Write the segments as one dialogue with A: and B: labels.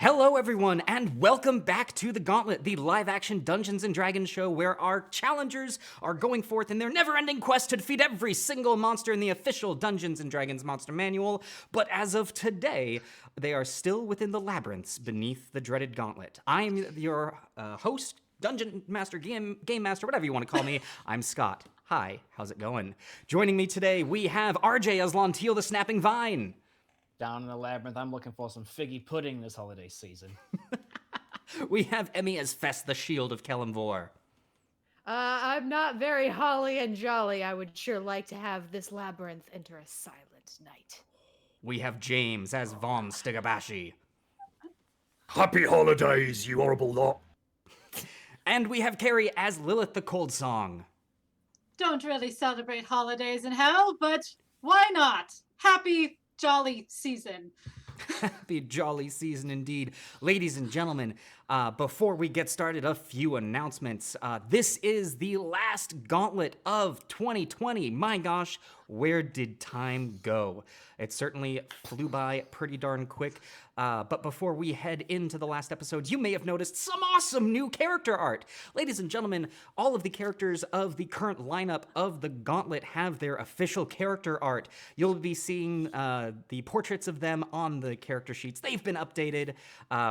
A: Hello, everyone, and welcome back to the Gauntlet, the live-action Dungeons & Dragons show where our challengers are going forth in their never-ending quest to defeat every single monster in the official Dungeons & Dragons Monster Manual, but as of today, they are still within the labyrinths beneath the dreaded Gauntlet. I'm your host, Dungeon Master, Game Master, whatever you want to call me. I'm Scott. Hi, how's it going? Joining me today, we have RJ as Lontiel the Snapping Vine.
B: Down in the labyrinth, I'm looking for some figgy pudding this holiday season.
A: We have Emmy as Fess the Shield of Kelimvor.
C: I'm not very holly and jolly. I would sure like to have this labyrinth enter a silent night.
A: We have James as Von Stigabashi.
D: Happy holidays, you horrible lot.
A: And we have Carrie as Lilith the Cold Song.
E: Don't really celebrate holidays in hell, but why not? Happy, jolly season.
A: Happy jolly season indeed. Ladies and gentlemen, before we get started, a few announcements. This is the last gauntlet of 2020. My gosh, where did time go? It certainly flew by pretty darn quick. But before we head into the last episode, you may have noticed some awesome new character art. Ladies and gentlemen, all of the characters of the current lineup of the Gauntlet have their official character art. You'll be seeing the portraits of them on the character sheets. They've been updated.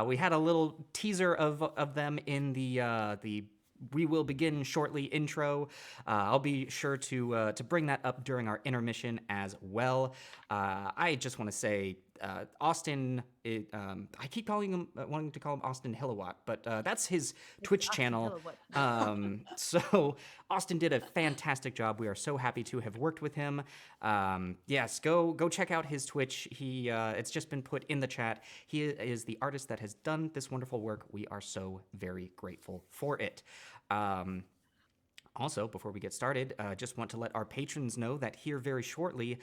A: We had a little teaser of them in the "We Will Begin Shortly" intro. I'll be sure to bring that up during our intermission as well. I just want to say, Austin, I keep wanting to call him Austin Hillawatt, but that's his Twitch channel. So Austin did a fantastic job. We are so happy to have worked with him. Yes, go check out his Twitch. It's just been put in the chat. He is the artist that has done this wonderful work. We are so very grateful for it. Also, before we get started, just want to let our patrons know that here very shortly,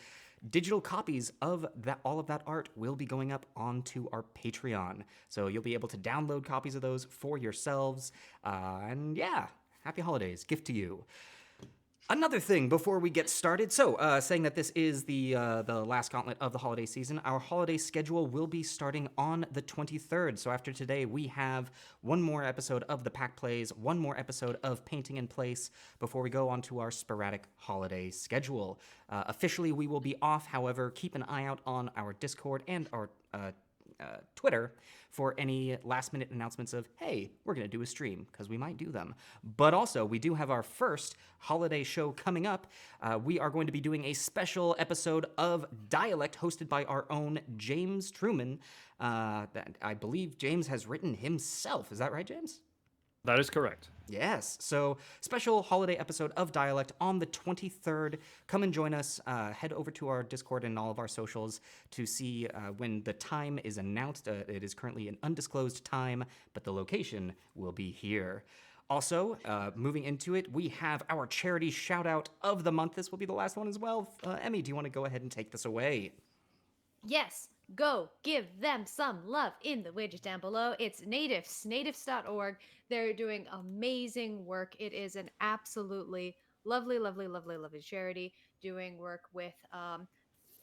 A: digital copies of all of that art will be going up onto our Patreon. So you'll be able to download copies of those for yourselves. And yeah, happy holidays. Gift to you. Another thing before we get started, saying that this is the last gauntlet of the holiday season, our holiday schedule will be starting on the 23rd. So after today, we have one more episode of the Pack Plays, one more episode of Painting in Place before we go on to our sporadic holiday schedule. Officially, we will be off. However, keep an eye out on our Discord and our Twitter for any last minute announcements of, hey, we're going to do a stream, because we might do them. But also, we do have our first holiday show coming up. We are going to be doing a special episode of Dialect hosted by our own James Truman that I believe James has written himself. Is that right, James?
D: That is correct.
A: Yes. So, special holiday episode of Dialect on the 23rd. Come and join us. Head over to our Discord and all of our socials to see when the time is announced. It is currently an undisclosed time, but the location will be here. Also, moving into it, we have our charity shout out of the month. This will be the last one as well. Emmy, do you want to go ahead and take this away?
C: Yes, go give them some love in the widget down below. It's natives, natives.org. They're doing amazing work. It is an absolutely lovely, lovely, lovely, lovely charity doing work with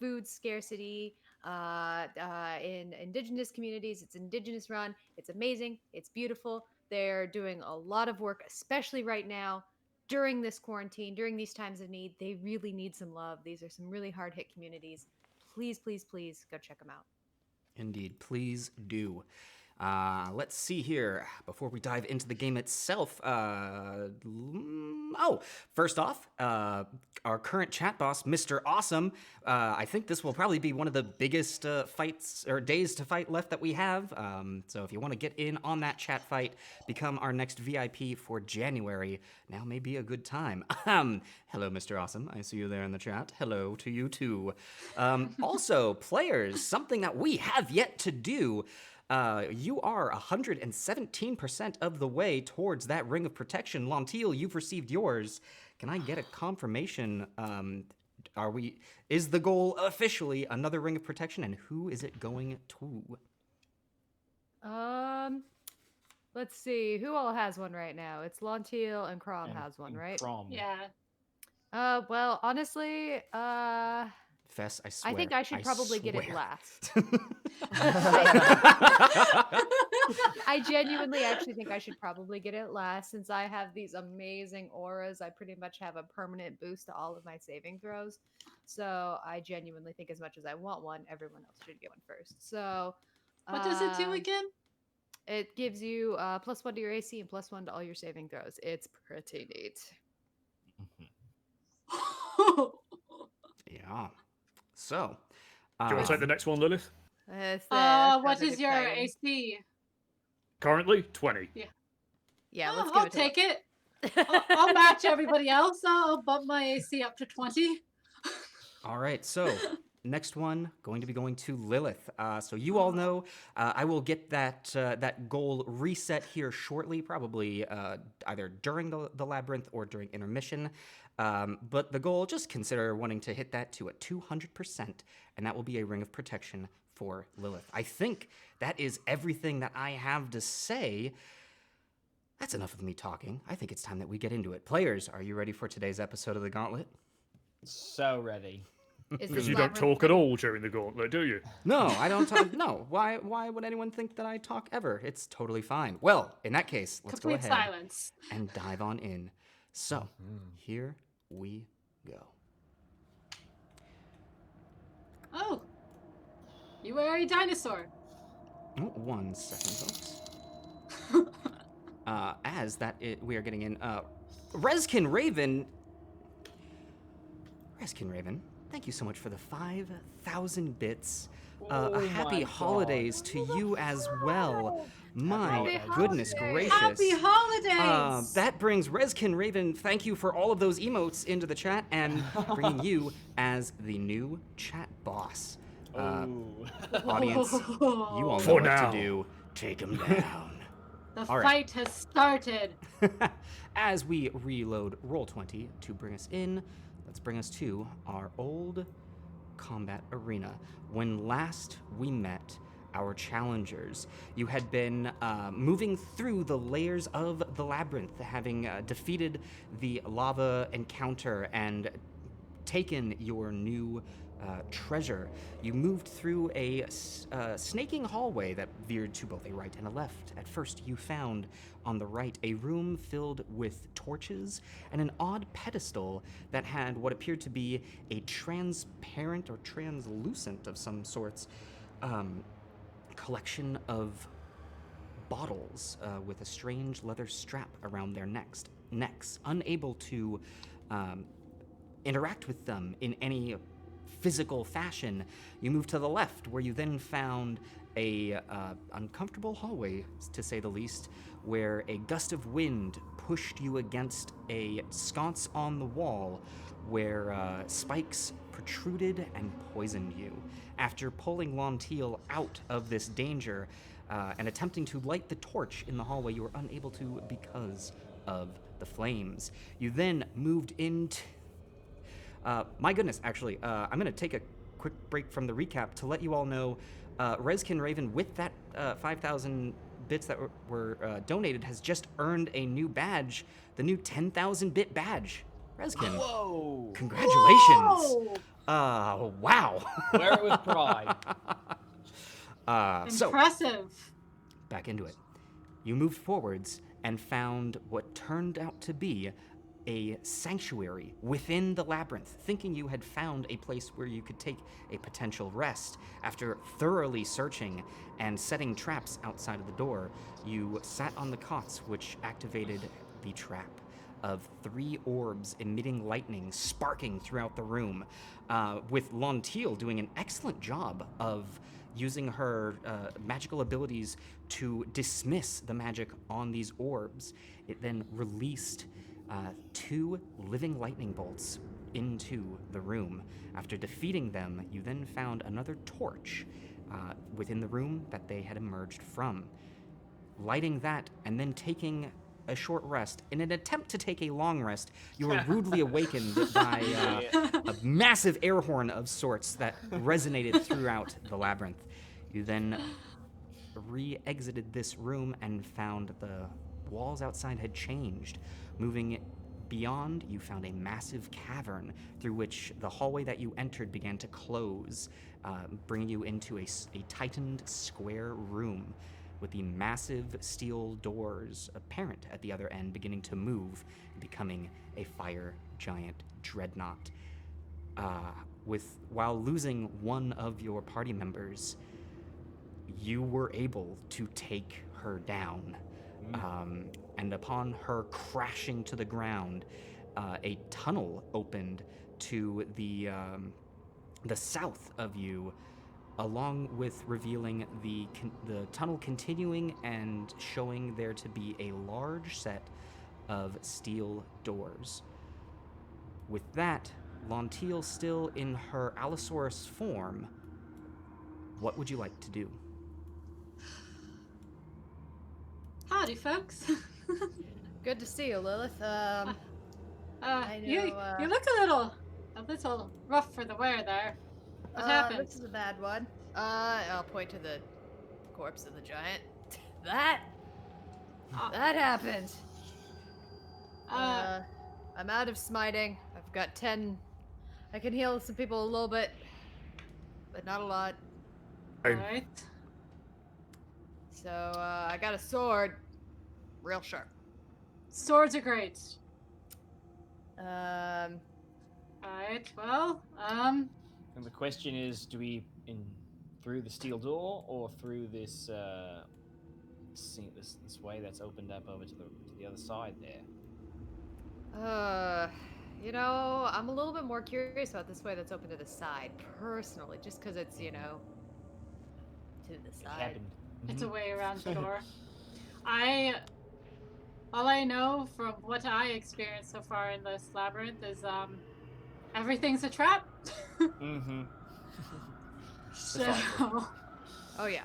C: food scarcity in indigenous communities. It's indigenous run. It's amazing. It's beautiful. They're doing a lot of work, especially right now during this quarantine, during these times of need. They really need some love. These are some really hard hit communities. Please, please, please go check them out.
A: Indeed, please do. Let's see here. Before we dive into the game itself, first off, our current chat boss, Mr. Awesome. I think this will probably be one of the biggest fights or days to fight left that we have. So if you want to get in on that chat fight, become our next VIP for January. Now may be a good time. Hello, Mr. Awesome. I see you there in the chat. Hello to you too. Also, players, something that we have yet to do. You are 117% of the way towards that ring of protection. Lontiel, you've received yours. Can I get a confirmation? Is the goal officially another ring of protection, and who is it going to?
C: Let's see. Who all has one right now? It's Lontiel and Crom has one, right?
B: Crom.
E: Yeah.
C: Well, honestly,
A: Fess, I swear.
C: I think I should probably get it
A: swear.
C: last. I genuinely actually think I should probably get it last since I have these amazing auras. I pretty much have a permanent boost to all of my saving throws. So I genuinely think as much as I want one, everyone else should get one first. So
E: What does it do again?
C: it gives you +1 to your AC and +1 to all your saving throws. It's pretty neat.
A: Yeah. So,
D: Do you want to take the next one, Lilith?
E: What is your AC?
D: Currently, 20.
C: Yeah,
E: Oh,
C: let's give
E: I'll
C: it to
E: take it. I'll match everybody else. I'll bump my AC up to 20.
A: all right. So, next one going to be going to Lilith. So you all know I will get that goal reset here shortly, probably either during the labyrinth or during intermission. But the goal, just consider wanting to hit that to a 200%, and that will be a ring of protection for Lilith. I think that is everything that I have to say. That's enough of me talking. I think it's time that we get into it. Players, are you ready for today's episode of the Gauntlet?
B: So ready.
D: Because you don't talk at all during the Gauntlet, do you?
A: No, I don't talk. No. Why would anyone think that I talk ever? It's totally fine. Well, in that case, let's
E: Complete
A: go ahead
E: silence.
A: and dive on in. So, here we go.
E: Oh, you are a dinosaur.
A: Oh, 1 second, folks. We are getting in. Reskin Raven, thank you so much for the 5,000 bits.
B: Oh
A: A happy
B: my
A: holidays
B: God.
A: to you as well. My
C: Happy
A: goodness
C: holidays.
A: gracious.
E: Happy holidays.
A: That brings Reskin Raven, thank you for all of those emotes into the chat and bringing you as the new chat boss.
B: Ooh.
A: Audience, you all know
D: For
A: what
D: now.
A: to do. Take him down.
E: The
A: all right.
E: fight has started.
A: As we reload Roll20 to bring us in, let's bring us to our old combat arena. When last we met our challengers, you had been moving through the layers of the labyrinth, having defeated the lava encounter and taken your new treasure. You moved through a snaking hallway that veered to both a right and a left. At first, you found on the right a room filled with torches and an odd pedestal that had what appeared to be a transparent or translucent of some sorts collection of bottles with a strange leather strap around their necks. Unable to interact with them in any physical fashion, you move to the left, where you then found a uncomfortable hallway, to say the least, where a gust of wind pushed you against a sconce on the wall, where spikes protruded and poisoned you. After pulling Lontiel out of this danger and attempting to light the torch in the hallway, you were unable to because of the flames. You then moved into my goodness, actually, I'm going to take a quick break from the recap to let you all know Reskin Raven, with that 5,000 bits that were donated, has just earned a new badge, the new 10,000 bit badge. Reskin,
B: Whoa.
A: congratulations. Wow.
B: Wear it with pride.
A: So,
E: Impressive.
A: back into it. You moved forwards and found what turned out to be a sanctuary within the labyrinth, thinking you had found a place where you could take a potential rest. After thoroughly searching and setting traps outside of the door, you sat on the cots, which activated the trap of 3 orbs emitting lightning sparking throughout the room, with Lontiel doing an excellent job of using her magical abilities to dismiss the magic on these orbs. It then released 2 living lightning bolts into the room. After defeating them, you then found another torch within the room that they had emerged from. Lighting that and then taking a short rest, in an attempt to take a long rest, you were rudely awakened by a massive air horn of sorts that resonated throughout the labyrinth. You then re-exited this room and found the walls outside had changed, moving beyond, you found a massive cavern through which the hallway that you entered began to close, bringing you into a tightened square room with the massive steel doors apparent at the other end beginning to move, becoming a fire giant dreadnought. While losing one of your party members, you were able to take her down. And upon her crashing to the ground, a tunnel opened to the south of you, along with revealing the tunnel continuing and showing there to be a large set of steel doors. With that, Lontiel still in her Allosaurus form, what would you like to do?
E: Howdy, folks.
C: Good to see you, Lilith. I
E: you
C: know,
E: you look a little rough for the wear there. What happened?
C: This is a bad one. I'll point to the corpse of the giant. That happened. I'm out of smiting. I've got 10. I can heal some people a little bit, but not a lot.
E: Alright.
C: So I got a sword, real sharp.
E: Swords are great.
C: Um,
E: Alright, well,
B: And the question is, do we in through the steel door or through this this way that's opened up over to the other side there?
C: you know, I'm a little bit more curious about this way that's open to the side, personally, just because it's, you know, to the side.
B: Cabin.
E: it's a way around the door. All I know from what I experienced so far in this labyrinth is, everything's a trap.
B: Mm-hmm.
E: So,
C: Oh yeah.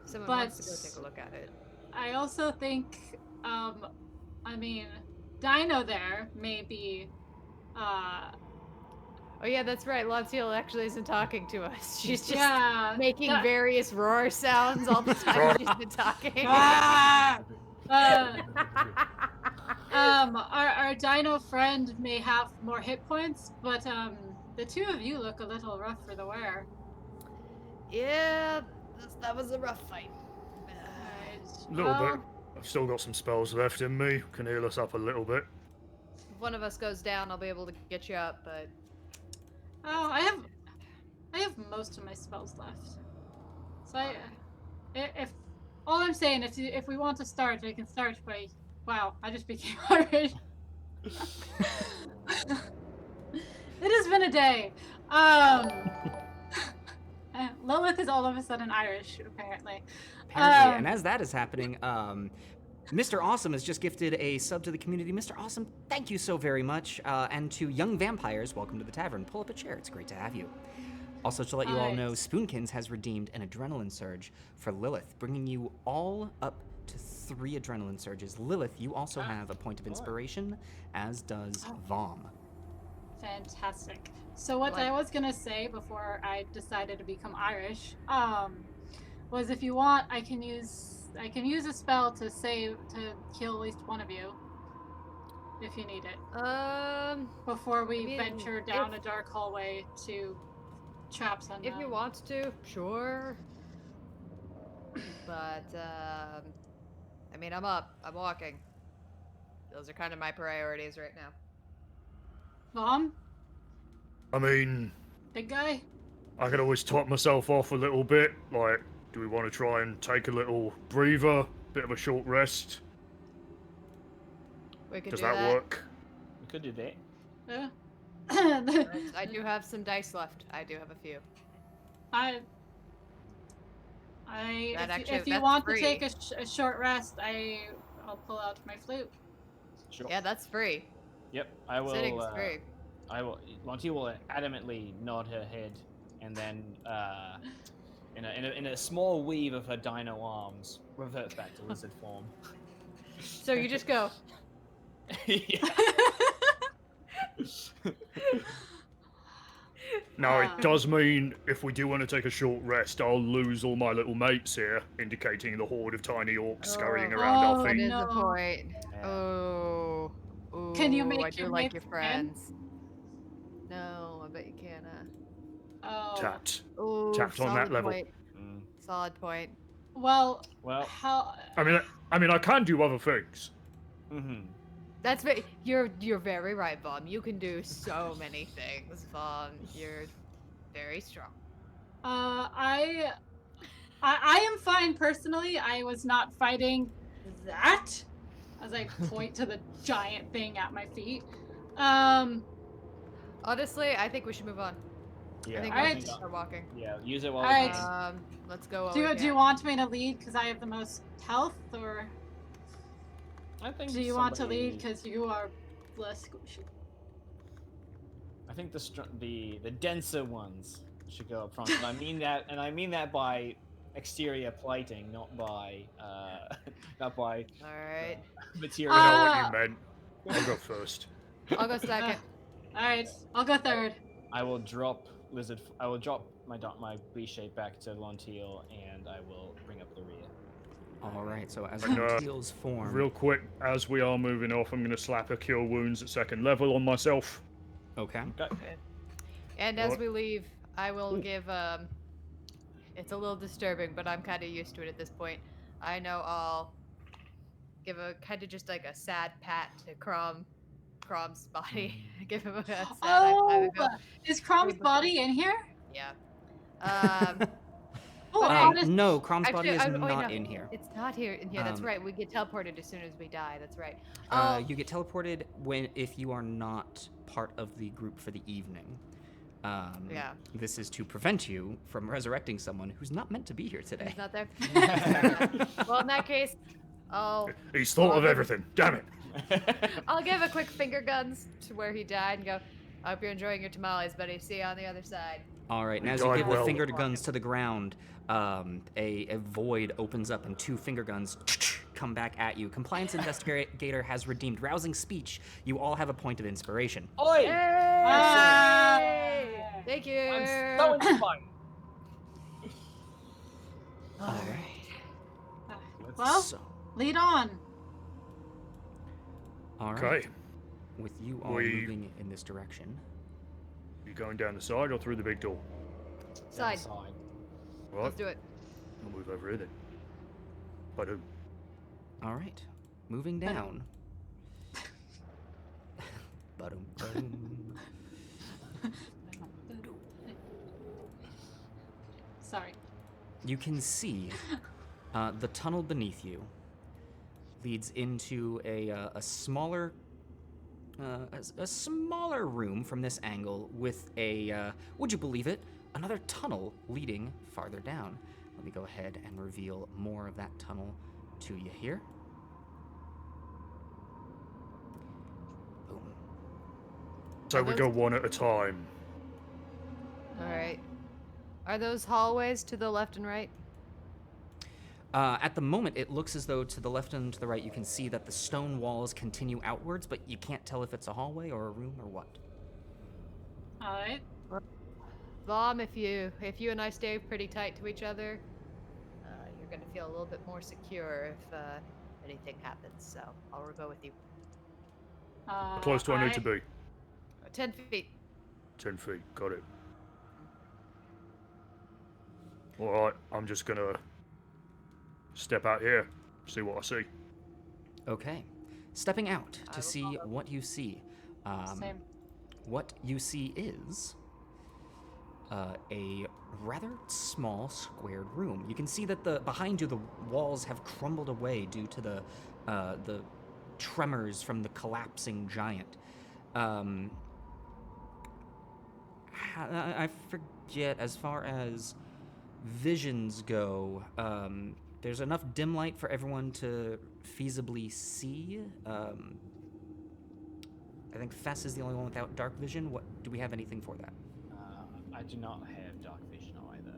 C: Someone
E: but
C: wants to go take a look at it.
E: I also think, I mean, Dino there may be,
C: Oh yeah, that's right. Lontiel actually isn't talking to us. She's just
E: yeah,
C: making
E: that-
C: various roar sounds all the time she's been talking.
E: Ah! Our dino friend may have more hit points, but the two of you look a little rough for the wear.
C: Yeah, that was a rough fight.
E: Alright,
D: A little
E: well,
D: bit. I've still got some spells left in me. Can heal us up a little bit.
C: If one of us goes down, I'll be able to get you up, but
E: Oh, I have most of my spells left. So if all I'm saying, if we want to start, we can start by. Wow, I just became Irish. It has been a day. Lilith is all of a sudden Irish, apparently.
A: Apparently, and as that is happening, Mr. Awesome has just gifted a sub to the community. Mr. Awesome, thank you so very much. And to Young Vampires, welcome to the tavern. Pull up a chair. It's great to have you. Also, to let you all know, Spoonkins has redeemed an adrenaline surge for Lilith, bringing you all up to 3 adrenaline surges. Lilith, you also have a point of inspiration, as does Vom.
E: Fantastic. So what I was gonna say before I decided to become Irish, was if you want, I can use a spell to kill at least one of you, if you need it. Before we
C: mean,
E: venture down a dark hallway to traps unknown.
C: if you want to, sure. But I mean, I'm up. I'm walking. Those are kind of my priorities right now.
E: Mom,
D: I mean,
E: big guy.
D: I could always top myself off a little bit. Like, do we want to try and take a little breather? Bit of a short rest?
C: We could
D: Does
C: do
D: that work?
B: We could do that.
E: Yeah.
C: I do have some dice left. I do have a few.
E: If you
C: that's
E: want
C: free.
E: to take a short rest, I'll pull out my flute.
B: Sure.
C: Yeah, that's free.
B: Yep. I will.
C: Sitting's free.
B: I will. Lonti will adamantly nod her head, and then, in a small weave of her dino arms, reverts back to lizard form.
C: So you just go.
B: Yeah.
D: Now, it does mean if we do want to take a short rest, I'll lose all my little mates here, indicating the horde of tiny orcs scurrying around
E: Oh,
D: our
C: That
D: feet.
C: is a
E: no.
C: point.
B: Yeah.
C: Oh.
E: Can you
C: Ooh,
E: make
C: I do
E: your
C: like
E: mates
C: your
E: friends?
C: friends. No, I bet you can't.
E: Oh.
D: Tapped.
C: Ooh,
D: Tapped on
C: solid
D: that level.
C: point.
B: Mm.
C: Solid point.
E: Well,
B: Well.
E: how?
D: I mean, I can do other things.
B: Mm-hmm.
C: That's you're very right, Vom. You can do so many things, Vom. You're very strong.
E: I am fine personally. I was not fighting that. As I point to the giant thing at my feet.
C: Honestly, I think we should move on.
B: Yeah.
C: I think
E: All
C: we
E: right.
C: should start walking.
B: Yeah. Use it while
E: All
B: we
E: right.
B: can.
C: Let's go. while
E: Do
C: we
E: you
C: can.
E: want me to lead because I have the most health, or
B: I think.
E: do you want to
B: somebody-
E: lead because you are less squishy?
B: I think the denser ones should go up front, and I mean that by exterior plating, not by not by
C: All right.
B: material.
D: I know what
E: Ah.
D: you meant. I'll go first.
C: I'll go second.
E: All right, I'll go third.
B: I will drop I will drop my B shape back to Lontiel, and I will bring up the rear.
A: All right, so as
D: And,
A: Montiel's form.
D: Real quick, as we are moving off, I'm going to slap a Cure Wounds at second level on myself.
A: Okay.
B: Okay.
C: And as
D: What?
C: we leave, I will give it's a little disturbing, but I'm kind of used to it at this point. I know I'll give a kind of just like a sad pat to Crom's body. Give him a sad high five
E: Oh,
C: and go,
E: is Crom's
C: Hey,
E: body in here?
C: yeah. Um,
E: Oh,
C: But
E: how does-
A: No, Crom's
C: actually,
A: body is
C: wait,
A: not
C: no,
A: in here.
C: It's not here. In here, that's
A: Um,
C: right. We get teleported as soon as we die. That's right. Oh,
A: You get teleported if you are not part of the group for the evening.
C: Yeah.
A: This is to prevent you from resurrecting someone who's not meant to be here today.
C: he's not there. Well, in that case,
D: He's thought of everything. Damn it.
C: I'll give a quick finger guns to where he died and go, I hope you're enjoying your tamales, buddy. See you on the other side.
A: All right, and
D: We
A: as you
D: died
A: give the
D: well.
A: finger guns to the ground, a void opens up and two finger guns come back at you. Compliance investigator has redeemed rousing speech. You all have a point of inspiration.
B: Oi!
E: Ah.
C: Yay! Thank you.
B: I'm so inspired.
A: All right.
E: Well,
A: So,
E: lead on.
A: all right.
D: Okay.
A: With you all
D: We-
A: moving in this direction.
D: You going down the side or through the big door?
C: Side.
D: Right.
C: Let's do it.
D: I'll move over here then. But
A: All right. Moving down. Ba-dum, ba-dum.
E: Sorry.
A: You can see the tunnel beneath you leads into a smaller a smaller room from this angle with a would you believe it, another tunnel leading farther down. Let me go ahead and reveal more of that tunnel to you here. Boom.
D: so we go one at a time.
C: All right. Are those hallways to the left and right?
A: At the moment, it looks as though to the left and to the right, you can see that the stone walls continue outwards, but you can't tell if it's a hallway or a room or what.
E: All right.
C: Vom, if you and I stay pretty tight to each other, you're gonna feel a little bit more secure if anything happens. So I'll go with you.
D: How close do I need to be?
C: 10 feet.
D: 10 feet. Got it. Alright, I'm just gonna step out here, see what I see.
A: Okay. Stepping out
C: I
A: to
C: will
A: see
C: follow.
A: what you see.
E: Same.
A: What you see is a rather small squared room. You can see that behind you the walls have crumbled away due to the tremors from the collapsing giant. I forget, as far as visions go, there's enough dim light for everyone to feasibly see. I think Fess is the only one without dark vision. What do we have anything for that?
B: I do not have dark vision either.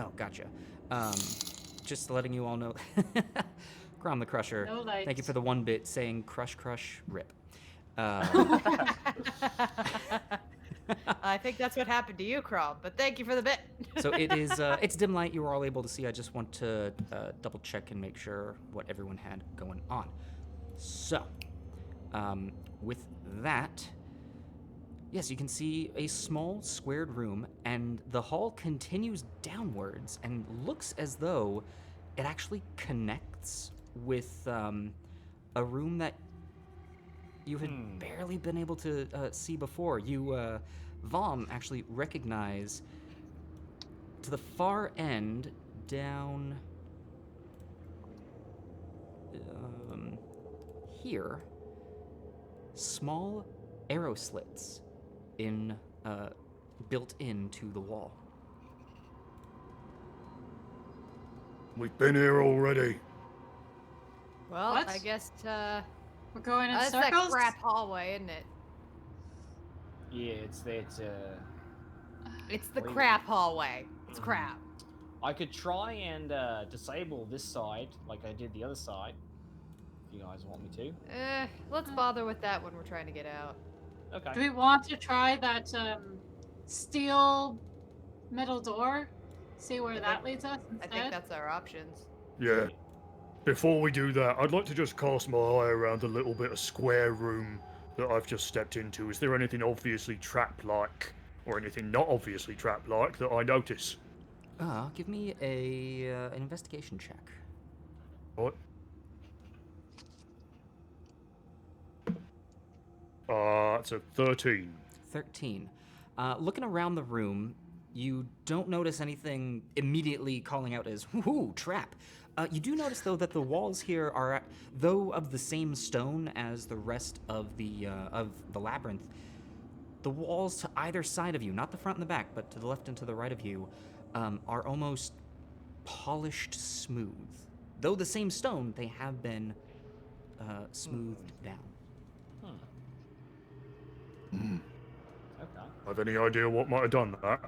A: Oh, gotcha. Just letting you all know. Crom the Crusher.
E: No lights.
A: Thank you for the 1 bit saying crush, crush, rip.
F: I think that's what happened to you, Crawl, but thank you for the bit.
A: So it is, it's dim light. You were all able to see. I just want to double check and make sure what everyone had going on. So, with that, yes, you can see a small squared room, and the hall continues downwards and looks as though it actually connects with a room that you had barely been able to see before. You, Vom, actually recognize to the far end down here, small arrow slits built into the wall.
D: We've been here already.
F: Well,
E: What?
F: I guess
E: We're going in
F: that's that
E: circles.
F: crap hallway, isn't it?
B: Yeah, it's that.
F: It's the
B: Wait.
F: crap hallway. It's crap.
B: I could try and disable this side, like I did the other side. If you guys want me to.
F: Let's bother with that when we're trying to get out.
B: Okay.
E: Do we want to try that steel metal door? See where that leads us
F: I
E: instead?
F: think that's our options.
D: Yeah. Before we do that, I'd like to just cast my eye around the little bit of square room that I've just stepped into. Is there anything obviously trap-like, or anything not obviously trap-like that I notice?
A: Give me an investigation check.
D: What? It's a 13.
A: 13. Looking around the room, you don't notice anything immediately calling out as, whoo, trap. You do notice, though, that the walls here are, though of the same stone as the rest of the labyrinth, the walls to either side of you, not the front and the back, but to the left and to the right of you, are almost polished smooth. Though the same stone, they have been smoothed down.
B: Okay.
D: Have any idea what might have done that?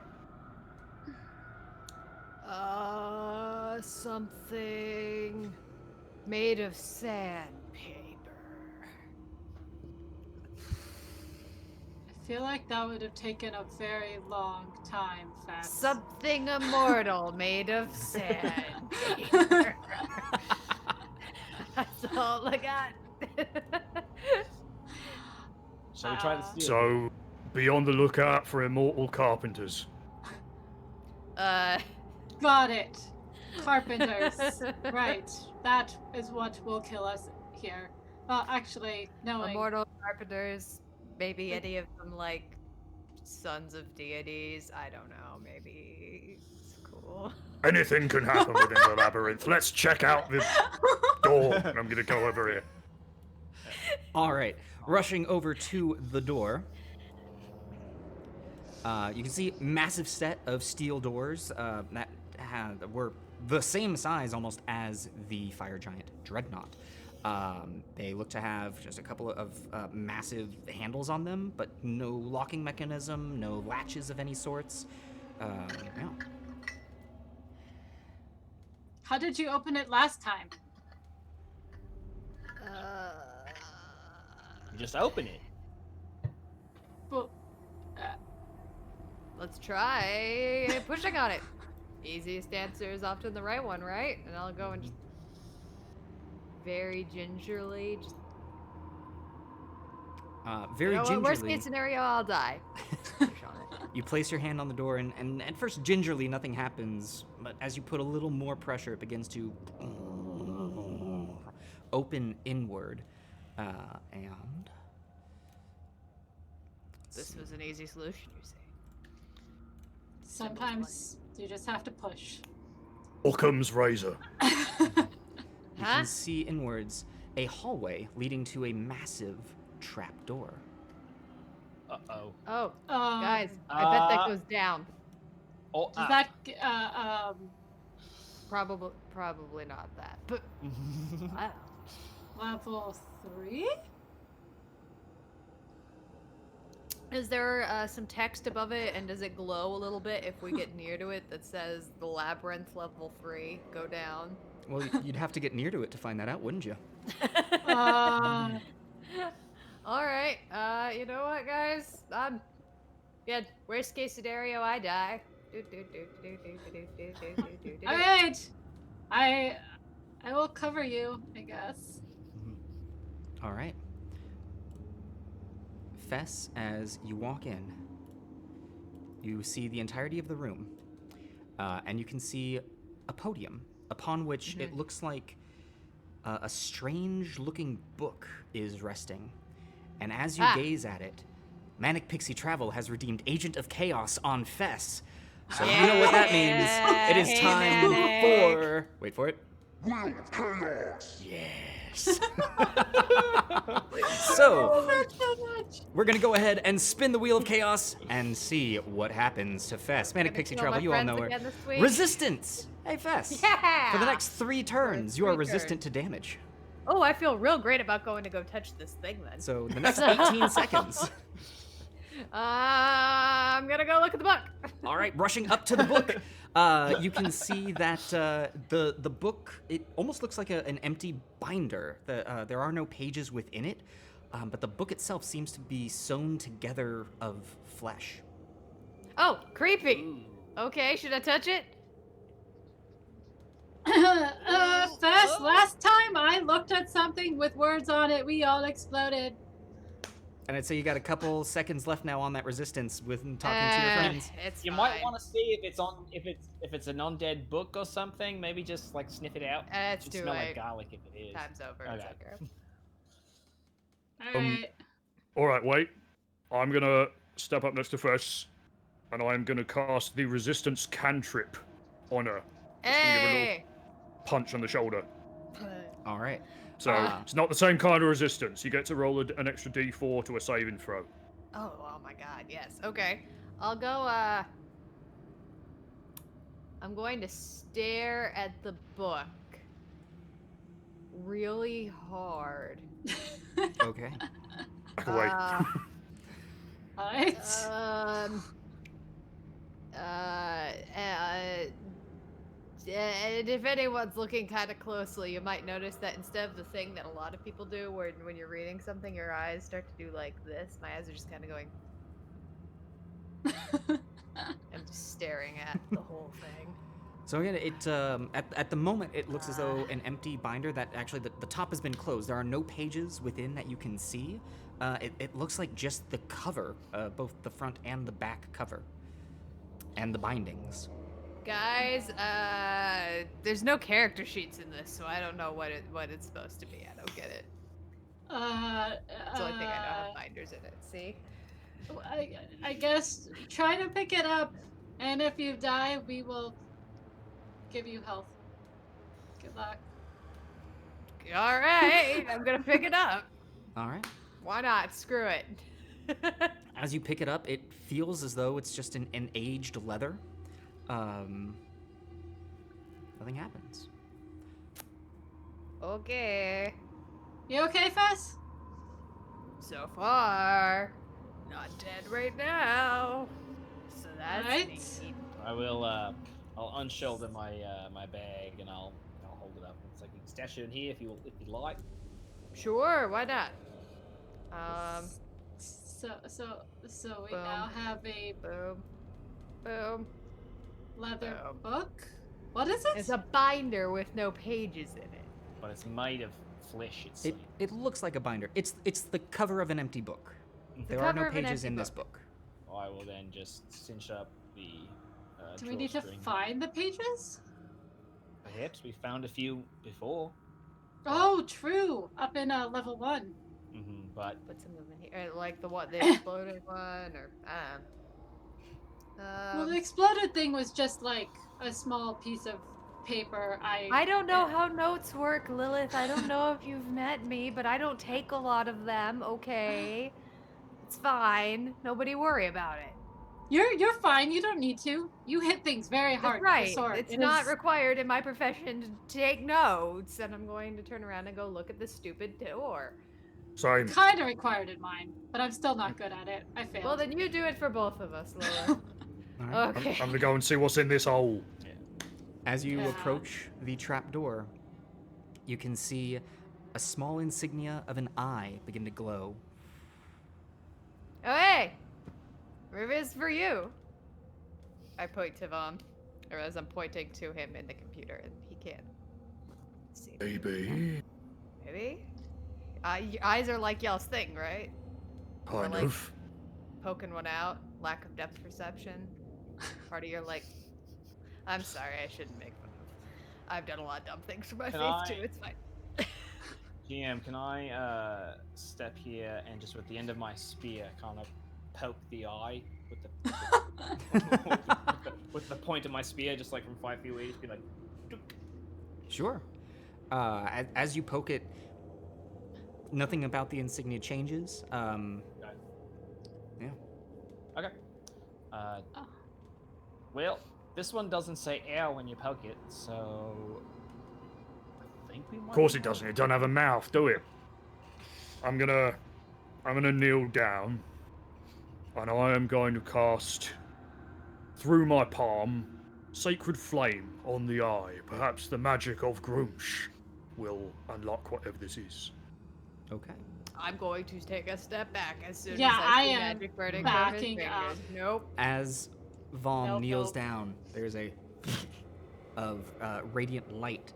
F: Something made of sandpaper.
E: I feel like that would have taken a very long time, Fats.
F: Something immortal made of sandpaper. That's all I got.
B: Shall we try the steel?
D: So, be on the lookout for immortal carpenters.
E: Got it. Carpenters. Right. That is what will kill us here. Well, actually, knowing.
F: Immortal carpenters, maybe any of them like sons of deities. I don't know. Maybe it's cool.
D: Anything can happen within the labyrinth. Let's check out the door. And I'm gonna go over here.
A: All right, rushing over to the door. You can see massive set of steel doors that were the same size almost as the fire giant dreadnought. They look to have just a couple of massive handles on them, but no locking mechanism, no latches of any sorts. Yeah.
E: How did you open it last time?
B: You just open it.
E: Well,
F: Let's try pushing on it. Easiest answer is often the right one, right? And I'll go and just very gingerly, just
A: Very
F: you know what, worst
A: gingerly.
F: case scenario, I'll die. Push on it.
A: You place your hand on the door, and at first, gingerly, nothing happens. But as you put a little more pressure, it begins to open inward. And
F: This was an easy solution, you say?
E: sometimes you just have to push.
D: Occam's razor.
A: you
F: Huh?
A: can see inwards a hallway leading to a massive trap door.
B: Uh-oh.
F: Oh, guys, I bet that goes down.
B: Oh,
E: Does that
F: Probably not that, but I don't know.
E: level 3?
F: Is there some text above it, and does it glow a little bit if we get near to it that says the labyrinth level 3, go down?
A: Well, you'd have to get near to it to find that out, wouldn't you?
E: Uh,
F: All right, you know what, guys? Yeah, worst case scenario, I die.
E: All right. I will cover you, I guess.
A: All right. Fess, as you walk in, you see the entirety of the room, and you can see a podium upon which it looks like a strange-looking book is resting. And as you gaze at it, Manic Pixie Travel has redeemed Agent of Chaos on Fess. So you know what that means. It is
F: Hey,
A: time
F: Manic.
A: for... Wait for it.
G: Wheel of Chaos!
A: Yes. So,
E: That's so much.
A: we're going to go ahead and spin the Wheel of Chaos and see what happens to Fess. Manic
F: Gonna
A: Pixie
F: kill
A: Travel,
F: my
A: you all
F: friends
A: know her.
F: again this week?
A: Resistance! Hey, Fess.
F: Yeah!
A: For the next 3 turns, you are
F: 3
A: resistant to damage.
F: Oh, I feel real great about going to go touch this thing then.
A: So, the next 18 seconds.
F: I'm gonna go look at the book.
A: All right, rushing up to the book, you can see that the book, it almost looks like an empty binder. There are no pages within it, but the book itself seems to be sewn together of flesh.
F: Oh, creepy. Okay, should I touch it?
E: Fess, last time I looked at something with words on it, we all exploded.
A: And I'd say you got a couple seconds left now on that resistance with talking to your friends.
F: It's
B: You
F: fine.
B: might want to see if it's an undead book or something. Maybe just like sniff it out.
F: It's
B: Should
F: too
B: smell
F: late.
B: like garlic if it is.
F: Time's over. It's
B: Okay.
F: okay.
E: All right.
D: Alright, wait. I'm gonna step up next to Fess, and I'm gonna cast the resistance cantrip on her. Just gonna give her a little
F: Hey!
D: punch on the shoulder.
A: All right.
D: So it's not the same kind of resistance. You get to roll an extra d4 to a saving throw.
F: Oh my god, yes. Okay. I'll go, I'm going to stare at the book really hard.
A: Okay.
D: Back away.
E: All right.
F: And if anyone's looking kind of closely, you might notice that instead of the thing that a lot of people do, where when you're reading something, your eyes start to do like this, my eyes are just kind of going. I'm just staring at the whole thing.
A: So again, at the moment it looks as though an empty binder that actually the top has been closed. There are no pages within that you can see. It looks like just the cover, both the front and the back cover, and the bindings.
F: Guys, there's no character sheets in this, so I don't know what it's supposed to be. I don't get it. It's the only thing I know have binders in it. See?
E: I guess try to pick it up, and if you die, we will give you health. Good luck.
F: All right, I'm gonna pick it up.
A: All right.
F: Why not? Screw it.
A: As you pick it up, it feels as though it's just an aged leather. Nothing happens.
F: Okay.
E: You okay, Fess?
F: So far, not dead right now. So that's
E: Alright.
F: neat.
B: I will. I'll unshoulder my my bag and I'll hold it up. It's like you can stash it in here if you like.
F: Sure, why not?
E: So we
F: Boom.
E: now have a
F: Boom. Boom.
E: leather
F: Boom.
E: book. What is it?
F: It's a binder with no pages in it.
B: But it's made of flesh.
A: It looks like a binder. It's the cover of an empty book. There are
F: cover
A: no
F: of an
A: pages
F: empty
A: in this
F: book.
A: book.
B: I will then just cinch up the.
E: Do we need to
B: drawstring.
E: find the pages?
B: Perhaps we found a few before.
E: Oh, true. Up in level 1.
B: But
F: Put some of them in here, like the exploded one, or
E: Well, the exploded thing was just like a small piece of paper.
F: I don't know how notes work, Lilith. I don't know if you've met me, but I don't take a lot of them. Okay, it's fine. Nobody worry about it.
E: You're fine. You don't need to. You hit things very hard.
F: That's right.
E: with the sword.
F: It's
E: It
F: not
E: is-
F: required in my profession to take notes, and I'm going to turn around and go look at the stupid door.
D: Same.
E: kind of required in mine, but I'm still not good at it. I failed.
F: Well, then you do it for both of us, Lilith.
A: All right.
F: Okay.
D: I'm gonna go and see what's in this hole.
A: As you
E: Yeah.
A: approach the trap door, you can see a small insignia of an eye begin to glow.
F: Oh, hey! Maybe it's for you. I point to Vom, or as I'm pointing to him in the computer, and he can't see.
D: Maybe.
F: Maybe? Your eyes are like y'all's thing, right?
D: Kind
F: like-
D: of.
F: Poking one out, lack of depth perception. Part of your like. I'm sorry, I shouldn't make fun of. I've done a lot of dumb things for my
B: Can
F: faith
B: I-
F: too. It's fine.
B: GM, can I step here and just with the end of my spear kind of poke the eye with with the point of my spear, just like from 5 feet away, just be like, "Dook."
A: Sure. As you poke it, nothing about the insignia changes.
B: Okay.
A: Yeah.
B: Okay. Well, this one doesn't say "ow" when you poke it, so I think we might.
D: Of course
B: be
D: it doesn't.
B: fine.
D: It doesn't have a mouth, do it? I'm gonna kneel down, and I am going to cast through my palm Sacred Flame on the eye. Perhaps the magic of Grumsh will unlock whatever this is.
A: Okay.
F: I'm going to take a step back as soon
E: Yeah,
F: as I
E: I
F: see
E: am
F: magic burning from his
E: backing
F: fingers.
E: up.
F: Nope.
A: As Vom
E: Nope,
A: kneels
E: nope.
A: down, there's a of radiant light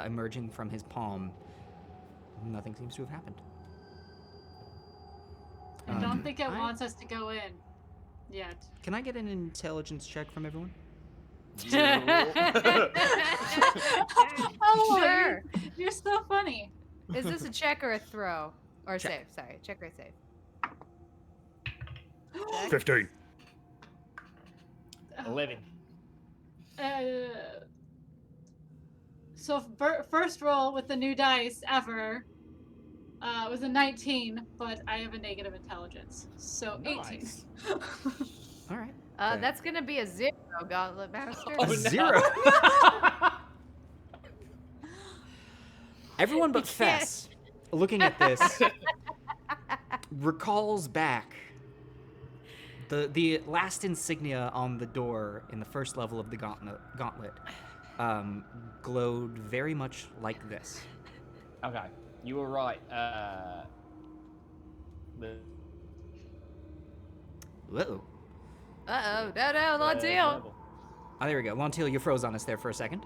A: emerging from his palm. Nothing seems to have happened.
E: I don't
A: Um,
E: think it
A: I-
E: wants us to go in yet.
A: Can I get an intelligence check from everyone?
E: Oh,
F: Sure.
E: you're so funny.
F: Is this a check or a throw? Or a
A: Check.
F: save, sorry. Check or save. Check.
D: 15.
B: 11.
E: So first roll with the new dice ever was a 19, but I have a negative intelligence, so 18.
B: Nice.
A: All right.
F: That's gonna be a 0, Gauntlet Master.
B: Oh, no.
A: 0. Everyone but
F: You can't.
A: Fess, looking at this, recalls back the last insignia on the door in the first level of the gauntlet glowed very much like this.
B: Okay, you were right.
A: Whoa.
F: Uh-oh. No, Lantil.
B: level.
A: Oh, there we go. Montiel, you froze on us there for a second.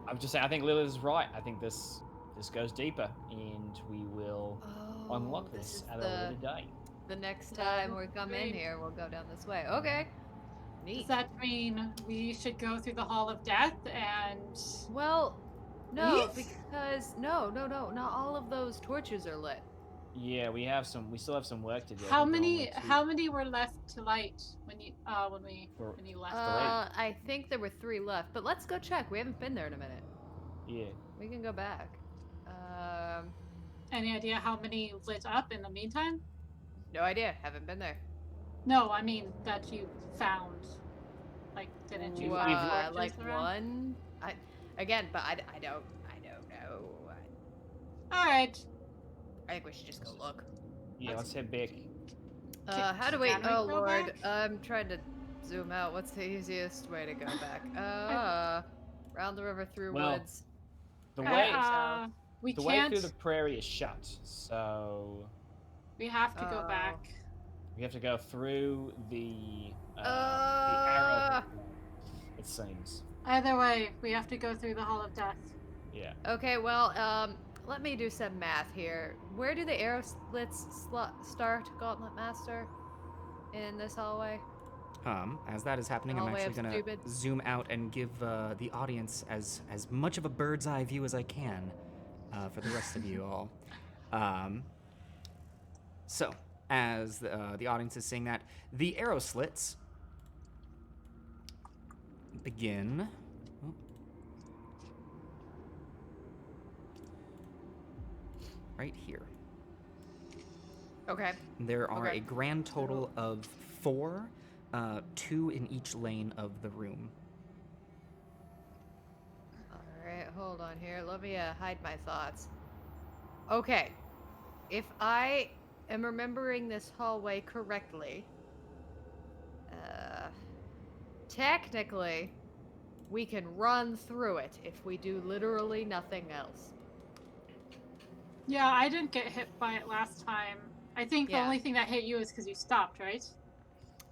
B: I'm just saying, I think Lilith is right. I think this goes deeper, and we will unlock
F: this
B: this
F: is
B: at a
F: the-
B: later date.
F: The next
E: That
F: time
E: would
F: we
E: be
F: come in
E: great.
F: here, we'll go down this way. Okay.
E: Does
F: Neat.
E: that mean we should go through the Hall of Death and?
F: Well, no,
E: Leave?
F: because no, not all of those torches are lit.
B: Yeah, we still have some work to do. I
E: How
B: think we're
E: many?
B: only two.
E: How many were left to light when you left?
F: I think there were 3 left, but let's go check. We haven't been there in a minute.
B: Yeah.
F: We can go back.
E: Any idea how many lit up in the meantime?
F: No idea. Haven't been there.
E: No, I mean that you found. Like, didn't you find torches
F: Like
E: around?
F: one. I don't know.
E: All right.
F: I think we should just go look.
B: Yeah, let's head back.
F: How do we?
E: Can we
F: Oh
E: go
F: lord,
E: back?
F: I'm trying to zoom out. What's the easiest way to go back? Round the river through
B: Well,
F: woods.
B: The
E: Okay,
B: way
E: we
B: the way
E: can't.
B: through the prairie is shut, so
E: We have to go
F: Oh.
E: back.
B: we have to go through the
F: Uh.
B: arrow. It seems.
E: Either way, we have to go through the Hall of Death.
B: Yeah.
F: Okay, well, let me do some math here. Where do the arrow slits start, Gauntlet Master? In this hallway?
A: As that is happening, I'm
F: Hallway
A: actually
F: of
A: going to
F: stupid.
A: zoom out and give the audience as much of a bird's eye view as I can for the rest of you all. So, as the audience is seeing that, the arrow slits begin. Oh. Right here.
F: Okay.
A: There are
F: Okay.
A: a grand total of 4, 2 in each lane of the room.
F: Alright, hold on here. Let me hide my thoughts. Okay. If I am remembering this hallway correctly, technically, we can run through it if we do literally nothing else.
E: Yeah, I didn't get hit by it last time. I think the
F: Yeah.
E: only thing that hit you is because you stopped, right?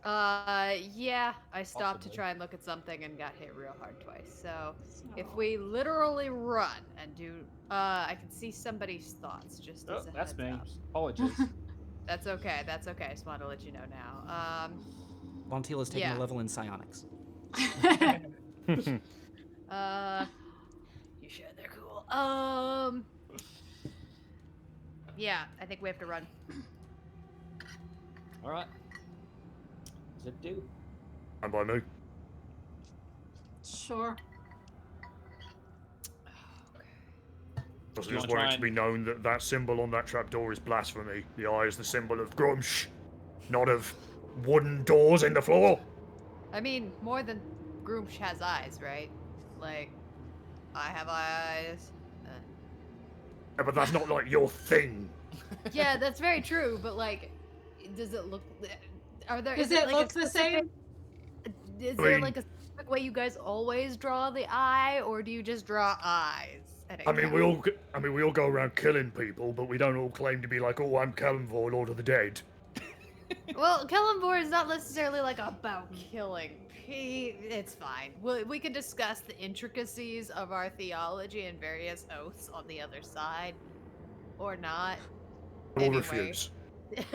F: Yeah, I stopped
B: Possibly.
F: to try and look at something and got hit real hard twice. So if we literally run and do, I can see somebody's thoughts just
B: Oh,
F: as a
B: that's
F: heads
B: me.
F: up.
B: Apologies.
F: That's okay. That's okay. I just wanted to let you know now.
A: Vontila's taking
F: Yeah.
A: a level in psionics.
F: You sure they're cool? Yeah, I think we have to run.
B: All right. Zip do.
D: And by me.
E: Sure.
D: I
B: Do you
D: just
B: wanna
D: want
B: try
D: it to be known that that symbol on that trapdoor is blasphemy. The eye is the symbol of Grumsh, not of wooden doors in the floor.
F: I mean, more than Groomsh has eyes, right? Like, I have eyes.
D: Yeah, but that's not like your thing.
C: Yeah, that's very true. But like, does it look? Are there?
E: Does
C: is
E: it
C: like a
E: look the
C: specific-
E: same?
C: Is
D: I
C: there
D: mean-
C: like a specific way you guys always draw the eye, or do you just draw eyes?
D: I mean, we all go around killing people, but we don't all claim to be like, oh, I'm Kalimvor, Lord of the Dead.
C: Well, Kellenborn is not necessarily like about killing.
F: It's fine. We can discuss the intricacies of our theology and various oaths on the other side, or not.
D: I will
F: Anyway.
D: refuse.
F: It's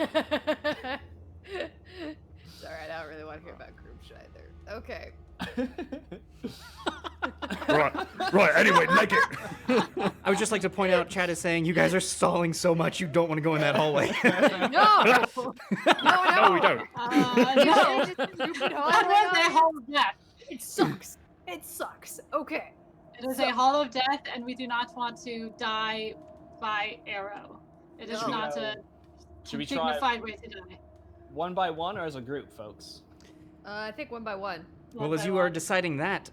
F: alright, I don't really want to hear about Groomsh either. Okay.
D: Right, anyway, leg it.
A: I would just like to point out, Chad is saying you guys are stalling so much you don't want to go in that hallway.
C: No!
D: No, we don't.
E: No. That was a hall of death.
C: It sucks. It sucks. Okay.
E: It is a hall of death, and we do not want to die by arrow. It is
F: No.
E: not a
B: Should we try
E: dignified way to die.
B: one by one or as a group, folks?
F: I think one by one.
A: Well, as you are deciding that,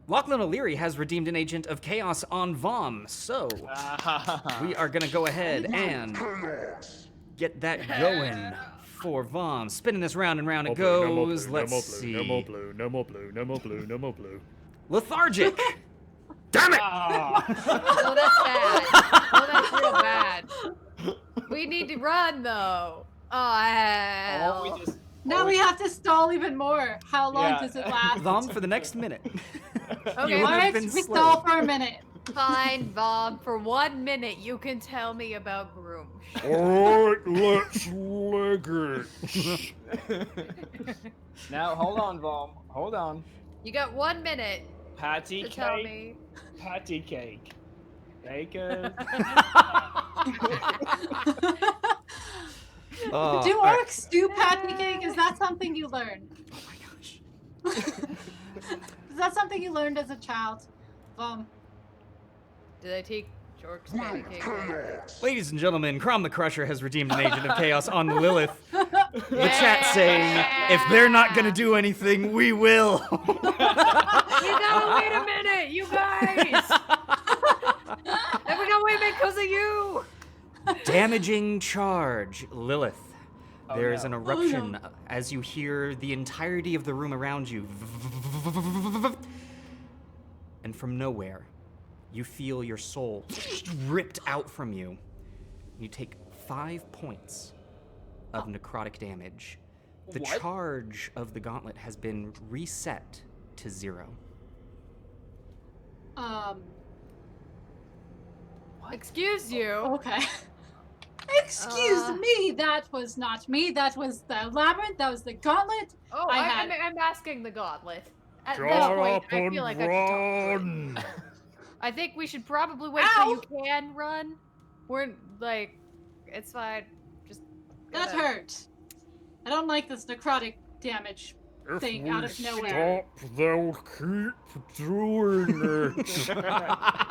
A: Lachlan O'Leary has redeemed an agent of chaos on Vom, so we are gonna go ahead and get that going for Vom. Spinning this round and round it goes. Let's see.
D: No more blue, no more blue, no more blue, no more blue.
A: Lethargic. Damn it!
B: Ah.
F: Oh, that's bad. Oh, that's real bad. We need to run, though. Oh, hell.
B: Or we just,
E: Now we have to stall even more. How long
B: Yeah.
E: does it last?
A: Vom for the next minute.
F: Okay,
A: You would have
E: Alright,
A: been
E: we
A: slow.
E: stall for a minute.
F: Fine, Vom. For 1 minute, you can tell me about Groomsh.
D: Alright, let's leg it.
B: Now, hold on, Vom. Hold on.
F: You got 1 minute
B: Patty
F: to tell
B: cake.
F: me.
B: Patty cake. Bacon.
A: Oh,
E: Do
A: all right.
E: orcs do patty cake? Is that something you learned?
A: Oh my gosh.
E: Is that something you learned as a child?
F: Did I take Jork's patty cake?
A: Ladies and gentlemen, Crom the Crusher has redeemed an agent of chaos on the Lilith. The chat saying, if they're not gonna do anything, we will.
F: You gotta wait a minute, you guys! And we gotta wait a minute because of you!
A: Damaging charge, Lilith.
B: Oh,
A: There is
B: no.
A: an eruption as you hear the entirety of the room around you. And from nowhere, you feel your soul ripped out from you. You take 5 points of necrotic damage. The
B: What?
A: charge of the gauntlet has been reset to 0.
F: Excuse you.
E: Okay. Excuse me, that was not me. That was the labyrinth. That was the gauntlet.
F: Oh,
E: I had-
F: I'm asking the gauntlet. At this
D: Draw
F: point,
D: up
F: I
D: and
F: feel like I can talk to it.
D: run.
F: I think we should probably wait till you can run. We're like, it's fine. Just
E: That
F: gotta-
E: hurt. I don't like this necrotic damage
D: If
E: thing
D: we
E: out of nowhere.
D: stop, they'll keep doing it.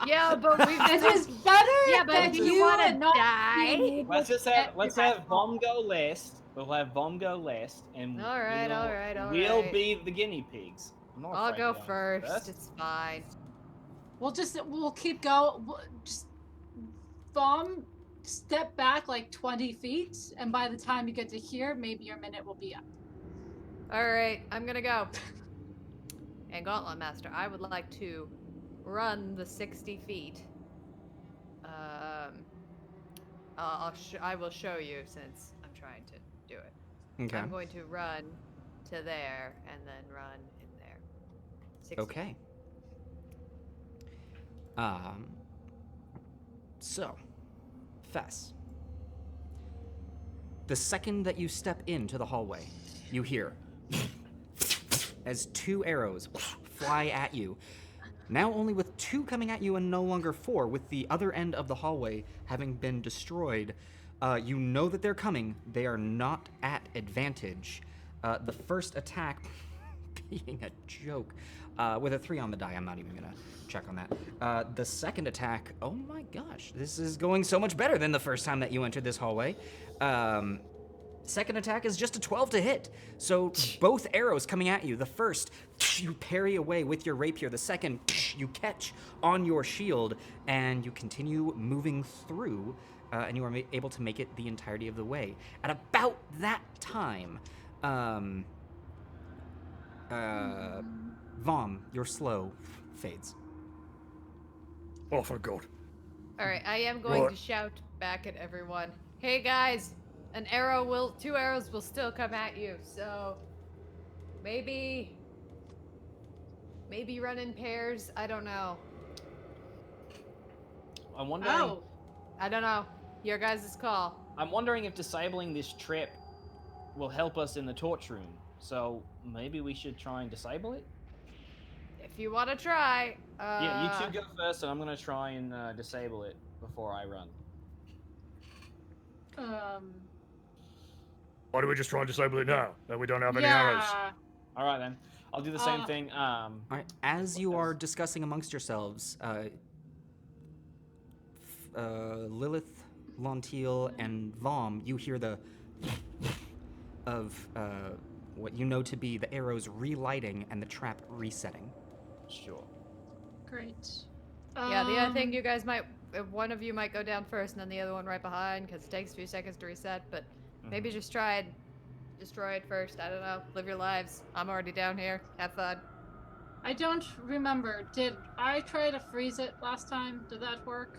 F: Yeah, but we
E: It is better
F: Yeah, but
E: that
F: do you
E: you
F: wanna
E: not
F: die?
E: being able
B: Let's just
E: to
B: have
E: get
B: let's
E: to that
B: have
E: hall.
B: Vom go last. We'll have Vom go last, and
F: All right, all right, all
B: we'll
F: right.
B: be the guinea pigs. I'm not
F: I'll
B: afraid
F: go
B: of going
F: first. It's fine.
E: We'll keep going. Just bomb, step back like 20 feet, and by the time you get to here, maybe your minute will be up.
F: All right, I'm gonna go. And Gauntlet Master, I would like to run the 60 feet. I will show you since I'm trying to do it.
A: Okay.
F: I'm going to run to there and then run in there. 60.
A: Okay. So, Fess. The second that you step into the hallway, you hear as 2 arrows fly at you. Now only with 2 coming at you and no longer 4, with the other end of the hallway having been destroyed. You know that they're coming. They are not at advantage. The first attack being a joke. With a 3 on the die, I'm not even gonna check on that. The second attack, oh my gosh, this is going so much better than the first time that you entered this hallway. Second attack is just a 12 to hit. So both arrows coming at you. The first, you parry away with your rapier. The second, you catch on your shield, and you continue moving through, and you are able to make it the entirety of the way. At about that time, Vom, your slow fades.
D: Oh, for God.
F: All right, I am going
D: Right.
F: to shout back at everyone. Hey guys, 2 arrows will still come at you. So maybe run in pairs. I don't know.
B: I'm wondering.
E: Oh,
F: I don't know. Your guys' call.
B: I'm wondering if disabling this trip will help us in the torch room. So maybe we should try and disable it.
F: If you want to try.
B: Yeah, you 2 go first, and I'm gonna try and disable it before I run.
D: Why don't we just try and disable it now? Then we don't have any arrows.
E: yeah.
B: All right then. I'll do the same thing.
A: All right, as you are discussing amongst yourselves, Lilith, Lontiel, and Vom, you hear the of what you know to be the arrows relighting and the trap resetting.
B: Sure.
E: Great.
F: Yeah, the other thing you guys might, one of you might go down first and then the other one right behind because it takes a few seconds to reset, but maybe just try and destroy it first. I don't know. Live your lives. I'm already down here. Have fun.
E: I don't remember. Did I try to freeze it last time? Did that work?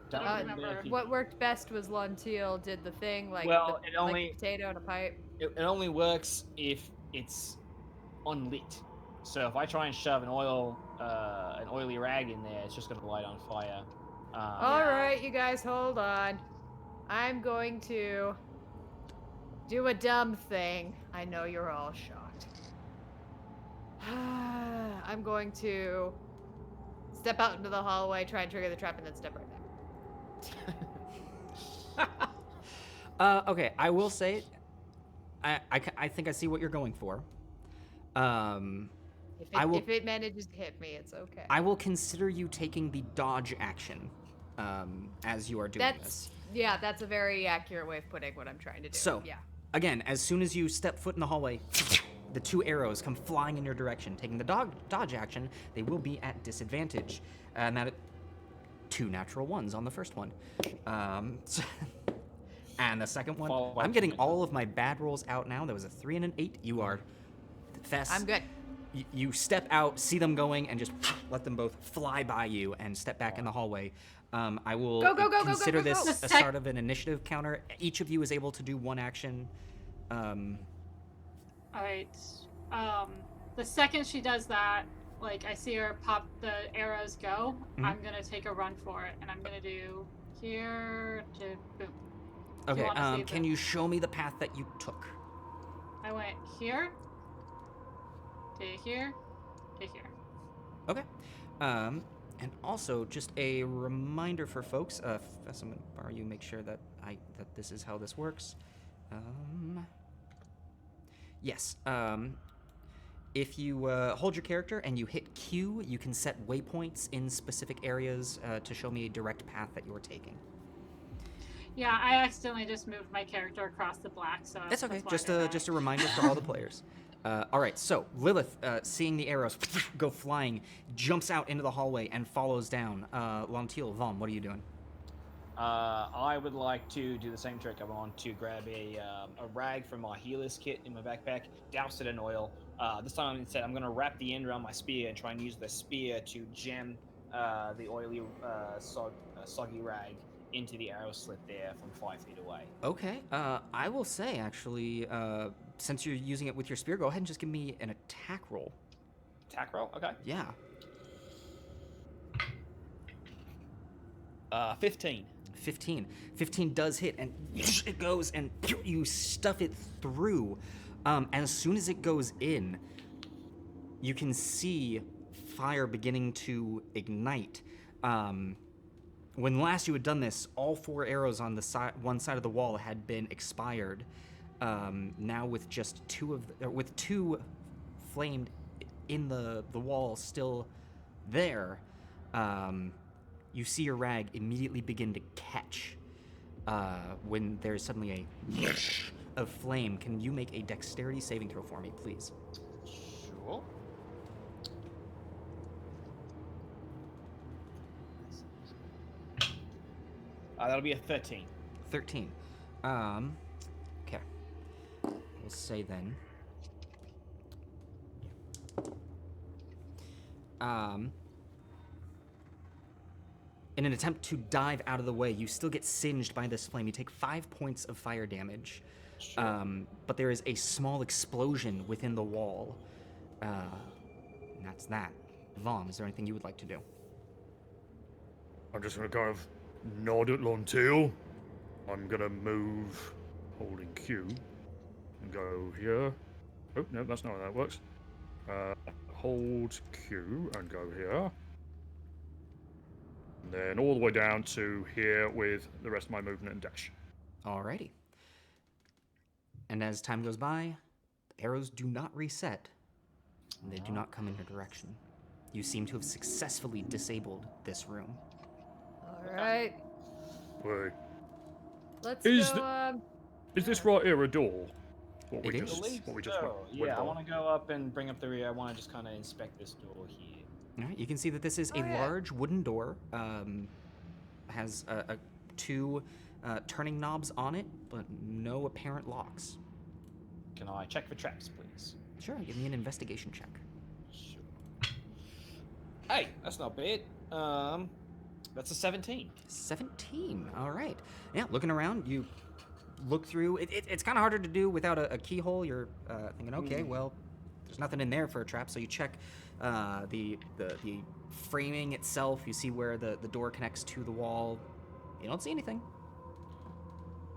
B: Don't
E: I
B: remember
E: remember.
B: if you-
F: What worked best was Lontiel did the thing like,
B: Well,
F: the,
B: it only-
F: like a potato in a pipe.
B: It only works if it's unlit. So if I try and shove an oily rag in there, it's just gonna light on fire.
F: All right, you guys, hold on. I'm going to do a dumb thing. I know you're all shocked. I'm going to step out into the hallway, try and trigger the trap, and then step right back.
A: Okay, I will say, I think I see what you're going for.
F: If it manages to hit me, it's okay.
A: I will consider you taking the dodge action as you are doing this.
F: Yeah, that's a very accurate way of putting what I'm trying to do.
A: So,
F: yeah.
A: again, as soon as you step foot in the hallway, the 2 arrows come flying in your direction. Taking the dodge action, they will be at disadvantage. And that 2 natural ones on the first one. And the second one,
B: Follow by
A: I'm getting
B: 2
A: all of my bad rolls out now. There was a 3 and an 8. You are Fess.
F: I'm good.
A: You step out, see them going, and just let them both fly by you and step back in the hallway. I will consider this
E: go.
A: a start of an initiative counter. Each of you is able to do 1 action.
E: Alright. The second she does that, like I see her pop the arrows go, I'm gonna take a run for it, and I'm gonna do here to boom.
A: Okay,
E: wanna see
A: can
E: the-
A: you show me the path that you took?
E: I went here to here to here.
A: Okay. And also, just a reminder for folks, Fess, I'm gonna borrow you, make sure that that this is how this works. Yes. If you hold your character and you hit Q, you can set waypoints in specific areas to show me a direct path that you're taking.
E: Yeah, I accidentally just moved my character across the black, so
A: That's okay.
E: why
A: Just
E: I did
A: a
E: that.
A: just a reminder for all the players. All right. So Lilith, seeing the arrows go flying, jumps out into the hallway and follows down. Lontiel, Vom, what are you doing?
B: I would like to do the same trick. I want to grab a rag from my healer's kit in my backpack, douse it in oil. This time instead, I'm going to wrap the end around my spear and try and use the spear to jam the oily, soggy rag into the arrow slit there from 5 feet away.
A: Okay. I will say actually, since you're using it with your spear, go ahead and just give me an attack roll.
B: Attack roll. Okay.
A: Yeah.
B: 15.
A: 15. 15 does hit, and it goes, and you stuff it through. As soon as it goes in, you can see fire beginning to ignite. When last you had done this, all 4 arrows on the one side of the wall had been expired. Now with just 2 flamed in the wall still there, you see your rag immediately begin to catch when there's suddenly a flame. Can you make a dexterity saving throw for me, please?
B: Sure. That'll be a 13.
A: 13. Okay. We'll say then. In an attempt to dive out of the way, you still get singed by this flame. You take 5 points of fire damage.
B: Sure.
A: But there is a small explosion within the wall. And that's that. Vom, is there anything you would like to do?
D: I'm just gonna kind of nod at Lontil. I'm gonna move holding Q and go here. Oh, no, that's not how that works. Hold Q and go here. And then all the way down to here with the rest of my movement and dash.
A: Alrighty. And as time goes by, the arrows do not reset, and they do not come in your direction. You seem to have successfully disabled this room.
F: All right.
D: Wait,
F: Let's
D: Is
F: go.
D: is this right here a door? What we
A: It
D: just,
A: is.
D: what we just went,
B: Yeah,
D: went
B: I
D: on?
B: want to go up and bring up the rear. I want to just kind of inspect this door here.
A: Alright, you can see that this is a
F: Oh, yeah.
A: large wooden door. Has 2 turning knobs on it, but no apparent locks.
B: Can I check for traps, please?
A: Sure, give me an investigation check.
B: Sure. Hey, that's not bad. That's a 17.
A: 17. All right. Yeah, looking around, you look through. It's kind of harder to do without a keyhole. You're thinking, okay, well, there's nothing in there for a trap. So you check the framing itself. You see where the door connects to the wall. You don't see anything.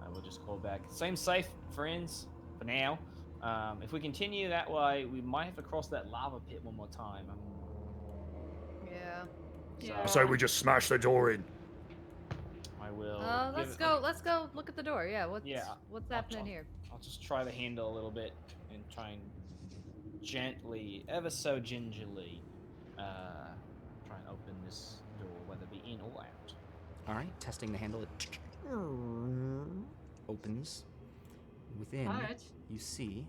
B: I will just call back. Same safe, friends, for now. If we continue that way, we might have to cross that lava pit one more time.
F: Yeah.
E: Yeah.
D: So we just smash the door in.
B: I will.
F: Let's
B: give it-
F: go. Let's go look at the door. Yeah. What's
B: Yeah,
F: what's
B: I'll
F: happening
B: try-
F: here?
B: I'll just try the handle a little bit and try and gently, ever so gingerly, try and open this door, whether it be in or out.
A: All right, testing the handle. It opens. Within,
E: Alright.
A: you see.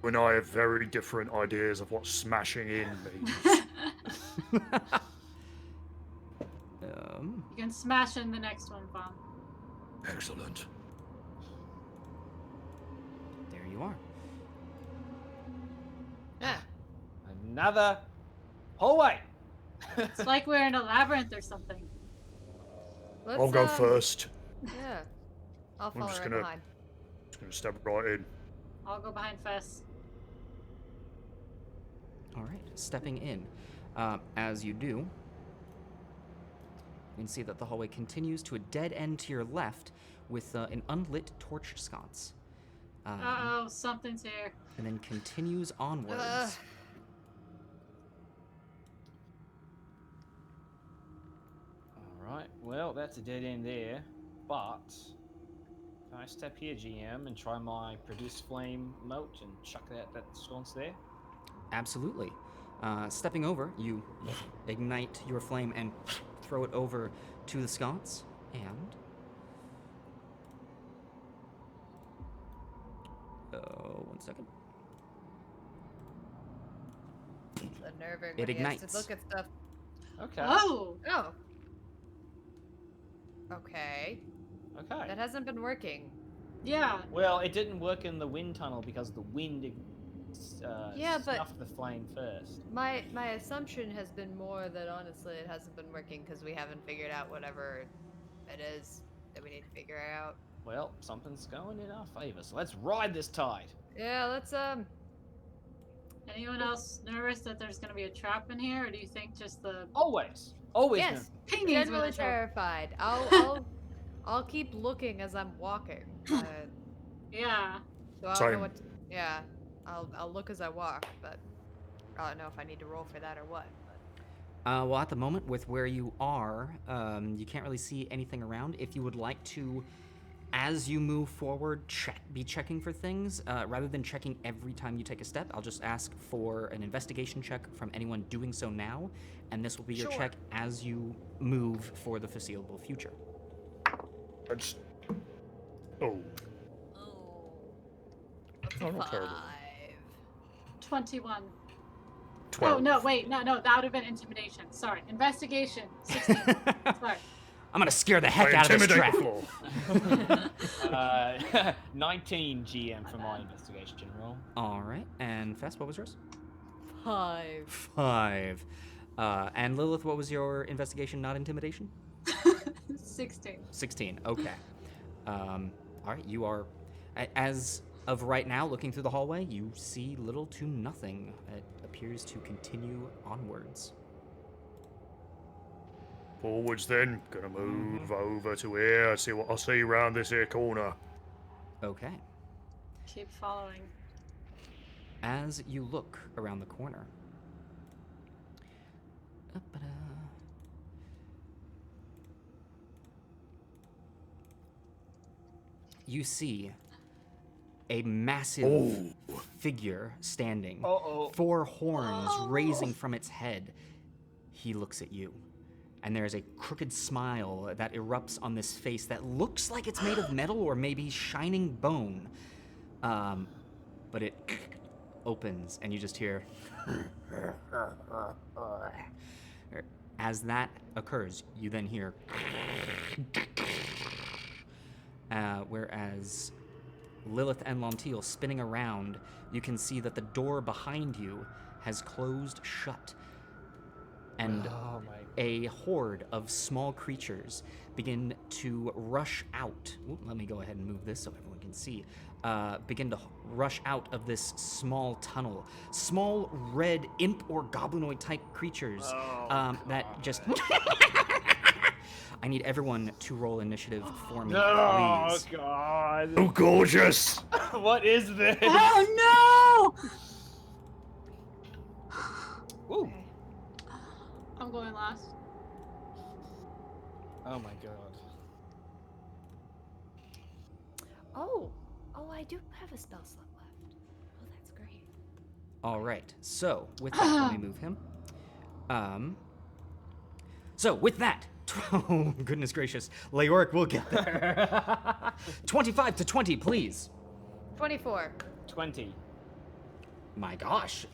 D: When I have very different ideas of what smashing in means.
E: You can smash in the next one, Bomb.
D: Excellent.
A: There you are.
F: Yeah.
B: Another hallway.
E: It's like we're in a labyrinth or something.
F: Let's,
D: I'll go first.
F: Yeah. I'll
D: I'm
F: follow
D: just
F: right
D: gonna-
F: behind.
D: Just gonna step right in.
E: I'll go behind Fess.
A: All right, stepping in. As you do, you can see that the hallway continues to a dead end to your left with an unlit torch sconce.
E: Uh-oh, something's here.
A: And then continues onwards.
B: Alright, well, that's a dead end there, but can I step here, GM, and try my produce flame moat and chuck that sconce there?
A: Absolutely. Stepping over, you ignite your flame and throw it over to the sconce. And one second.
F: The nerving
A: It
F: when he has
A: ignites.
F: to look at stuff.
B: Okay.
E: Oh!
F: Oh. Okay.
B: Okay.
F: That hasn't been working.
E: Yeah.
B: Well, it didn't work in the wind tunnel because the wind
F: Yeah, but-
B: snuffed the flame first.
F: My assumption has been more that honestly it hasn't been working because we haven't figured out whatever it is that we need to figure out.
B: Well, something's going in our favor, so let's ride this tide.
F: Yeah, let's
E: Anyone else nervous that there's gonna be a trap in here, or do you think just the
B: Always
F: yes,
E: pingings
F: generally
E: with a trap?
F: terrified. I'll keep looking as I'm walking.
E: Yeah.
F: So I don't
D: Same.
F: know what. Yeah, I'll look as I walk, but I don't know if I need to roll for that or what. But.
A: Well, at the moment, with where you are, you can't really see anything around. If you would like to, as you move forward, be checking for things, rather than checking every time you take a step, I'll just ask for an investigation check from anyone doing so now, and this will be your
F: Sure.
A: check as you move for the foreseeable future.
D: That's... Oh. Oh, not terrible.
E: 21.
D: 12.
E: Oh no, wait, no, that would have been intimidation. Sorry, investigation. 16. Sorry.
A: I'm gonna scare the heck
D: I
A: out of this
D: intimidate
A: trap.
D: the floor.
B: 19 GM for my investigation roll.
A: All right, and Fess, what was yours?
F: 5.
A: 5. And Lilith, what was your investigation, not intimidation?
E: 16.
A: 16. Okay. All right. You are, as of right now, looking through the hallway, you see little to nothing. It appears to continue onwards.
D: Forwards then. Gonna move over to here. See what I see around this here corner.
A: Okay.
E: Keep following.
A: As you look around the corner, up-a-da. You see a massive figure standing,
B: Uh-oh.
A: 4 horns raising from its head. He looks at you, and there is a crooked smile that erupts on this face that looks like it's made of metal or maybe shining bone. But it opens, and you just hear... As that occurs, you then hear... whereas Lilith and Lontiel spinning around, you can see that the door behind you has closed shut. And
B: Oh my.
A: a horde of small creatures begin to rush out. Ooh, let me go ahead and move this so everyone can see. Begin to rush out of this small tunnel. Small red imp or goblinoid type creatures that just... I need everyone to roll initiative for me,
B: Oh
A: please.
B: God.
D: Oh, gorgeous!
B: What is this?
E: Oh no!
B: Ooh.
E: I'm going last.
B: Oh my God.
C: Oh, I do have a spell slot left. Oh, that's great.
A: All right. So with that, let me move him. So with that, oh goodness gracious, Leoric will get there. 25 to 20, please.
F: 24.
B: 20.
A: My gosh.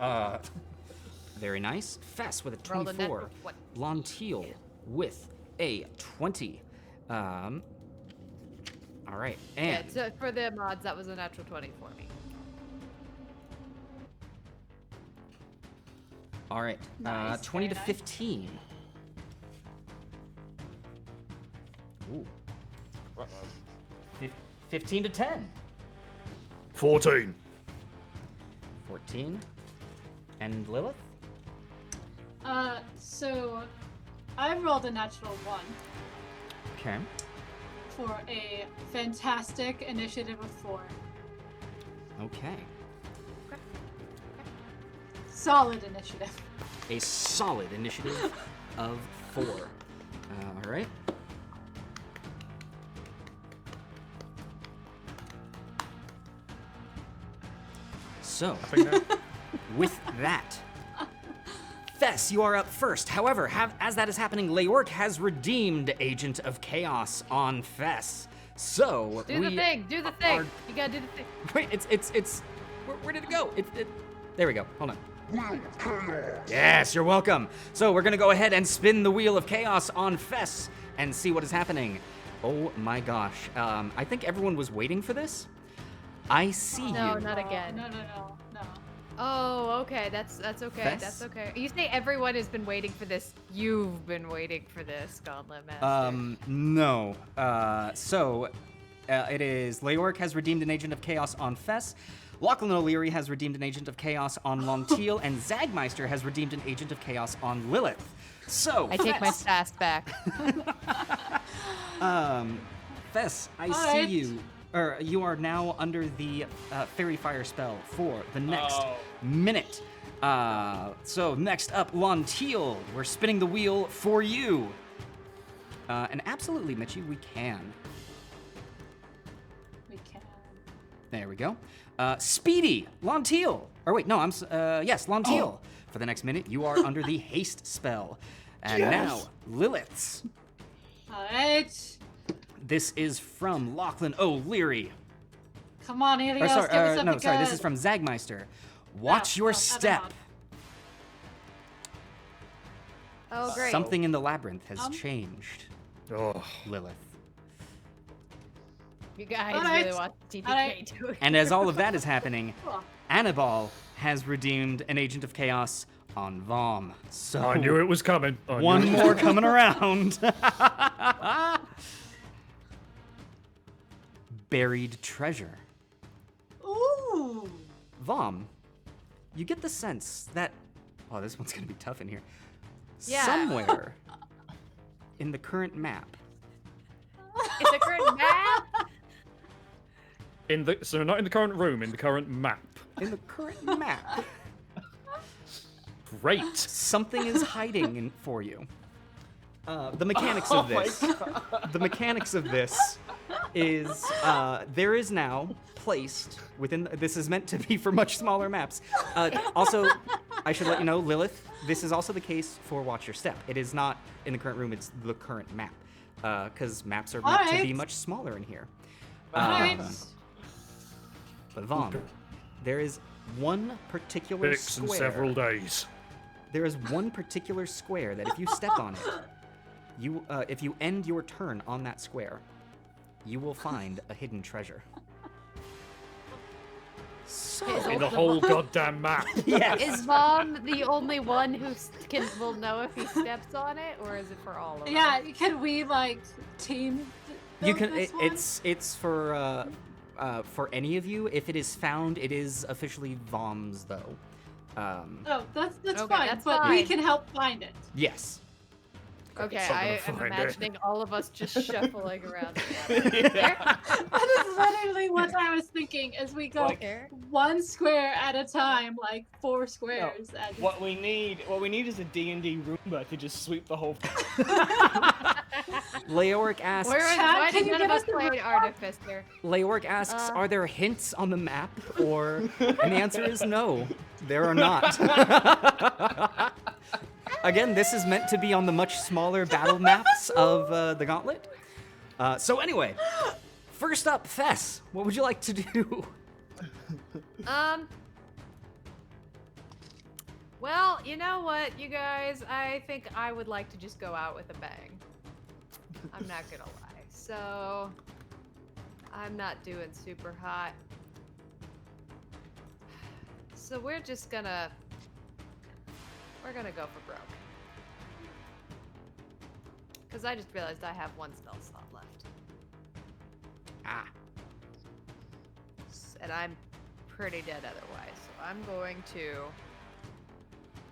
A: Very nice. Fess with a
F: Rolled a net
A: 24.
F: what?
A: Lontiel with a 20. All right.
F: Yeah,
A: And
F: so for the mods, that was a natural 20 for me.
A: all right.
E: Nice,
A: 20 to
E: very nice.
A: 15. Ooh.
B: Uh-oh.
A: 15 to 10.
D: 14.
A: 14. And Lilith?
E: So I rolled a natural 1
A: Okay.
E: for a fantastic initiative of 4.
A: Okay.
E: Solid initiative.
A: A solid initiative of 4. All right. So, with that, Fess, you are up first. However, as that is happening, Leoric has redeemed Agent of Chaos on Fess. So,
F: Do the thing. Do the thing.
A: are-
F: You gotta do the thing.
A: Wait, it's. Where did it go? There we go. Hold on.
G: Wheel of Chaos.
A: Yes, you're welcome. So we're gonna go ahead and spin the Wheel of Chaos on Fess and see what is happening. Oh my gosh. I think everyone was waiting for this. I see
F: No,
A: you.
F: not again.
E: No.
F: Oh, okay. That's okay.
A: Fess?
F: That's okay. You say everyone has been waiting for this. You've been waiting for this, Gauntlet Master.
A: No. So It is Leoric has redeemed an Agent of Chaos on Fess. Lachlan O'Leary has redeemed an Agent of Chaos on Lontiel, and Zagmeister has redeemed an Agent of Chaos on Lilith. So,
F: I take my
A: Fess,
F: sass back.
A: Fess, I see
E: Alright.
A: you. Or you are now under the Fairy Fire spell for the next minute. So next up, Lontiel. We're spinning the wheel for you. And absolutely, Mitchie, we can.
E: We can.
A: There we go. Speedy, Lontiel. Or wait, no, yes, Lontiel. For the next minute, you are under the haste spell. And now, Lilith's.
E: Alright.
A: This is from Lachlan O'Leary.
E: Come on,
A: Or
E: Helios,
A: sorry,
E: give us something
A: no, sorry, this
E: good.
A: is from Zagmeister. Watch your step.
F: Oh, great.
A: Something in the labyrinth has changed,
D: Oh,
A: Lilith.
F: You guys
E: Alright.
F: really want TPK
E: Alright.
F: to it.
A: And as all of that is happening,
E: Cool.
A: Annabelle has redeemed an Agent of Chaos on Vom. So
D: I knew it was coming. I knew
A: one
D: it was
A: more coming around. Buried treasure.
E: Ooh.
A: Vom, you get the sense that, oh, this one's gonna be tough in here.
F: Yeah.
A: Somewhere in the current map,
F: It's a current map.
D: So not in the current room, in the current map.
A: in the current map,
D: Great.
A: something is hiding for you. The mechanics of this. The mechanics of this is there is now placed within. This is meant to be for much smaller maps. Also, I should let you know, Lilith. This is also the case for Watch Your Step. It is not in the current room. It's the current map, because maps are meant to be
E: Alright.
A: much smaller in here.
E: Alright.
A: But Vaughn, there is one particular
D: Fix in
A: square.
D: several days.
A: There is one particular square that if you step on it, if you end your turn on that square, you will find a hidden treasure. So,
D: In the whole goddamn map.
A: yes.
F: Is Mom the only one who will know if he steps on it, or is it for all of us?
E: Yeah, can we like team?
A: You can.
E: this one?
A: It's for any of you. If it is found, it is officially Vom's though.
E: Oh, that's
F: Okay,
E: fine.
F: that's
E: but we
F: fine.
E: can help find it.
A: Yes.
F: Okay,
D: It's not
F: I
D: gonna
F: am
D: find it.
F: imagining all of us just shuffling around together.
E: That is literally what I was thinking. As we go
F: There.
E: one square at a time, like 4 squares. and
B: What we need is a D&D Roomba to just sweep the whole.
A: Leoric asks.
F: Why
E: can
F: did
E: you
F: none
E: give
F: of
E: us
F: us
E: the
F: play
E: report?
F: Artificer?
A: Leoric asks, are there hints on the map? Or, and the answer is no, there are not. Again, this is meant to be on the much smaller battle maps of the Gauntlet. So anyway, first up, Fess, what would you like to do?
F: Well, you know what, you guys? I think I would like to just go out with a bang. I'm not gonna lie. So, I'm not doing super hot. So we're just gonna... We're gonna go for broke. Because I just realized I have one spell slot left.
A: Ah,
F: And I'm pretty dead otherwise. So I'm going to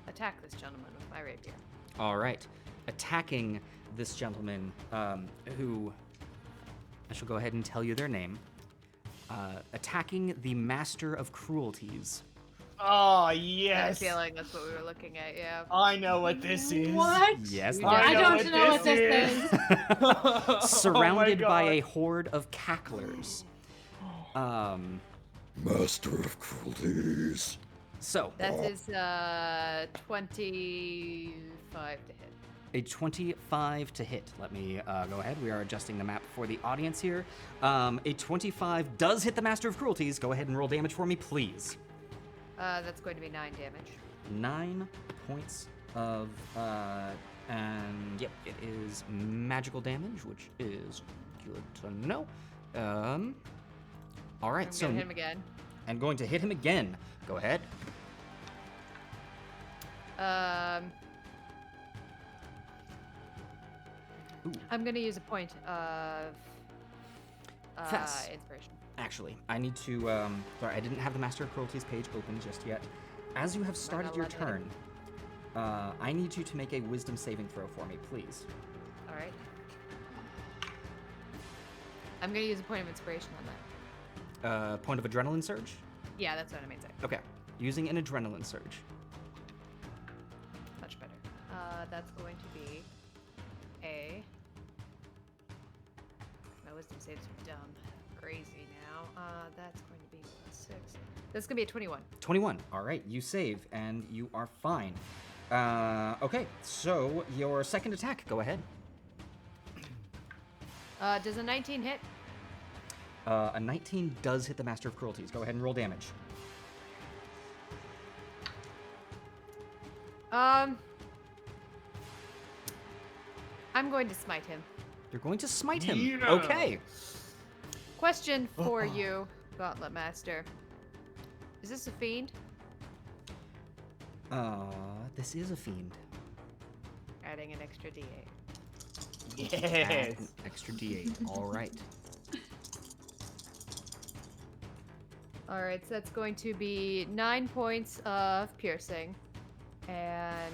F: attack this gentleman with my rapier.
A: all right. Attacking this gentleman, who I shall go ahead and tell you their name. Attacking the Master of Cruelties.
B: Oh
F: I
B: yes.
F: feel like that's what we were looking at, yeah.
B: I know what this is.
E: What?
A: Yes,
E: I
B: know
E: don't know what this is.
B: Oh
A: surrounded
B: my
A: by
B: God.
A: a horde of cacklers.
G: Master of Cruelties.
A: So,
F: That is 25 to hit.
A: a 25 to hit. Let me go ahead. We are adjusting the map for the audience here. A 25 does hit the Master of Cruelties. Go ahead and roll damage for me, please.
F: That's going to be 9 damage.
A: 9 points of, and yep, it is magical damage, which is good to know. All right,
F: I'm
A: so
F: gonna hit him again.
A: I'm going to hit him again. Go ahead.
F: I'm gonna use a point of
A: Fess.
F: Inspiration.
A: Actually, I need to. Sorry, I didn't have the Master of Cruelties page open just yet. As you have started your turn, I need you to make a Wisdom saving throw for me, please.
F: All right. I'm gonna use a point of inspiration on that.
A: Point of adrenaline surge.
F: Yeah, that's what I mean. Sorry.
A: Okay, using an adrenaline surge.
F: Much better. That's going to be a. My wisdom saves are dumb. Crazy now. That's going to be 6. That's gonna be a 21.
A: 21. All right, you save and you are fine. Okay, so your second attack. Go ahead.
F: Does a 19 hit?
A: A 19 does hit the Master of Cruelties. Go ahead and roll damage.
F: I'm going to smite him.
A: You're going to smite him.
D: Yeah.
A: Okay.
F: Question for you, Gauntlet Master. Is this a fiend?
A: This is a fiend.
F: Adding an extra D8.
A: Add
B: Yes.
A: an extra D8. All right.
F: All right, so that's going to be 9 points of piercing, and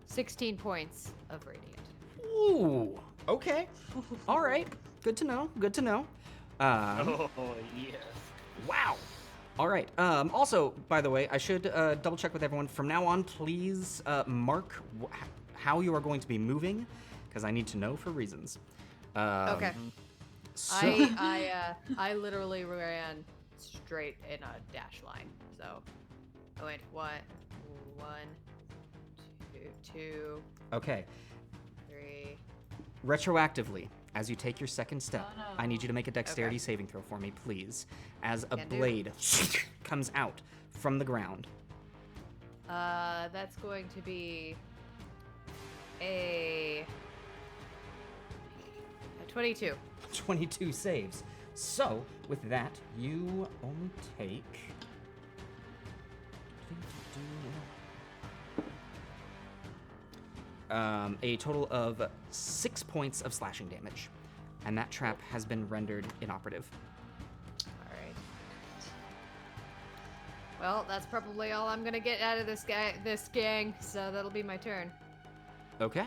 F: 16 points of radiant.
A: Ooh. Okay. All right. Good to know. Good to know.
B: Oh yes.
A: Wow. All right. Also, by the way, I should double check with everyone. From now on, please mark how you are going to be moving, because I need to know for reasons.
F: Okay.
A: So,
F: I literally ran straight in a dash line. So I went 1, 2,
A: okay.
F: 3.
A: Retroactively, as you take your second step,
E: Oh, no.
A: I need you to make a dexterity
F: Okay.
A: saving throw for me, please. As a
F: Can do.
A: blade comes out from the ground.
F: That's going to be a 22.
A: 22 saves. So, with that, you only take. A total of 6 points of slashing damage. And that trap has been rendered inoperative.
F: All right. Well, that's probably all I'm gonna get out of this gang. So that'll be my turn.
A: Okay.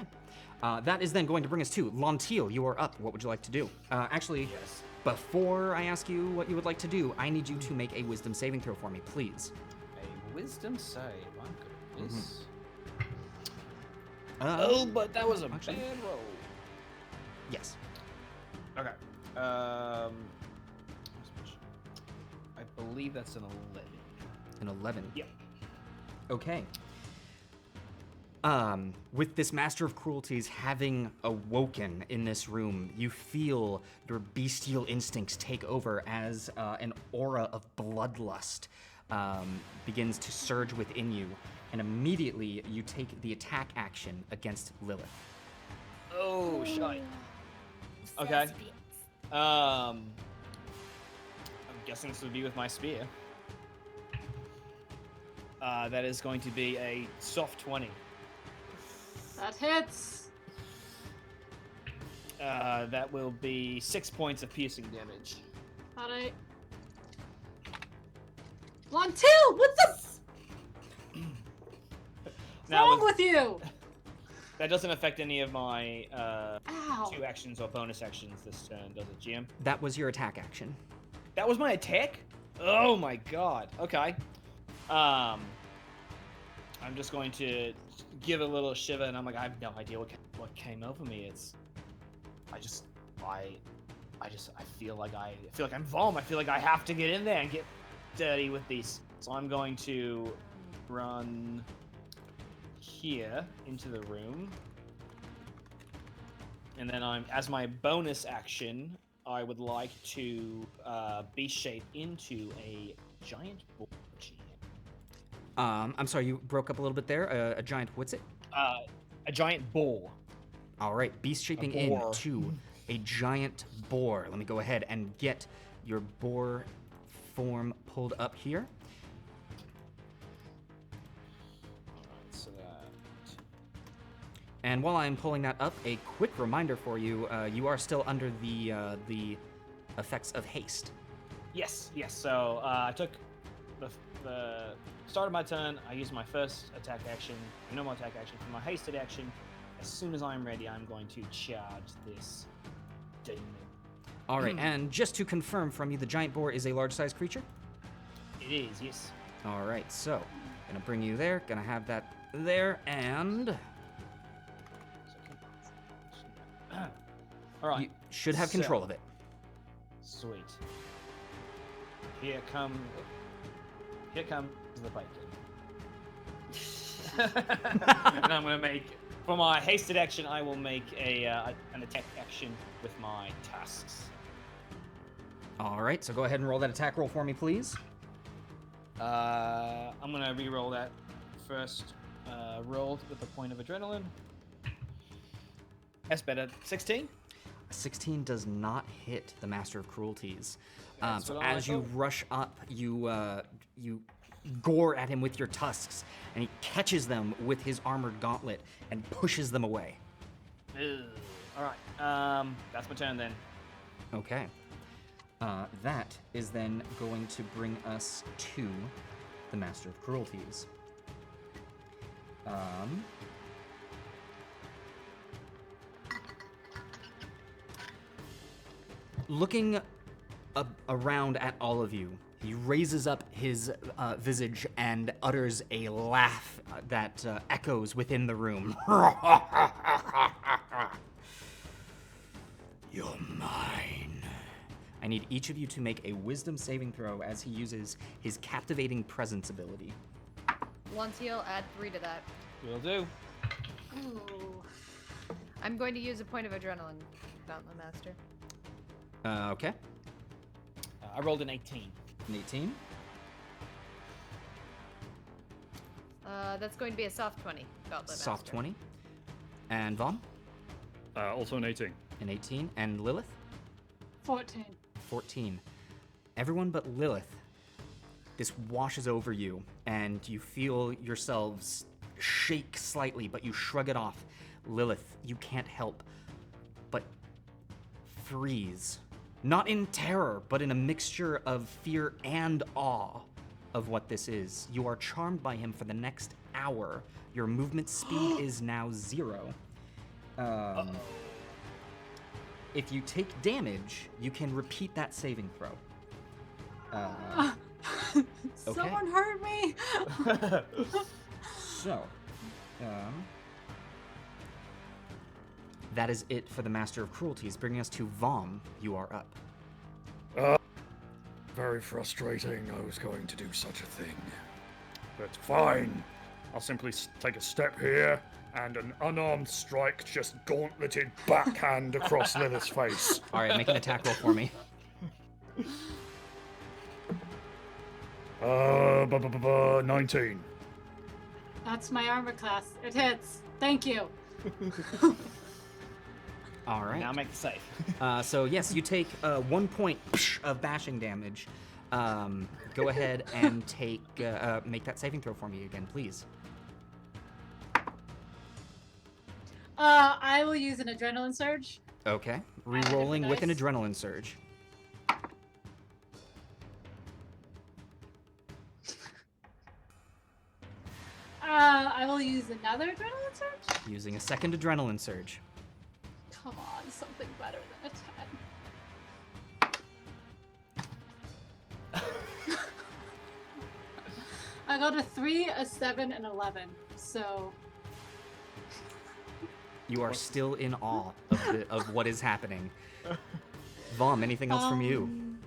A: That is then going to bring us to Lontiel. You are up. What would you like to do? Actually,
B: Yes.
A: before I ask you what you would like to do, I need you to make a wisdom saving throw for me, please.
B: A wisdom save. I'm good at this.
A: Oh,
B: But that was a
A: actually-
B: bad roll.
A: yes.
B: Okay. I believe that's an 11.
A: An 11.
B: Yep.
A: Okay. With this Master of Cruelties having awoken in this room, you feel your bestial instincts take over as an aura of bloodlust begins to surge within you, and immediately you take the attack action against Lilith.
B: Oh, shite. Okay. I'm guessing this would be with my spear. That is going to be a soft 20.
E: That hits.
B: That will be 6 points of piercing damage.
E: Alright. 1, 2! What the What's wrong with you?
B: That doesn't affect any of my
E: Ow.
B: 2 actions or bonus actions this turn, does it, GM?
A: That was your attack action.
B: That was my attack? Oh my god. Okay. I'm just going to give a little shiver, and I'm like, I have no idea what came over me. I feel like I'm Vom. I feel like I have to get in there and get dirty with these. So I'm going to run here into the room, and then as my bonus action, I would like to beast shape into a giant boar.
A: I'm sorry, you broke up a little bit there. A giant, what's it?
B: A giant boar.
A: All right, beast shaping
B: boar.
A: into a giant boar. Let me go ahead and get your boar form pulled up here.
B: Alright, so that
A: And while I'm pulling that up, a quick reminder for you: you are still under the effects of haste.
B: Yes. So I took the start of my turn. I used my first attack action, normal attack action, for my hasted action. As soon as I'm ready, I'm going to charge this demon.
A: All right, and just to confirm from you, the giant boar is a large-sized creature?
B: It is, yes.
A: All right, so gonna bring you there, gonna have that there, and
B: All right.
A: you should have control of it.
B: Sweet. Here comes the bacon. And I'm gonna make, for my hasted action, I will make an attack action with my tusks.
A: All right, so go ahead and roll that attack roll for me, please.
B: I'm gonna re-roll that first. Rolled with a point of adrenaline. That's better. 16.
A: 16 does not hit the Master of Cruelties.
B: That's
A: So
B: what I
A: as you
B: thought.
A: rush up, you gore at him with your tusks, and he catches them with his armored gauntlet and pushes them away.
B: Ugh. All right. That's my turn then.
A: Okay. That is then going to bring us to the Master of Cruelties. Looking around at all of you, he raises up his visage and utters a laugh that echoes within the room. You're mine. I need each of you to make a wisdom saving throw as he uses his captivating presence ability.
F: Once he'll add 3 to that.
B: Will do.
E: Ooh.
F: I'm going to use a point of adrenaline, Gauntlet Master.
A: Okay.
B: I rolled an 18.
A: An 18.
F: That's going to be a soft 20, Gauntlet
A: Soft
F: Master.
A: 20. And Vaughn?
D: Also an 18.
A: An 18. And Lilith?
E: 14.
A: 14. Everyone but Lilith. This washes over you, and you feel yourselves shake slightly, but you shrug it off. Lilith, you can't help but freeze. Not in terror, but in a mixture of fear and awe of what this is. You are charmed by him for the next hour. Your movement speed is now 0. If you take damage, you can repeat that saving throw.
E: Someone hurt me.
A: So, that is it for the Master of Cruelties, bringing us to Vom. You are up.
G: Very frustrating. I was going to do such a thing.
D: But fine. I'll simply take a step here, and an unarmed strike just gauntleted backhand across Lilith's face.
A: All right, make an attack roll for me.
D: 19.
E: That's my armor class. It hits. Thank you.
A: All right.
B: Now make the save.
A: So yes, you take 1 point of bashing damage. Go ahead and take make that saving throw for me again, please.
E: I will use an adrenaline surge.
A: Okay. Rerolling with an
E: dice.
A: adrenaline surge.
E: I will use another adrenaline surge.
A: Using a second adrenaline surge.
E: Come on, something better than a 10. I got a 3, a 7, and 11. So
A: You are still in awe of what is happening. Vom, anything else from you?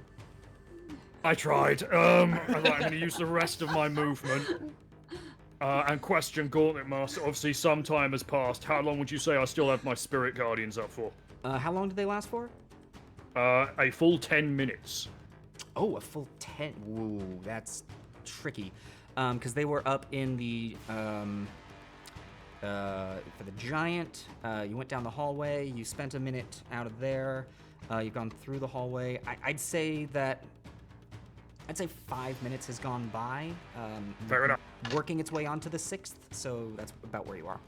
D: I tried. I'm going to use the rest of my movement and question Gauntlet Master. Obviously, some time has passed. How long would you say I still have my Spirit Guardians up for?
A: How long do they last for?
D: A full 10 minutes.
A: Oh, a full 10. Ooh, that's tricky. Because they were up in the for the giant. You went down the hallway. You spent a minute out of there. You've gone through the hallway. I'd say 5 minutes has gone by.
D: Fair enough.
A: Working its way onto the 6th, so that's about where you are.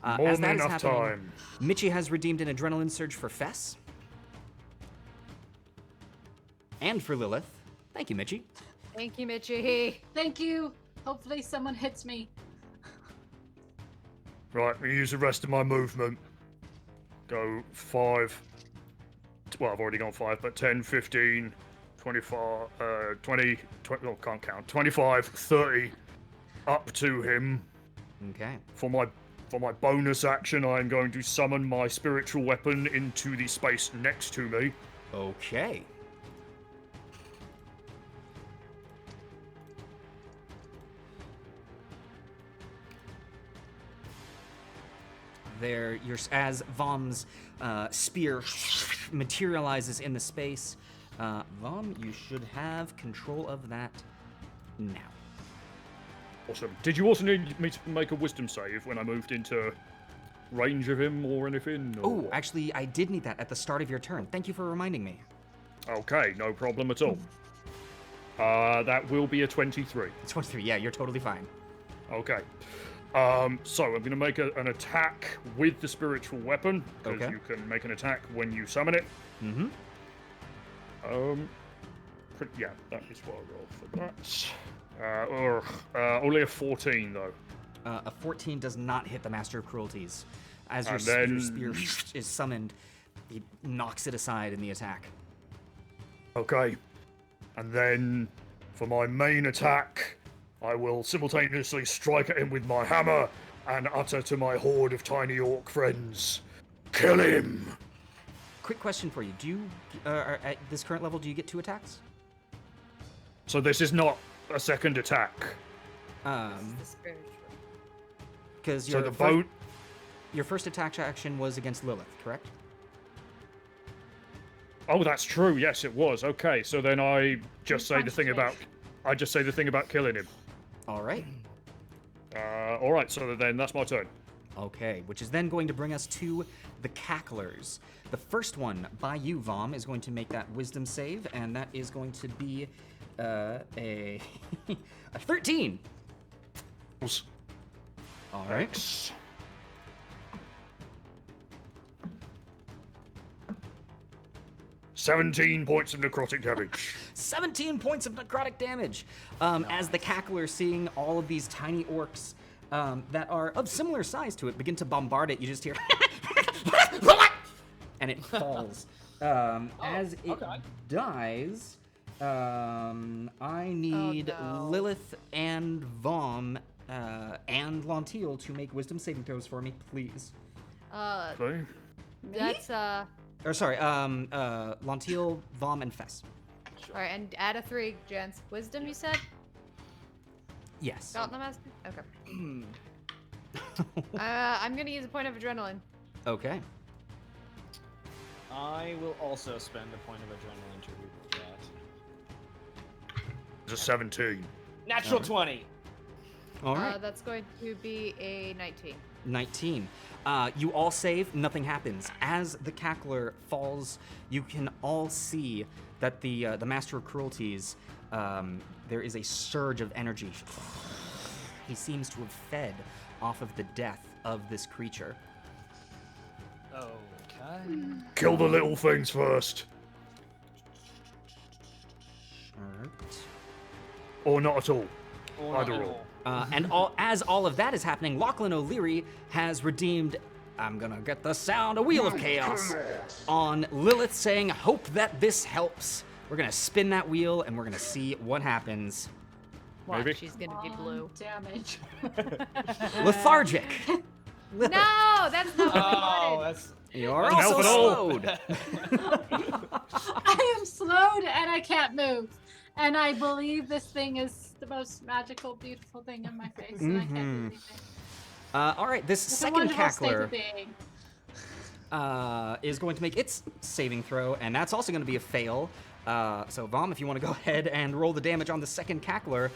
D: More
A: As
D: than
A: that is
D: enough
A: happening,
D: time.
A: Mitchie has redeemed an adrenaline surge for Fess. And for Lilith. Thank you, Mitchie.
F: Thank you, Mitchie.
E: Thank you. Hopefully someone hits me.
D: Right, we use the rest of my movement. Go 5. Well, I've already gone 5, but 10, 15, 24, 20, oh, can't count. 25, 30, up to him.
A: Okay.
D: For my bonus action, I'm going to summon my spiritual weapon into the space next to me.
A: Okay. There, as Vom's spear materializes in the space, Vom, you should have control of that now.
D: Awesome. Did you also need me to make a wisdom save when I moved into range of him or anything? Or
A: Oh,
D: what?
A: actually, I did need that at the start of your turn. Thank you for reminding me.
D: Okay, no problem at all. That will be a 23.
A: 23, yeah, you're totally fine.
D: Okay. So I'm going to make an attack with the spiritual weapon, because
A: Okay.
D: you can make an attack when you summon it.
A: Mm-hmm.
D: Yeah, that is what I roll for that. Only a 14, though.
A: A 14 does not hit the Master of Cruelties. As your,
D: And
A: your
D: then-
A: spear is summoned, he knocks it aside in the attack.
D: Okay. And then, for my main attack, I will simultaneously strike at him with my hammer and utter to my horde of tiny orc friends, "Kill him!"
A: Quick question for you. Do you, at this current level, do you get 2 attacks?
D: So this is not a second attack.
F: The spiritual.
A: Because
D: So the boat...
A: your first attack action was against Lilith, correct?
D: Oh, that's true. Yes, it was. Okay, so then I just say the thing about... I just say the thing about killing him.
A: All right.
D: All right, so then that's my turn.
A: Okay, which is then going to bring us to the Cacklers. The first one by you, Vom, is going to make that wisdom save, and that is going to be a a 13. All right.
D: Thanks. "17 points of necrotic damage."
A: 17 points of necrotic damage. As the Cackler, seeing all of these tiny orcs that are of similar size to it, begin to bombard it, you just hear, and it falls. As it
B: okay.
A: dies, I need
F: no.
A: Lilith and Vom and Lantiel to make wisdom saving throws for me, please.
D: Okay.
F: That's
A: Or sorry, Lantiel, Vom, and Fess.
F: all right, and add a 3, gents. Wisdom, you said?
A: Yes.
F: Gauntlet Master? Okay. I'm gonna use a point of adrenaline.
A: Okay.
B: I will also spend a point of adrenaline to reboot that.
D: It's a 17.
B: Natural 20.
A: All right.
F: That's going to be a 19.
A: 19. You all save, nothing happens. As the Cackler falls, you can all see that the Master of Cruelties, there is a surge of energy. He seems to have fed off of the death of this creature.
B: Okay.
D: Kill the little things first.
A: All right.
D: Or not at all.
B: Or
D: Either
B: not
D: or.
B: all.
A: And as all of that is happening, Lachlan O'Leary has redeemed, I'm gonna get the sound, a Wheel of Chaos on Lilith, saying, hope that this helps. We're gonna spin that wheel and we're gonna see what happens.
F: Watch,
D: Maybe.
F: she's gonna be blue.
E: Damage.
A: Lethargic.
F: No, that's not what I
B: Oh,
F: wanted.
B: that's.
A: You're
D: Doesn't help
A: also
D: at all.
A: slowed.
E: I am slowed and I can't move. And I believe this thing is the most magical, beautiful thing in my face, and I can't do anything.
A: All right, this
E: It's a
A: second
E: wonderful state
A: Cackler
E: of being.
A: is going to make its saving throw, and that's also going to be a fail. So, Vom, if you want to go ahead and roll the damage on the second Cackler.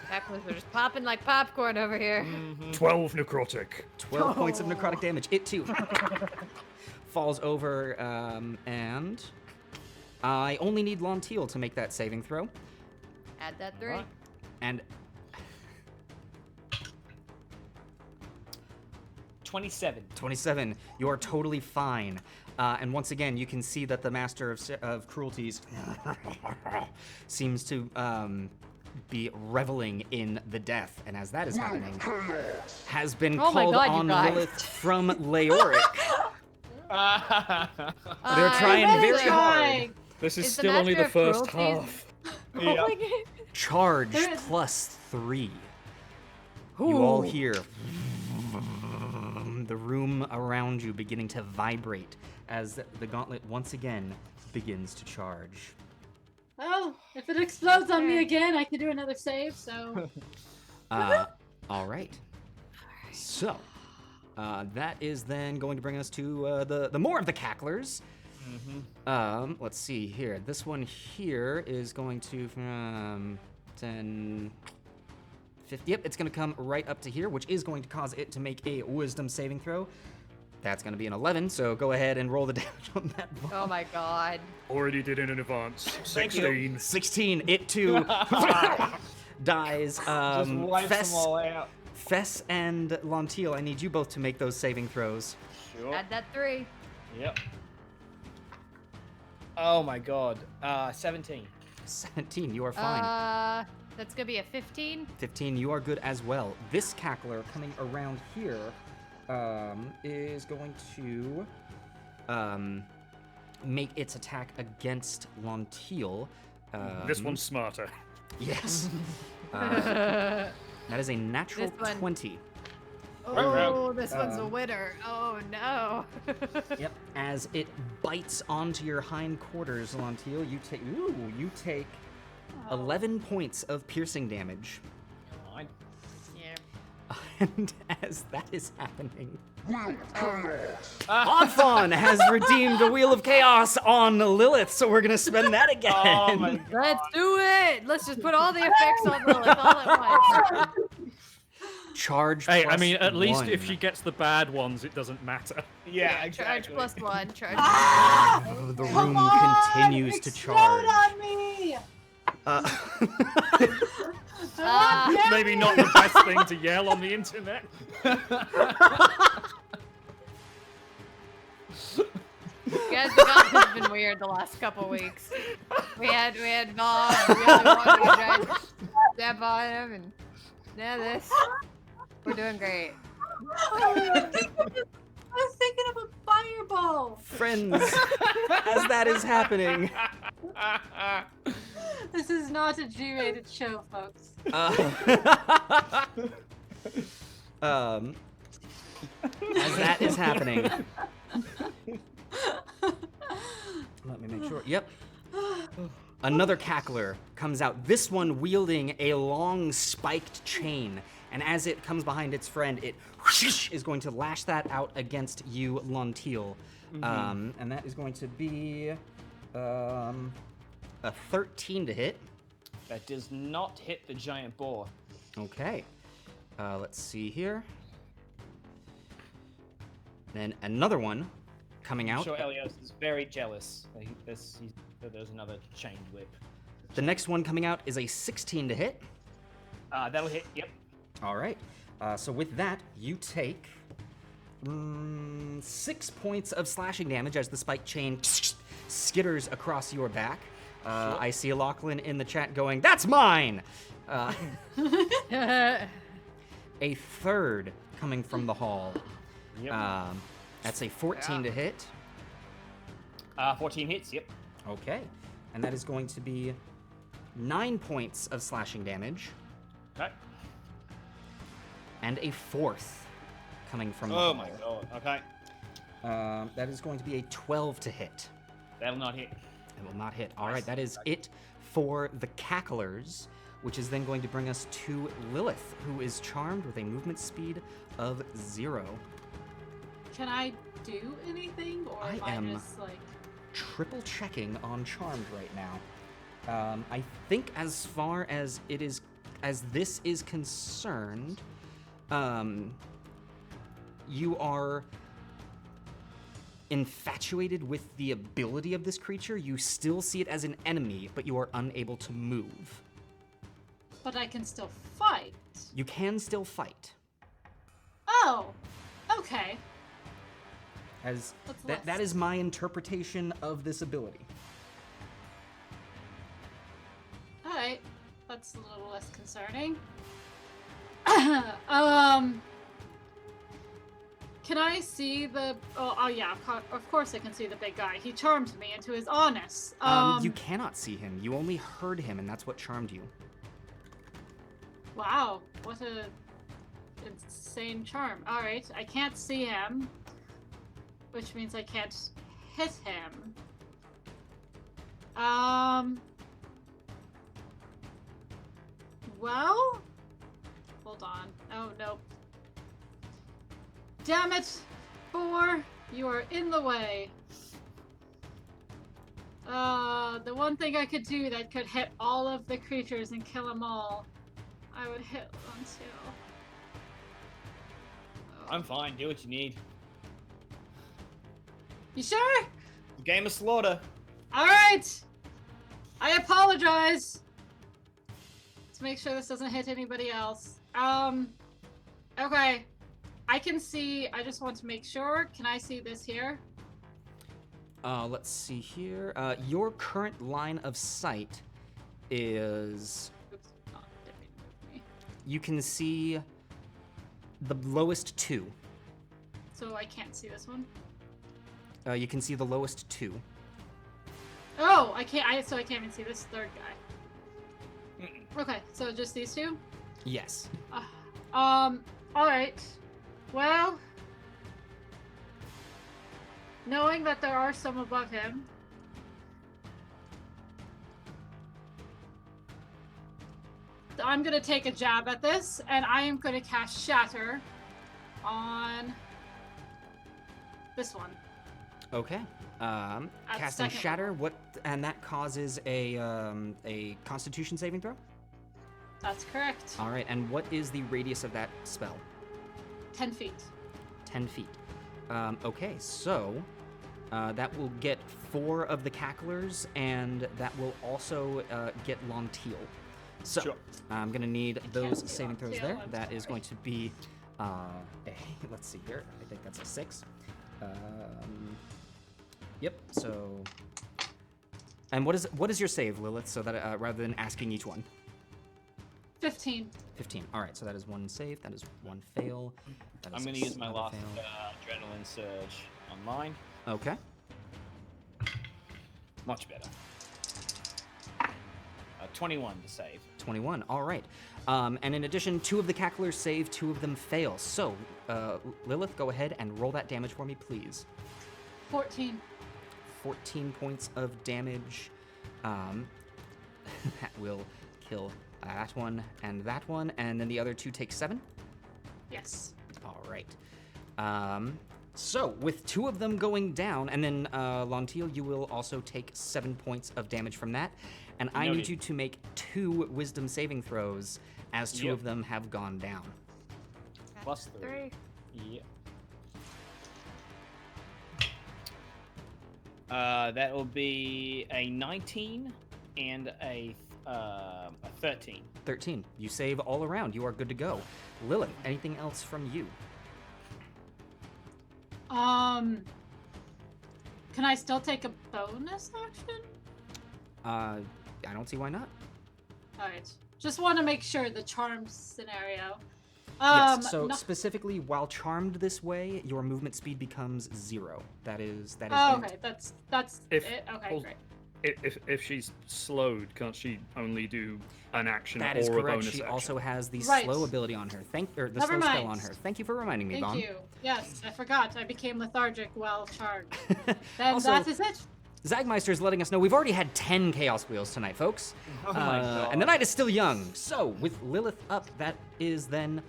F: Cacklers are just popping like popcorn over here.
D: 12 necrotic.
A: 12 points of necrotic damage. It too falls over, and I only need Lantiel to make that saving throw.
F: Add that 3.
B: Alright.
A: And
B: 27.
A: 27. You are totally fine. And once again, you can see that the Master of Cruelties seems to be reveling in the death. And as that is happening, has been
F: Oh my
A: called
F: God, you
A: on
F: guys.
A: Lilith from Leoric. They're
F: I
A: trying
F: better
A: very
E: try.
A: hard.
G: This is
F: Is the
G: still only the
F: Master of
G: first
F: Cruelties-
G: half.
F: rolling it.
A: Charge
E: There is-
A: +3. You all
F: Ooh.
A: hear the room around you beginning to vibrate as the gauntlet once again begins to charge.
E: Well, if it explodes on me
F: Okay.
E: again, I can do another save, so.
A: All right. So, that is then going to bring us to the more of the cacklers. Let's see here. This one here is going to from 10, 50. Yep, it's going to come right up to here, which is going to cause it to make a wisdom saving throw. That's going to be an 11, so go ahead and roll the damage on that one.
F: Oh my god.
D: Already did it in advance.
B: Thank you.
D: 16.
A: 16. It too dies.
B: Just wipes them all out.
A: Fess and Lantiel, I need you both to make those saving throws.
B: Sure.
F: Add that 3.
B: Yep. Oh my god. 17.
A: 17, you are fine.
F: That's gonna be a 15.
A: 15, you are good as well. This cackler coming around here is going to make its attack against Lantiel.
D: This one's smarter.
A: Yes. That is a natural
F: This one.
A: 20.
F: Oh, this one's a winner. Oh no.
A: Yep. As it bites onto your hindquarters, Lantiel, you take 11 points of piercing damage.
B: Fine.
F: Yeah.
A: And as that is happening, Onfon has redeemed a Wheel of Chaos on Lilith, so we're gonna spend that again.
B: Oh my god.
F: Let's do it. Let's just put all the effects on Lilith all at once.
A: Charge.
D: Hey, I
A: plus
D: mean, at least
A: 1.
D: if she gets the bad ones, it doesn't matter.
B: Yeah,
F: Charge
B: exactly.
F: +1. Charge.
A: The
E: Come
A: room
E: on!
A: continues to
E: Explode
A: charge.
E: on me!
A: Uh,
D: Maybe not the best thing to yell on the internet.
F: Guys, the Gauntlet's been weird the last couple weeks. We had Bob really wanting to try to step on him, and now this. We're doing great.
E: I was thinking of a fireball!
A: friends, as that is happening.
E: This is not a G-rated show, folks.
A: As that is happening. Let me make sure. Yep. Another cackler comes out, this one wielding a long spiked chain. And as it comes behind its friend, it is going to lash that out against you, Lantiel. And that is going to be a 13 to hit.
B: That does not hit the giant boar.
A: Okay. Let's see here. Then another one coming
B: I'm
A: out.
B: sure Elios is very jealous. There's another chain whip.
A: The next one coming out is a 16 to hit.
B: That'll hit. Yep.
A: All right. So with that, you take 6 points of slashing damage as the spike chain skitters across your back. I see Lachlan in the chat going, "That's mine!" A third coming from the hall.
B: Yep.
A: That's a 14 to hit.
B: 14 hits. Yep.
A: Okay. And that is going to be 9 points of slashing damage.
B: Okay.
A: And a fourth coming from the
B: Oh
A: hall.
B: my god. Okay.
A: That is going to be a 12 to hit.
B: That'll not hit.
A: It will not hit. All right, that is it for the cacklers, which is then going to bring us to Lilith, who is charmed with a movement speed of 0.
E: Can I do anything, or
A: I
E: am
A: am-
E: I just like...
A: Triple checking on charmed right now. I think as far as this is concerned, you are infatuated with the ability of this creature. You still see it as an enemy, but you are unable to move.
E: But I can still fight.
A: You can still fight.
E: Oh! Okay.
A: As
E: What's
A: that
E: left?
A: is my interpretation of this ability.
E: All right. That's a little less concerning. Can I see the? Oh yeah. Of course I can see the big guy. He charmed me into his honest.
A: You cannot see him. You only heard him, and that's what charmed you.
E: Wow. What a insane charm. All right. I can't see him, which means I can't hit him. Well. Hold on. Oh no. Damn it! 4, you are in the way. The one thing I could do that could hit all of the creatures and kill them all, I would hit one too.
B: I'm fine. Do what you need.
E: You sure?
B: The game of slaughter.
E: All right. I apologize. Let's make sure this doesn't hit anybody else. Okay. I can see. I just want to make sure. Can I see this here?
A: Let's see here. Your current line of sight is...
E: Oops. Oh, didn't mean to move me.
A: You can see the lowest 2.
E: So I can't see this one.
A: You can see the lowest 2.
E: Oh, I can't. So I can't even see this third guy. Okay, so just these two.
A: Yes.
E: All right. Well, knowing that there are some above him, I'm gonna take a jab at this, and I am gonna cast Shatter on this one.
A: Okay. Casting
E: second
A: Shatter.
E: level.
A: What? And that causes a Constitution saving throw.
E: That's correct.
A: All right. And what is the radius of that spell?
E: 10 feet.
A: 10 feet. Okay. So that will get 4 of the cacklers, and that will also get Lonteal. So
B: Sure.
A: I'm gonna need those
E: see
A: saving throws
E: Lonteal,
A: there.
E: I'm
A: That is
E: sorry.
A: going to be let's see here. I think that's a 6. Yep. So, and what is your save, Lilith? So that rather than asking each one.
E: 15.
A: 15. All right. So that is 1 save. That is 1 fail. That
B: I'm
A: is
B: going to use my
A: another
B: last
A: fail.
B: adrenaline surge on mine.
A: Okay.
B: Much better. 21 to save.
A: 21. All right. And in addition, 2 of the cacklers save, 2 of them fail. So, Lilith, go ahead and roll that damage for me, please.
E: 14.
A: 14 points of damage. That will kill that one, and then the other 2 take 7.
E: Yes.
A: All right. So with 2 of them going down, and then Lonteal, you will also take 7 points of damage from that, and I need
B: Noted.
A: you to make 2 Wisdom saving throws, as 2
B: Yep.
A: of them have gone down.
B: Plus 3.
F: 3.
B: Yep. That will be a 19 and a 13.
A: 13. You save all around. You are good to go. Lilith, anything else from you?
E: Can I still take a bonus action?
A: I don't see why not.
E: Alright. Just want to make sure the charm scenario.
A: Yes. So
E: no-
A: specifically, while charmed this way, your movement speed becomes 0. That is.
E: Oh,
A: it.
E: okay, that's
D: If-
E: it. Okay,
D: hold-
E: great.
D: If she's slowed, can't she only do an action
A: That
D: or
A: is
D: a
A: correct.
D: bonus
A: She
D: action?
A: also has the
E: Right.
A: slow ability on her. The
E: Never
A: slow spell
E: mind.
A: on her. Thank you for reminding me,
E: Thank
A: Vaughn.
E: you. Yes, I forgot. I became lethargic while charmed. Then
A: Also,
E: that is it.
A: Zagmeister is letting us know we've already had 10 Chaos Wheels tonight, folks.
B: Oh my God.
A: And the night is still young. So, with Lilith up, that is then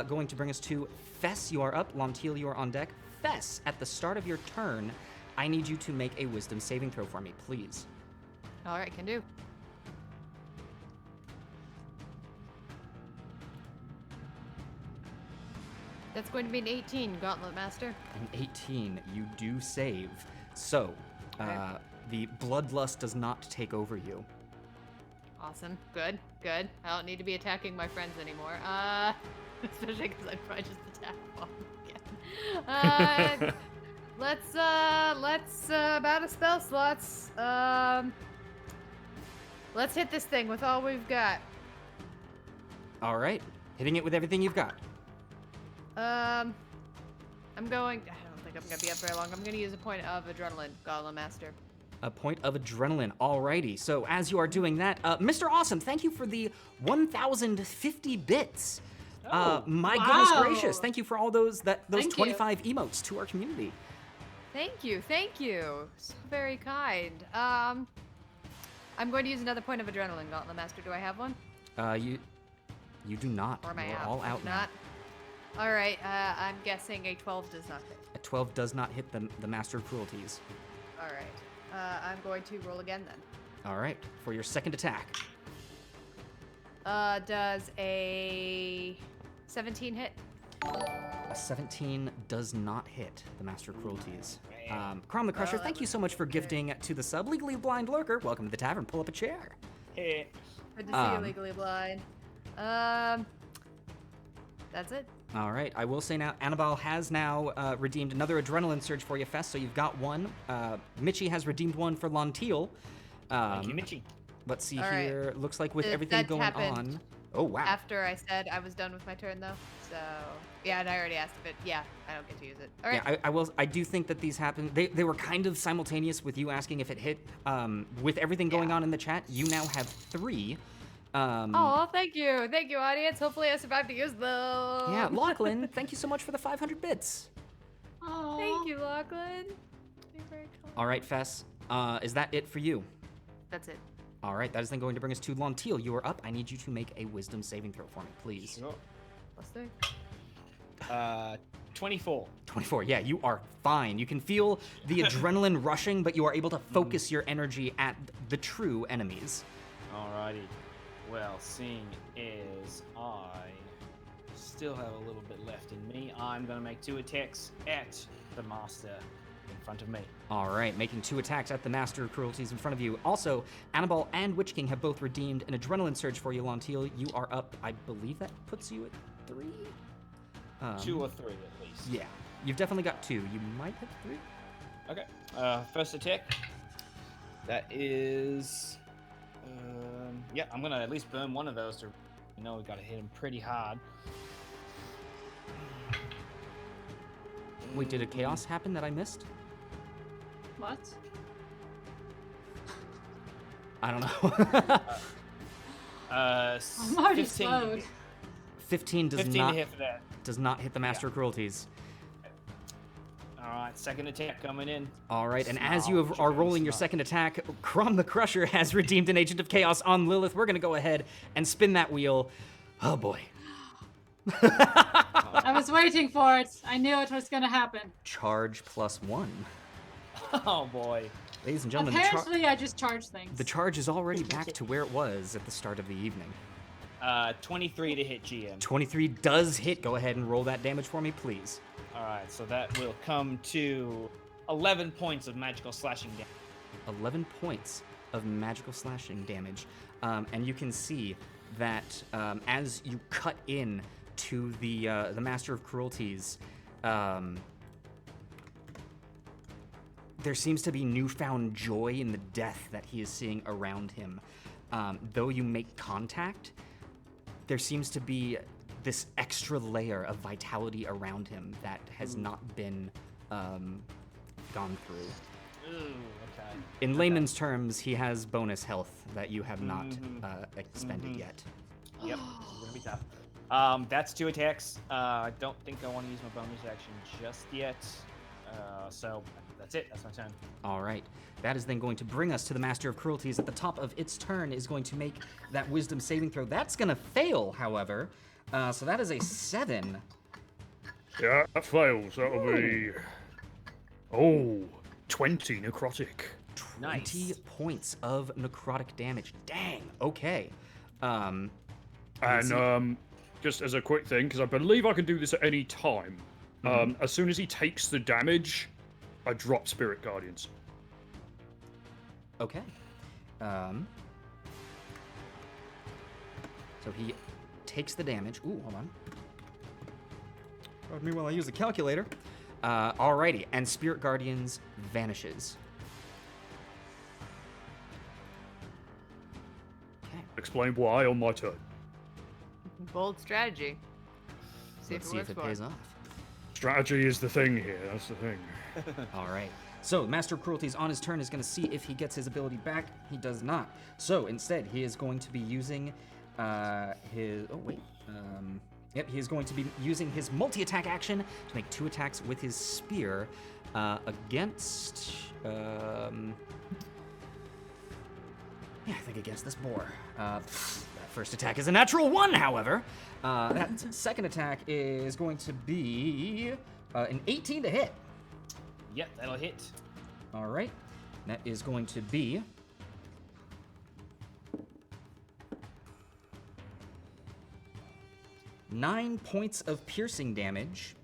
A: going to bring us to Fess. You are up. Lonteal, you are on deck. Fess, at the start of your turn, I need you to make a Wisdom saving throw for me, please.
F: All right, can do. That's going to be an 18, Gauntlet Master.
A: An 18, you do save. So,
F: Okay.
A: the bloodlust does not take over you.
F: Awesome. Good. Good. I don't need to be attacking my friends anymore. Especially because I'd probably just attack them again. Let's about a spell slots. Let's hit this thing with all we've got.
A: All right, hitting it with everything you've got.
F: I'm going. I don't think I'm gonna be up very long. I'm gonna use a point of adrenaline, Goblin Master.
A: A point of adrenaline. Alrighty. So as you are doing that, Mr. Awesome, thank you for the 1,050 bits. My goodness
E: Wow.
A: gracious! Thank you for all those
E: Thank you.
A: 25 emotes to our community.
F: Thank you. So very kind. I'm going to use another point of adrenaline, Gauntlet Master. Do I have one?
A: You do not.
F: Or am I
A: You're
F: out?
A: all
F: I
A: out
F: do
A: now.
F: not. All right. I'm guessing a 12 does not hit.
A: A 12 does not hit the Master of Cruelties.
F: All right. I'm going to roll again then.
A: All right, for your second attack.
F: Does a 17 hit?
A: A 17 does not hit the Master of Cruelties. Crom the Crusher, thank you so much for gifting to the sub. Legally Blind Lurker, welcome to the tavern. Pull up a chair.
B: Hit.
F: Good to see you, Legally Blind. That's it.
A: All right, I will say now, Annabelle has now redeemed another adrenaline surge for you, Fest, so you've got one. Mitchie has redeemed one for Lonteal.
B: Thank you, Mitchie.
A: Let's see
F: All right.
A: here. Looks like with
F: That
A: everything going
F: happened
A: on. Oh, wow.
F: After I said I was done with my turn, though. So, yeah, and I already asked if it. Yeah, I don't get to use it. All right.
A: Yeah, I do think that these happened. They were kind of simultaneous with you asking if it hit. With everything going on in the chat, you now have 3.
F: Oh, thank you, audience. Hopefully, I survived to use them.
A: Yeah, Lachlan, thank you so much for the 500 bits.
E: Aw.
F: Thank you, Lachlan. You're very kind.
A: All right, Fess, is that it for you?
F: That's it.
A: All right, that is then going to bring us to Lonteal. You are up. I need you to make a wisdom saving throw for me, please.
B: Sure.
F: +3.
B: 24.
A: 24, yeah, you are fine. You can feel the adrenaline rushing, but you are able to focus your energy at the true enemies.
B: Alrighty. Well, seeing as I still have a little bit left in me, I'm going to make 2 attacks at the master in front of me.
A: All right, making 2 attacks at the Master of Cruelties in front of you. Also, Annabelle and Witch King have both redeemed an adrenaline surge for you, Lonteal. You are up, I believe that puts you at 3?
B: 2 or 3 at least.
A: Yeah, you've definitely got 2. You might have 3.
B: Okay. First attack. That is... yeah, I'm going to at least burn one of those to... You know, we've got to hit him pretty hard.
A: Wait, did a chaos happen that I missed?
E: What?
A: I don't know.
E: I'm already
B: 15
E: slowed.
A: 15 does
B: 15
A: not
B: to hit for that.
A: does not hit the Master of Cruelties.
B: Alright, second attack coming in.
A: All right, and as you
B: Snarl,
A: are rolling your
B: snarl.
A: second attack, Crom the Crusher has redeemed an Agent of Chaos on Lilith. We're going to go ahead and spin that wheel. Oh, boy.
E: I was waiting for it. I knew it was gonna happen.
A: Charge +1.
B: Oh boy.
A: Ladies and gentlemen,
E: Apparently, I just charge things.
A: the charge is already back to where it was at the start of the evening.
B: 23 to hit GM.
A: 23 does hit. Go ahead and roll that damage for me, please.
B: Alright, so that will come to 11 points of magical slashing damage.
A: 11 points of magical slashing damage. And you can see that as you cut in to the Master of Cruelties, there seems to be newfound joy in the death that he is seeing around him. Though you make contact, there seems to be this extra layer of vitality around him that has not been gone through.
B: Ooh, okay.
A: In layman's terms, he has bonus health that you have not expended yet.
B: Yep, this is gonna be tough. That's 2 attacks. I don't think I want to use my bonus action just yet. So that's it. That's my turn.
A: All right. That is then going to bring us to the Master of Cruelties. At the top of its turn is going to make that wisdom saving throw. That's going to fail, however. So that is a 7.
D: Yeah, that fails. That'll be... Oh, 20 necrotic.
A: 20
B: Nice.
A: points of necrotic damage. Dang. Okay.
D: And
A: see.
D: just as a quick thing, because I believe I can do this at any time. As soon as he takes the damage, I drop Spirit Guardians.
A: Okay. So he takes the damage. Ooh, hold on. Pardon me while I use a calculator. Alrighty, and Spirit Guardians vanishes. Okay.
D: Explain why on my turn.
F: Bold strategy. See
A: Let's
F: if
A: see
F: it
A: if
F: works
A: it
F: for
A: pays
F: us.
A: off.
D: Strategy is the thing here. That's the thing.
A: All right. So Master of Cruelties on his turn is going to see if he gets his ability back. He does not. So instead, he is going to be using his. Oh wait. Yep, he is going to be using his multi-attack action to make 2 attacks with his spear against. Yeah, I think against this boar. That first attack is a natural 1, however. That second attack is going to be an 18 to hit.
B: Yep, that'll hit.
A: All right. That is going to be 9 points of piercing damage.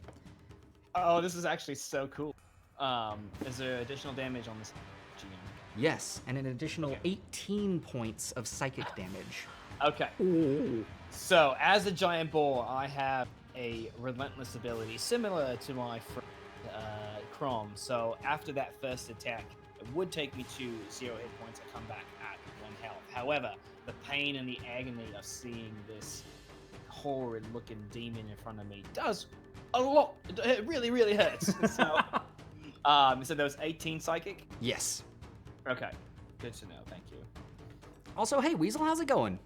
B: Oh, this is actually so cool. Is there additional damage on this GM?
A: Yes, and an additional 18 points of psychic damage.
B: Okay. So, as a giant boar, I have a relentless ability similar to my friend Crom. So, after that first attack, it would take me to 0 hit points. I come back at 1 health. However, the pain and the agony of seeing this horrid-looking demon in front of me does a lot. It really, really hurts. So, so there was 18 psychic.
A: Yes.
B: Okay, good to know. Thank you.
A: Also, hey, Weasel, how's it going?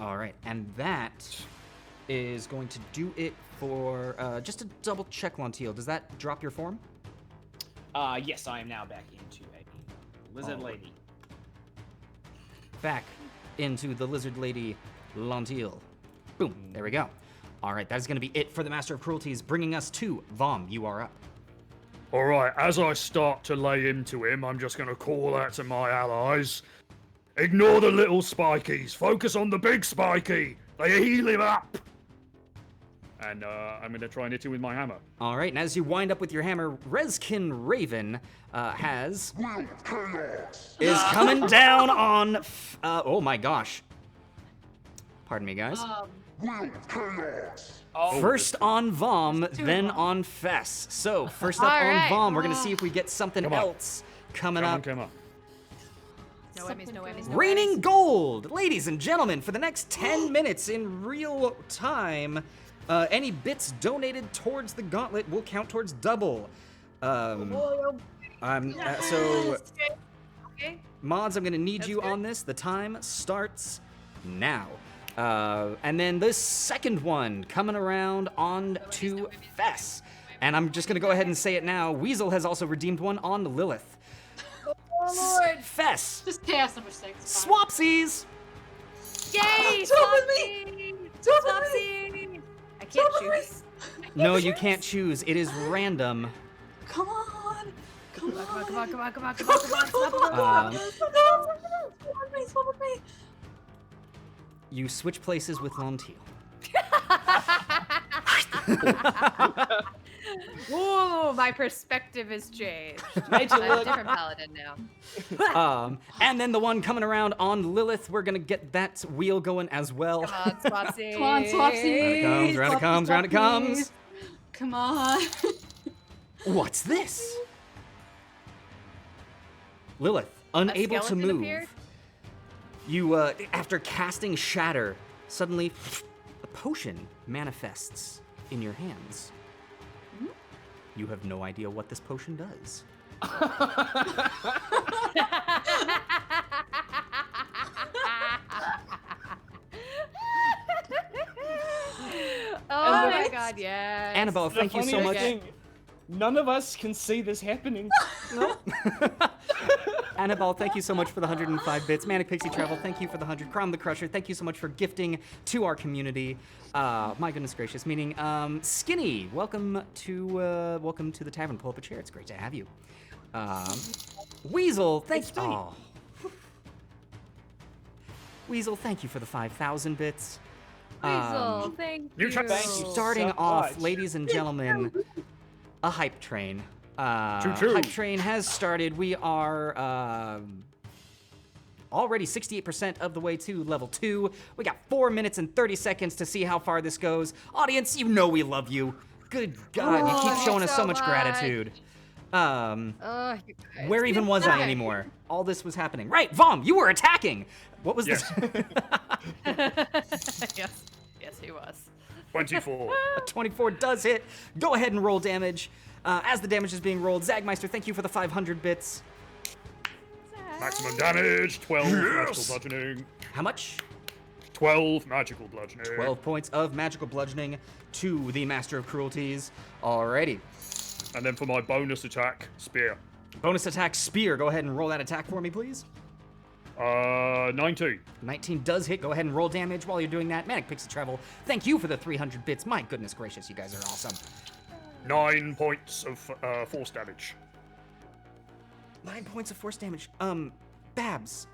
A: All right, and that is going to do it for, just to double check, Lantiel, does that drop your form?
B: Yes, I am now back into a lizard
A: Oh.
B: lady.
A: Back into the lizard lady, Lantiel. Boom, there we go. All right, that is going to be it for the Master of Cruelties, bringing us to Vom. You are up.
D: All right, as I start to lay into him, I'm just going to call out to my allies. Ignore the little spikies. Focus on the big spiky. They heal him up. And I'm going to try and hit him with my hammer.
A: All right, and as you wind up with your hammer, Rezkin Raven is coming down on. Oh my gosh. Pardon me, guys. First on Vom, then on Fess. So first up
F: All
A: on
F: right.
A: Vom, we're gonna see if we get something
D: Come on.
A: else coming up.
D: Come on.
F: No whammies, no whammies, no
A: Raining
F: whammies.
A: gold, ladies and gentlemen, for the next 10 minutes in real time. Any bits donated towards the gauntlet will count towards double. So
F: Okay.
A: mods, I'm gonna need
F: That's
A: you
F: good.
A: on this. The time starts now. And then the second one coming around on to Fess. And I'm just gonna go ahead and say it now. Weasel has also redeemed one on Lilith.
F: Oh Lord.
A: Fess.
E: Just chaos number 6. it's fine.
A: Swapsies.
F: Yay! Swapsies! Swapsies! I can't choose.
A: No, you can't choose. It is random.
E: Come on! Come on!
F: Come on, come on, come on, come on, come on, come on, come on, come on.
E: Swap with me!
A: You switch places with Lantiel.
F: Ooh, my perspective has changed.
B: Made you
F: I'm a
B: look.
F: different paladin now.
A: And then the one coming around on Lilith, we're gonna get that wheel going as well.
F: Come on, Swapsies.
E: Come on, Swapsies!
A: Round it comes, round it comes.
E: Come on!
A: What's this? Lilith, unable to
F: skeleton
A: move.
F: appeared?
A: You, after casting Shatter, suddenly a potion manifests in your hands. You have no idea what this potion does.
F: Oh my god, yes.
A: Annabelle,
B: The
A: thank you so
B: funniest
A: much.
B: thing, none of us can see this happening.
A: Annabelle, thank you so much for the 105 bits. Manic Pixie Travel, thank you for the 100. Crom the Crusher, thank you so much for gifting to our community. My goodness gracious. Meaning, Skinny, welcome to the tavern. Pull up a chair. It's great to have you. Weasel, thank you. Oh. Weasel, thank you for the 5,000 bits.
F: Weasel, thank you.
B: Thank you.
A: Starting
B: so
A: off,
B: much.
A: ladies and gentlemen, a hype train.
D: Choo-choo.
A: Hype train has started. We are already 68% of the way to level 2. We got 4 minutes and 30 seconds to see how far this goes. Audience, you know we love you. Good God, you keep showing us so much gratitude.
F: You guys.
A: Where even was I anymore? All this was happening. Right, Vom, you were attacking. What was
D: Yes.
A: this?
F: Yes, he was.
D: 24.
A: A 24 does hit. Go ahead and roll damage. As the damage is being rolled, Zagmeister, thank you for the 500 bits.
D: Maximum damage, 12 magical bludgeoning.
A: How much?
D: 12 magical bludgeoning.
A: 12 points of magical bludgeoning to the Master of Cruelties. Alrighty.
D: And then for my bonus attack, spear.
A: Bonus attack, Spear. Go ahead and roll that attack for me, please.
D: 19.
A: 19 does hit. Go ahead and roll damage while you're doing that. Manic Pixie Travel, thank you for the 300 bits. My goodness gracious, you guys are awesome.
D: 9 points of force damage.
A: 9 points of force damage. Babs,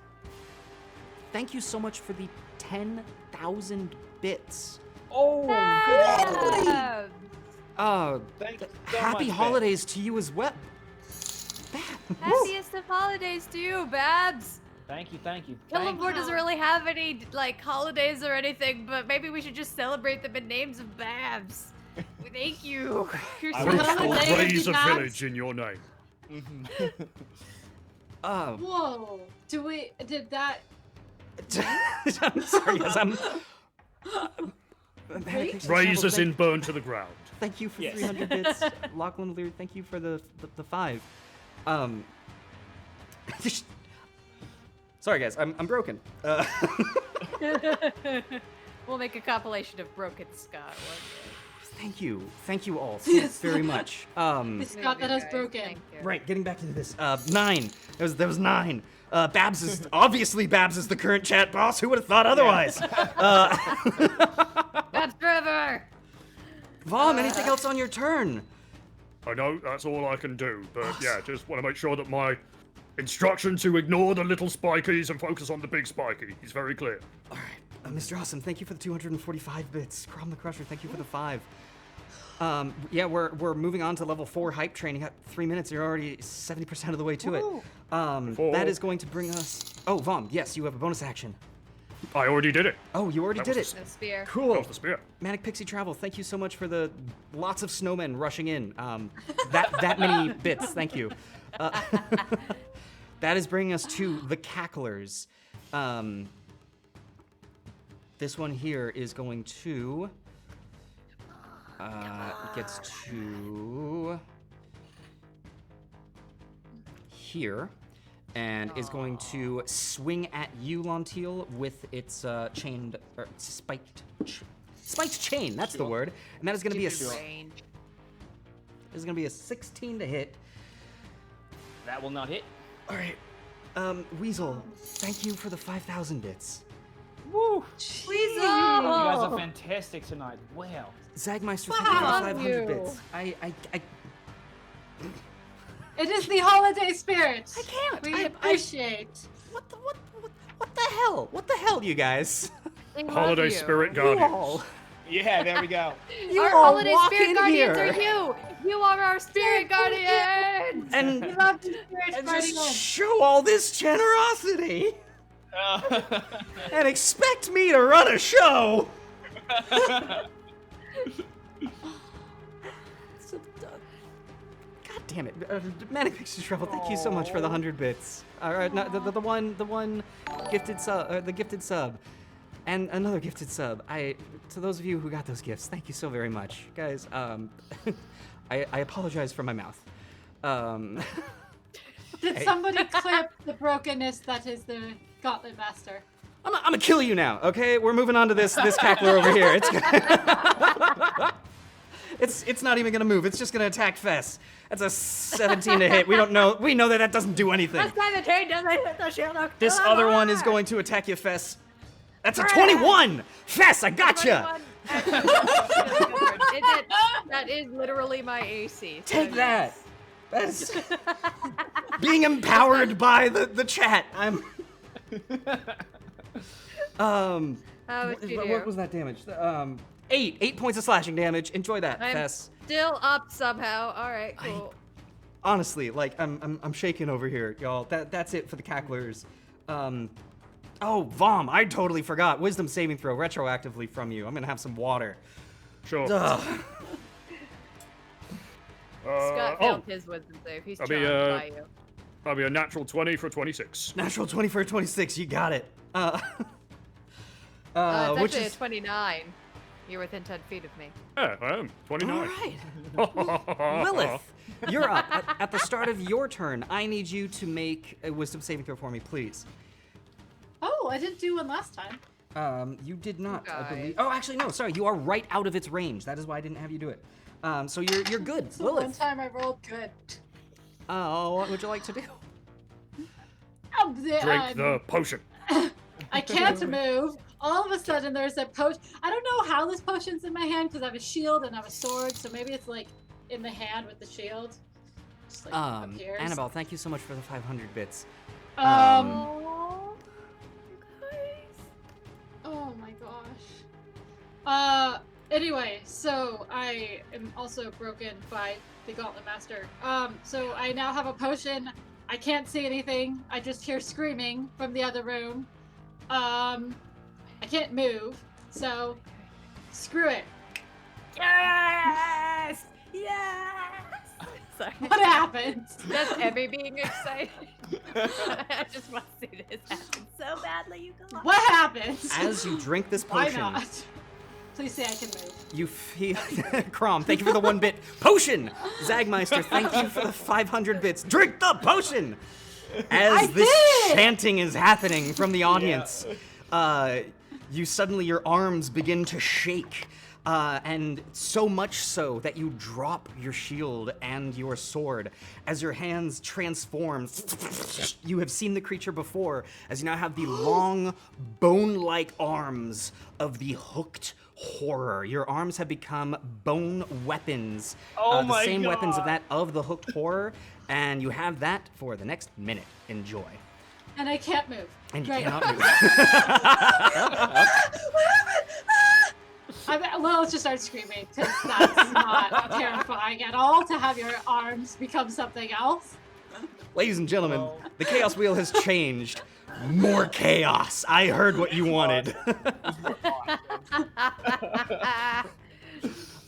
A: thank you so much for the 10,000 bits.
B: Oh, good.
F: Babs.
B: Thank you so
A: Happy
B: much,
A: holidays to you as well.
F: Happiest of holidays to you, Babs.
B: Thank you. Thank you.
F: Killamore doesn't really have any like holidays or anything, but maybe we should just celebrate them in names of Babs. Thank you. You're
B: I
F: so
B: will
F: kind.
D: Raise a
E: Babs.
D: village in your name.
E: Whoa. Did that...
A: I'm sorry, yes, I'm.
D: Raise us in, burn to the ground.
A: Thank you for
B: Yes.
A: 300 bits. Lachlan Lear, thank you for the 5. Sorry guys, I'm broken.
F: We'll make a compilation of Broken Scott one
A: Thank you all so
E: Yes.
A: very much.
E: This
F: day.
E: Scott that has
F: Guys,
E: broken.
F: thank you.
A: Right, getting back into this. 9. There was 9. Babs is obviously Babs is the current chat boss. Who would have thought otherwise?
F: Babs forever.
A: Vom, anything else on your turn?
D: I know that's all I can do, but yeah, just want to make sure that my instruction to ignore the little spikies and focus on the big spiky is very clear.
A: All right, Mr. Awesome, thank you for the 245 bits. Crom the Crusher, thank you for the 5. Yeah, we're moving on to level 4 hype train. You got 3 minutes. You're already 70% of the way to it. That is going to bring us. Oh, Vom, yes, you have a bonus action.
D: I already did it.
A: Oh, you already
D: That
A: did
D: was
A: it.
F: No spear.
D: That
A: Cool.
D: was the spear.
A: Manic Pixie Travel, thank you so much for the lots of snowmen rushing in. That many bits, thank you. That is bringing us to the Cacklers. This one here is going to gets to here and is going to swing at you, Lontiel, with its chained or spiked chain. That's the word. And that is going to be a
F: Range.
A: is going to be a 16 to hit.
B: That will not hit.
A: All right. Weasel, thank you for the 5,000 bits.
B: Woo!
F: Weasel.
B: You guys are fantastic tonight. Wow.
A: Zagmeister, thank you for the
F: Love
A: 500
F: you.
A: bits.
E: It is the holiday spirit.
A: I can't.
E: We
A: I-
E: appreciate.
A: What the hell? What the hell, you guys?
F: We love
D: Holiday
F: you.
D: spirit
A: You
D: guardians.
A: all,
B: Yeah, there we go.
A: you
F: Our
A: all
F: holiday
A: walk
F: spirit
A: in
F: guardians
A: here
F: are you. You are our spirit guardians.
E: We
A: and,
E: love the spirit
A: and
E: guardians.
A: just show all this generosity and expect me to run a show. God damn it, Manic Pixie Travel, thank you so much for the 100 bits. All right, no, the one gifted sub, the gifted sub, and another gifted sub. To those of you who got those gifts, thank you so very much, guys. I apologize for my mouth.
E: Did somebody clip the brokenness that is the Gauntlet Master?
A: I'm gonna kill you now, okay? We're moving on to this cackler over here. It's not even gonna move. It's just gonna attack Fess. That's a 17 to hit. We know that doesn't do anything.
F: That's why the chain doesn't hit the shield.
A: This other one is going to attack you, Fess. That's a 21. Fess, I gotcha.
F: 21. That is literally my AC. so
A: Take that.
F: yes.
A: That's being empowered by the chat. I'm.
F: How would you do?
A: What was that damage? 8 points of slashing damage. Enjoy that,
F: I'm
A: Fess.
F: still up somehow. All right, cool.
A: Honestly, like I'm shaking over here, y'all. That's it for the cacklers. Oh, Vom, I totally forgot. Wisdom saving throw retroactively from you. I'm gonna have some water.
D: Sure.
A: Ugh.
F: Scott failed his wisdom save. He's
D: I'll
F: charmed
D: be,
F: by you.
D: I'll be a natural 20 for 26.
A: Natural 20 for a 26. You got it.
F: It's
A: Which
F: actually
A: is
F: a 29. You're within 10 feet of me.
D: Yeah, I am. 29.
A: all right. Lilith, you're up. At the start of your turn, I need you to make a wisdom saving throw for me, please.
E: Oh, I didn't do one last time.
A: You did not, I believe.
F: Guys.
A: Oh, actually, no. Sorry, you are right out of its range. That is why I didn't have you do it. So you're good,
E: So one
A: Lilith.
E: time I rolled good.
A: What would you like to do?
D: Drink the potion.
E: I can't move. All of a sudden, there's a potion. I don't know how this potion's in my hand because I have a shield and I have a sword. So maybe it's like in the hand with the shield. Just like appears.
A: Annabelle, thank you so much for the 500 bits.
E: Oh my gosh. Anyway, so I am also broken by the Gauntlet Master. So I now have a potion. I can't see anything. I just hear screaming from the other room. I can't move, so screw it.
F: Yes! Yes! Sorry.
E: What happened?
F: That's Emmy being excited. I just want to see this happen so badly, you guys.
E: What happened?
A: As you drink this
E: Why
A: potion,
E: not? Please say I can move.
A: you feel Crom, thank you for the 1 bit potion. Zagmeister, thank you for the 500 bits. Drink the potion. As this chanting is happening from the audience, you suddenly your arms begin to shake. And so much so that you drop your shield and your sword. As your hands transform, you have seen the creature before, as you now have the long, bone-like arms of the hooked horror. Your arms have become bone weapons.
B: Oh
A: the
B: my
A: same weapons of
B: God.
A: that of the hooked horror, and you have that for the next minute. Enjoy.
E: And I can't move.
A: And you
E: Great.
A: cannot move.
E: Well, let's just start screaming, because that's not terrifying at all to have your arms become something else.
A: Ladies and gentlemen, the Chaos Wheel has changed. More chaos. I heard what you wanted.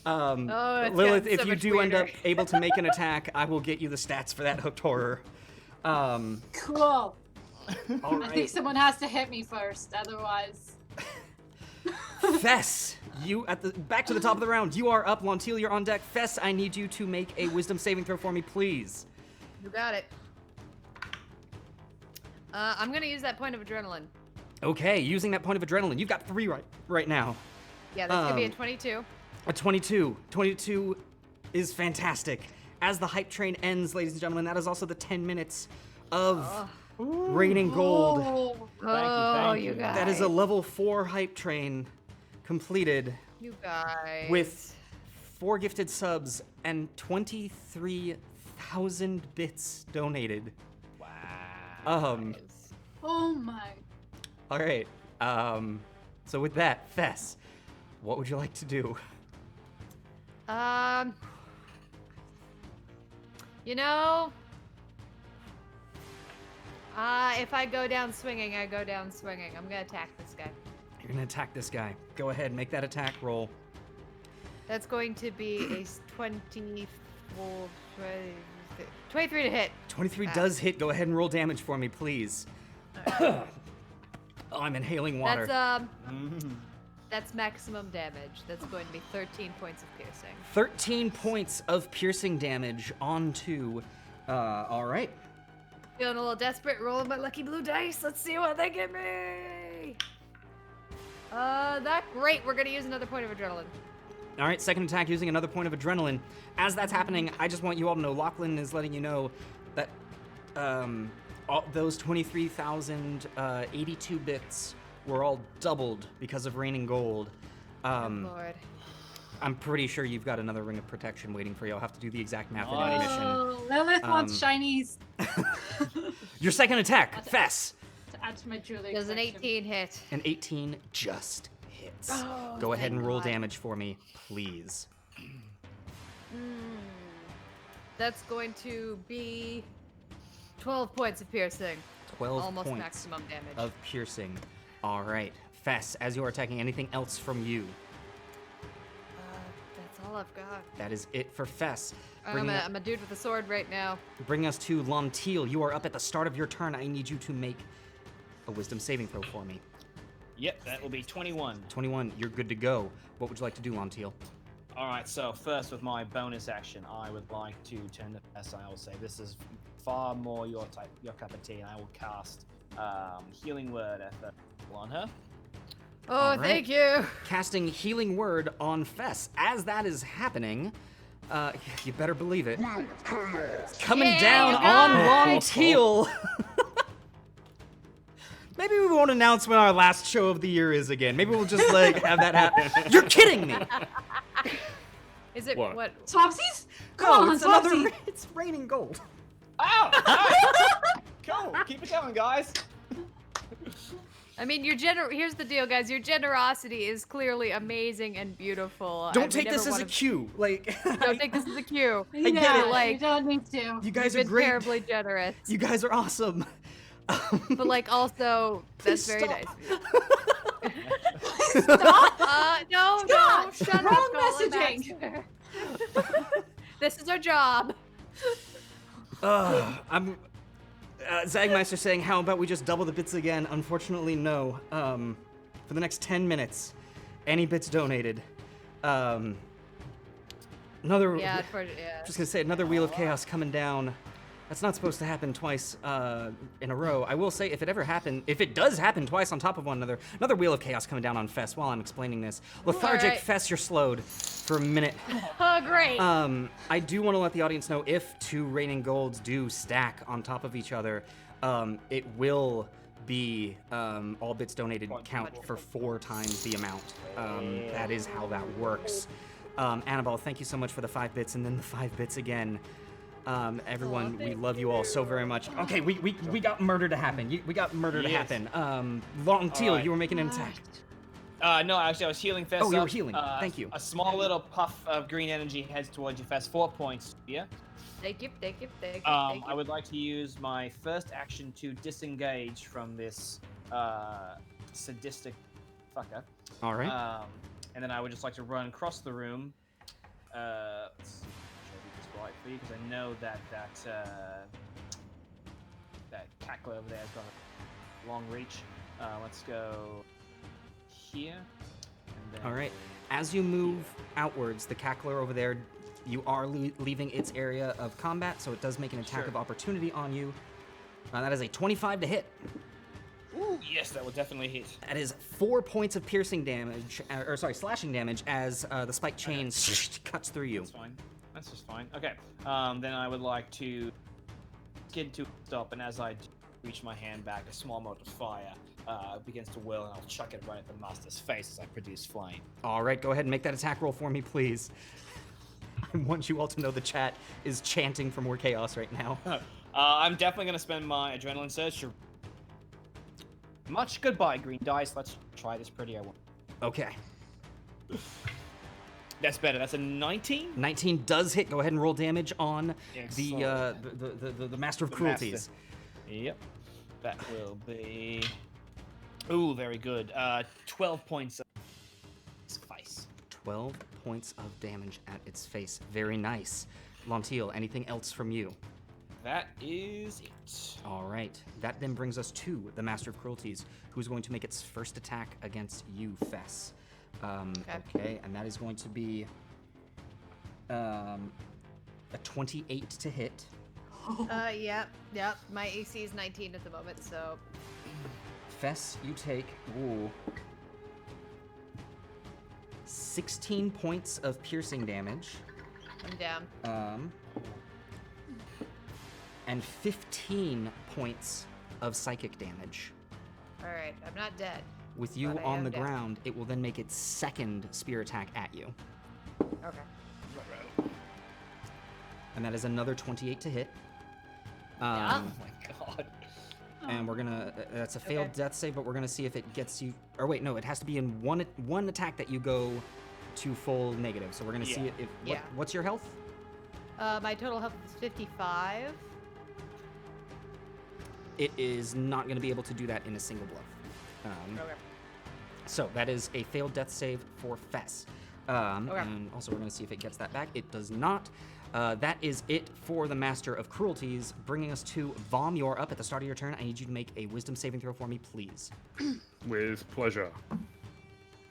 F: Oh, it's
A: Lilith,
F: gotten so
A: if you
F: much
A: do end up
F: weirder.
A: able to make an attack, I will get you the stats for that hooked horror.
E: Cool.
A: All
E: I think
A: right.
E: someone has to hit me first, otherwise.
A: Fess, you back to the top of the round. You are up. Lantil, you're on deck. Fess, I need you to make a wisdom saving throw for me, please.
F: You got it. I'm gonna use that point of adrenaline.
A: Okay, using that point of adrenaline. You've got 3 right now.
F: Yeah, that's gonna be a
A: Um,
F: 22.
A: A 22. 22 is fantastic. As the hype train ends, ladies and gentlemen, that is also the 10 minutes of Raining Gold.
E: Oh,
B: Thank you.
F: guys.
A: That is a level 4 hype train completed
F: You guys.
A: with 4 gifted subs and 23,000 bits donated.
B: Wow.
E: oh my.
A: All right. So with that, Fess, what would you like to do?
F: You know, if I go down swinging, I go down swinging. I'm gonna attack this guy.
A: You're gonna attack this guy. Go ahead, make that attack roll.
F: That's going to be a 24, 23 to hit.
A: 23 does hit. Go ahead and roll damage for me, please. Oh, I'm inhaling water.
F: That's maximum damage. That's going to be 13 points of piercing.
A: 13 points of piercing damage onto. All right.
F: Feeling a little desperate, rolling my lucky blue dice. Let's see what they give me. That great. We're gonna use another point of adrenaline.
A: All right, second attack using another point of adrenaline. As that's happening, I just want you all to know, Lachlan is letting you know that all those 23,082 bits were all doubled because of Raining Gold.
F: Lord.
A: I'm pretty sure you've got another ring of protection waiting for you. I'll have to do the exact math in admission.
E: Oh, Lilith wants shinies
A: Your second attack, Fess.
E: to add to my jewelry.
F: Does an
E: collection.
F: 18 hit?
A: An 18 just hits.
F: Oh,
A: Go ahead
F: thank
A: and roll
F: God.
A: damage for me, please.
F: That's going to be 12 points of piercing.
A: 12
F: Almost
A: points
F: maximum damage.
A: of piercing. All right. Fess, as you are attacking, anything else from you?
F: That's all I've got.
A: That is it for Fess.
F: I'm a dude with a sword right now.
A: Bring us to Lonteal. You are up at the start of your turn. I need you to make a wisdom saving throw for me.
B: Yep, that will be 21.
A: 21, you're good to go. What would you like to do, Lonteal?
B: All right, so first with my bonus action, I would like to turn to Fess. I will say this is far more your cup of tea, and I will cast Healing Word on her.
F: Oh,
A: All right.
F: thank you.
A: Casting Healing Word on Fess. As that is happening, you better believe it. Coming
F: Yeah,
A: down
F: you
A: on
F: guys.
A: Lonteal. Maybe we won't announce when our last show of the year is again. Maybe we'll just like have that happen. You're kidding me.
F: Is it
D: What?
F: what?
E: Twopsies?
A: No,
E: Come on,
A: it's another.
E: Twopsy.
A: It's raining gold.
B: Ow! Nice. Cool. Keep it going, guys.
F: I mean, here's the deal, guys. Your generosity is clearly amazing and beautiful. I
A: Don't
F: would
A: take this
F: never
A: as a
F: wanna-
A: cue. Like,
F: Don't take this as a cue.
A: get
E: Yeah,
A: it,
F: like-
E: you don't need to.
A: you guys
F: You've
A: are
F: been
A: great.
F: terribly generous.
A: You guys are awesome.
F: But like, also, that's
A: Please
F: very
A: stop.
F: nice. of you.
E: Stop!
F: No,
E: Scott,
F: shut
E: wrong
F: up, Colin
E: messaging.
F: Baxter. This is our job.
A: I'm. Zagmeister saying, how about we just double the bits again? Unfortunately, no. For the next 10 minutes, any bits donated. Another.
F: Yeah, yeah.
A: Just gonna say, another Wheel of Chaos coming down. That's not supposed to happen twice in a row. I will say, if it does happen twice on top of one another, another Wheel of Chaos coming down on Fess while I'm explaining this. Lethargic
F: Alright.
A: Fess, you're slowed for a minute.
F: Oh, great.
A: I do want to let the audience know if two Raining Golds do stack on top of each other, it will be all bits donated count for 4 times the amount. That is how that works. Annabelle, thank you so much for the 5 bits and then the 5 bits again. Everyone, we love you all so very much. Okay, we got murder to happen. We got murder to
B: Yes.
A: happen. Long Teal,
B: Alright.
A: you were making an attack.
B: No, actually, I was healing Fess.
A: Oh, you were
B: up.
A: healing. Thank you.
B: A small little puff of green energy heads towards you, Fess. 4 points. Yeah.
F: Thank you.
B: I would like to use my first action to disengage from this sadistic fucker.
A: All right.
B: And then I would just like to run across the room. Let's see. Make sure I do this right for you, because I know that cackler over there has got a long reach. Let's go here. And then
A: All right. As you move outwards, the cackler over there, you are leaving its area of combat, so it does make an attack
B: Sure.
A: of opportunity on you. That is a 25 to hit.
B: Ooh, yes, that will definitely hit.
A: That is 4 points of piercing damage, slashing damage, as the spike chain cuts through you.
B: That's fine. That's just fine. Okay. Then I would like to skid to a stop, and as I reach my hand back, a small amount of fire begins to whirl, and I'll chuck it right at the master's face as I produce flame.
A: All right, go ahead and make that attack roll for me, please. I want you all to know the chat is chanting for more chaos right now.
B: I'm definitely going to spend my adrenaline surge to... Much goodbye, green dice. Let's try this prettier one.
A: Okay.
B: That's better. That's a 19?
A: 19 does hit. Go ahead and roll damage on
B: Excellent.
A: the Master of
B: The
A: Cruelties.
B: master. Yep. That will be... Ooh, very good. 12 points of face.
A: 12 points of damage at its face. Very nice. Lonteal, anything else from you?
B: That is it.
A: All right. That then brings us to the Master of Cruelties, who's going to make its first attack against you, Fess. Okay, and that is going to be a 28 to hit.
F: Yep. My AC is 19 at the moment, so
A: Fess, you take 16 points of piercing damage.
F: I'm down.
A: And 15 points of psychic damage.
F: All right, I'm not dead.
A: With you
F: But I
A: on
F: am
A: the
F: dead.
A: ground, it will then make its second spear attack at you.
F: Okay.
A: And that is another 28 to hit.
F: Yeah.
B: Oh my god.
A: And we're gonna, that's a failed
F: Okay.
A: death save, but we're gonna see if it gets you, or wait, no, it has to be in one attack that you go to full negative. So we're gonna see
B: Yeah.
A: if, what's your health?
F: My total health is 55.
A: it is not going to be able to do that in a single blow.
F: Okay.
A: So that is a failed death save for Fess. And also, we're going to see if it gets that back. It does not. That is it for the Master of Cruelties, bringing us to Vom. You're up at the start of your turn. I need you to make a Wisdom saving throw for me, please.
D: With pleasure.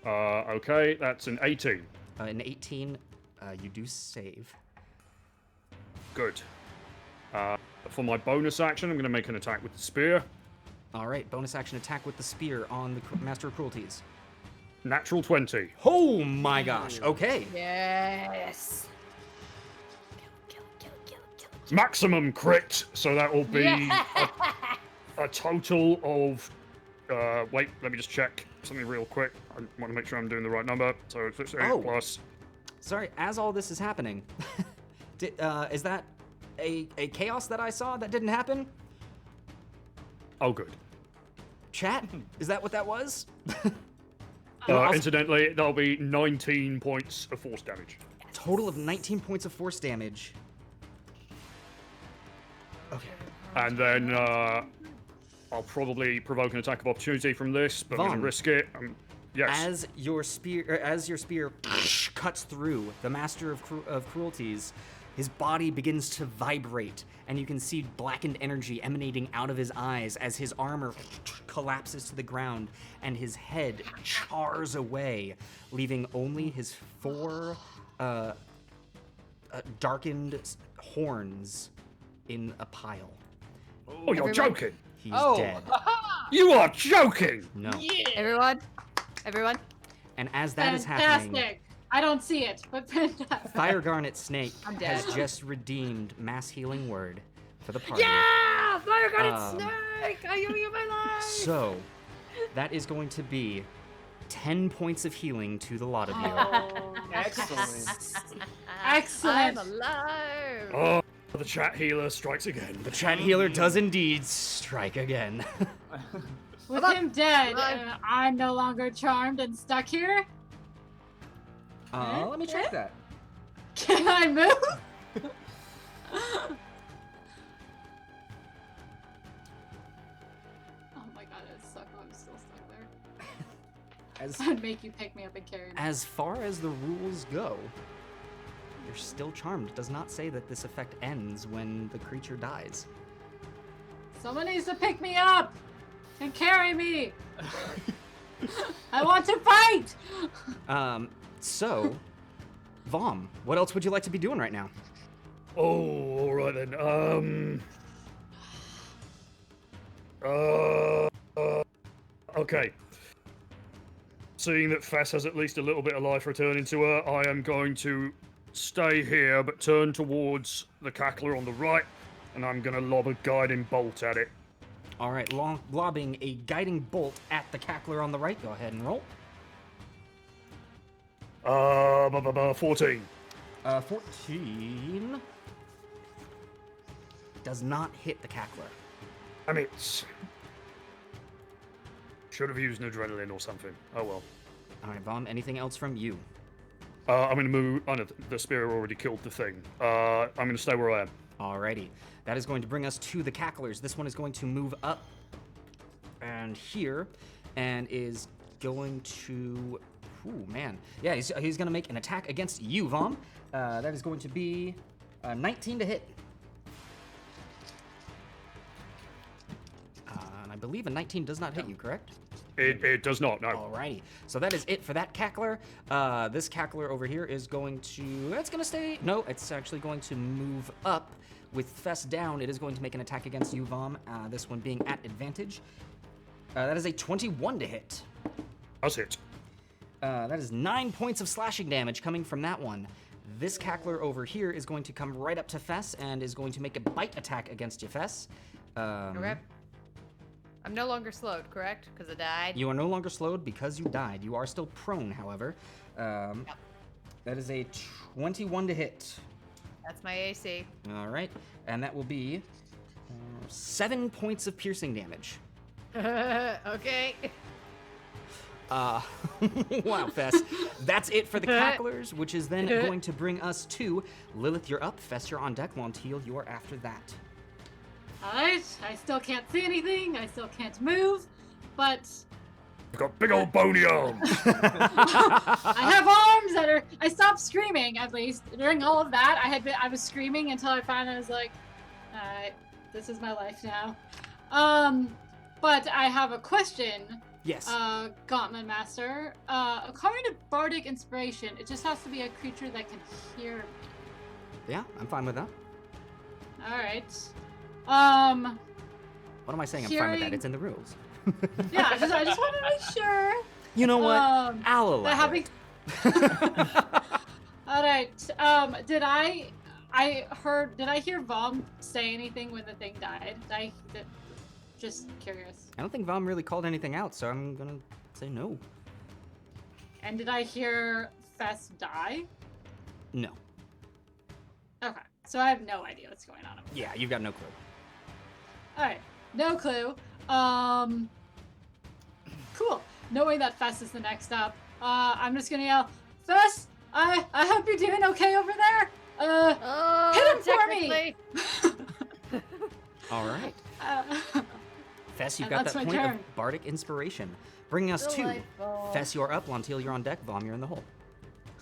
D: Okay, that's an 18.
A: An 18, you do save.
D: Good. For my bonus action, I'm going to make an attack with the spear.
A: All right, bonus action attack with the spear on the Master of Cruelties.
D: Natural 20.
A: Oh my gosh, okay.
F: Yes.
D: Maximum crit, so that will be a total of... wait, let me just check something real quick. I want to make sure I'm doing the right number. So it's 8
A: Oh.
D: plus...
A: Sorry, as all this is happening, is that a chaos that I saw that didn't happen?
D: Oh, good.
A: Chat, is that what that was? Also-
D: Incidentally, that'll be 19 points of force damage.
A: Total of 19 points of force damage. Okay.
D: And then I'll probably provoke an attack of opportunity from this, but I'm going
A: Vaughn.
D: to risk it. Yes.
A: As your spear cuts through the Master of Cruelties, his body begins to vibrate, and you can see blackened energy emanating out of his eyes as his armor collapses to the ground and his head chars away, leaving only his 4 darkened horns in a pile.
D: Oh, you're joking!
A: He's
B: Oh.
A: dead.
D: You are joking!
A: No.
F: Everyone.
A: And as that is happening,
E: Fantastic. I don't see it, but fantastic.
A: Fire Garnet Snake
F: I'm
A: has
F: dead.
A: just redeemed Mass Healing Word for the party.
F: Yeah! Fire Guarded
A: Um,
F: Snake! I owe you my life!
A: So, that is going to be 10 points of healing to the lot of you.
E: Oh,
B: Excellent.
E: Excellent.
F: I'm alive!
D: Oh, the chat healer strikes again.
A: The chat healer does indeed strike again.
E: With
F: Come on.
E: him dead,
F: Come on.
E: I'm no longer charmed and stuck here.
A: Let me check that.
E: Can I move? Oh my god, it sucks. I'm still stuck there.
A: As,
E: I'd make you pick me up and carry me.
A: as far as the rules go, you're still charmed. It does not say that this effect ends when the creature dies.
E: Someone needs to pick me up and carry me. I want to fight.
A: So, Vom, what else would you like to be doing right now?
D: Oh, alright then. Okay. Seeing that Fess has at least a little bit of life returning to her, I am going to stay here, but turn towards the cackler on the right, and I'm going to lob a guiding bolt at it.
A: All right, lobbing a guiding bolt at the cackler on the right. Go ahead and roll.
D: 14.
A: 14 does not hit the cackler.
D: I mean, should have used an adrenaline or something. Oh well.
A: All right, Vom, anything else from you?
D: I'm going to move. Oh no, the spear already killed the thing. I'm going to stay where I am.
A: Alrighty, that is going to bring us to the cacklers. This one is going to move up and here, and is going to. Ooh, man. Yeah, he's going to make an attack against you, Vom. That is going to be 19 to hit. And I believe a 19 does not hit you, correct?
D: It does not. No.
A: Alrighty, so that is it for that cackler. This cackler over here is going to. It's going to stay. No, it's actually going to move up. With Fess down, it is going to make an attack against you, Vom. This one being at advantage. That is a 21 to hit.
D: That's it.
A: That is 9 points of slashing damage coming from that one. This cackler over here is going to come right up to Fess and is going to make a bite attack against you, Fess.
F: Okay. I'm no longer slowed, correct? Because I died.
A: You are no longer slowed because you died. You are still prone, however. That is a 21 to hit.
F: That's my AC.
A: All right, and that will be 7 points of piercing damage.
F: Okay.
A: Wow, Fess. That's it for the cacklers, which is then going to bring us to Lilith. You're up. Fess, you're on deck. Montiel, you are after that.
E: Alright, I still can't see anything, I still can't move, but
D: You've got big old bony arms.
E: I have arms that are. I stopped screaming at least during all of that. I was screaming until I finally was like, alright, this is my life now. But I have a question.
A: Yes.
E: Gauntlet Master. According to Bardic Inspiration, it just has to be a creature that can hear me.
A: Yeah, I'm fine with that.
E: Alright.
A: What am I saying? I'm fine with that. It's in the rules.
E: Yeah, I just want to make sure.
A: You know what? I'll allow
E: that having...
A: it.
E: All right. Did I hear Vom say anything when the thing died? Just curious.
A: I don't think Vom really called anything out, so I'm gonna say no.
E: And did I hear Fess die?
A: No.
E: Okay. So I have no idea what's going on.
A: Yeah, you've got no clue.
E: All right. No clue. Cool. Knowing that Fess is the next up, I'm just gonna yell, Fess, I hope you're doing okay over there. Hit him for me.
A: All right. Fess, you've
E: and
A: got
E: that's
A: that
E: my
A: point
E: turn.
A: of bardic inspiration. Bringing us
F: Delightful.
A: to Fess, you're up. Lantil, you're on deck. Vom, you're in the hole.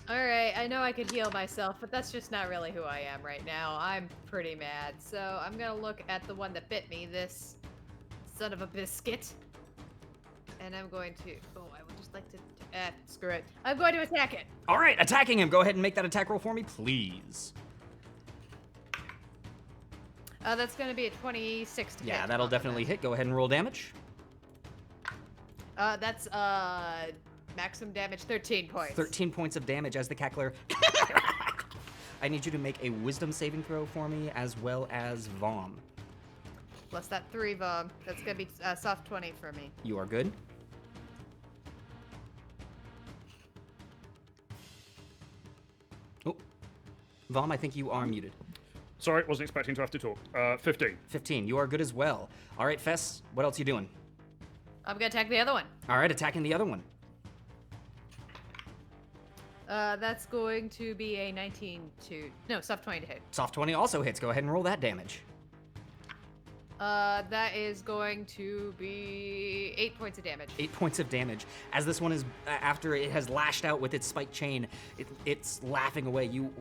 F: Alright, I know I could heal myself, but that's just not really who I am right now. I'm pretty mad. So I'm gonna look at the one that bit me, this son of a biscuit. And I'm going to... Oh, I would just like to... screw it. I'm going to attack it.
A: All right, attacking him. Go ahead and make that attack roll for me, please.
F: That's going to be a 26 to hit.
A: Yeah, that'll definitely hit. Go ahead and roll damage.
F: That's maximum damage, 13 points.
A: 13 points of damage as the cackler. I need you to make a wisdom saving throw for me, as well as Vom.
F: Plus that 3 Vom. That's going to be soft 20 for me.
A: You are good. Oh, Vom, I think you are muted.
D: Sorry, wasn't expecting to have to talk. 15.
A: 15, you are good as well. All right, Fess, what else you doing?
F: I'm going to attack the other one.
A: All right, attacking the other one.
F: That's going to be a 19 to... No, soft 20 to hit.
A: Soft 20 also hits. Go ahead and roll that damage.
F: That is going to be 8 points of damage.
A: 8 points of damage. As this one is, after it has lashed out with its spiked chain, it's laughing away. You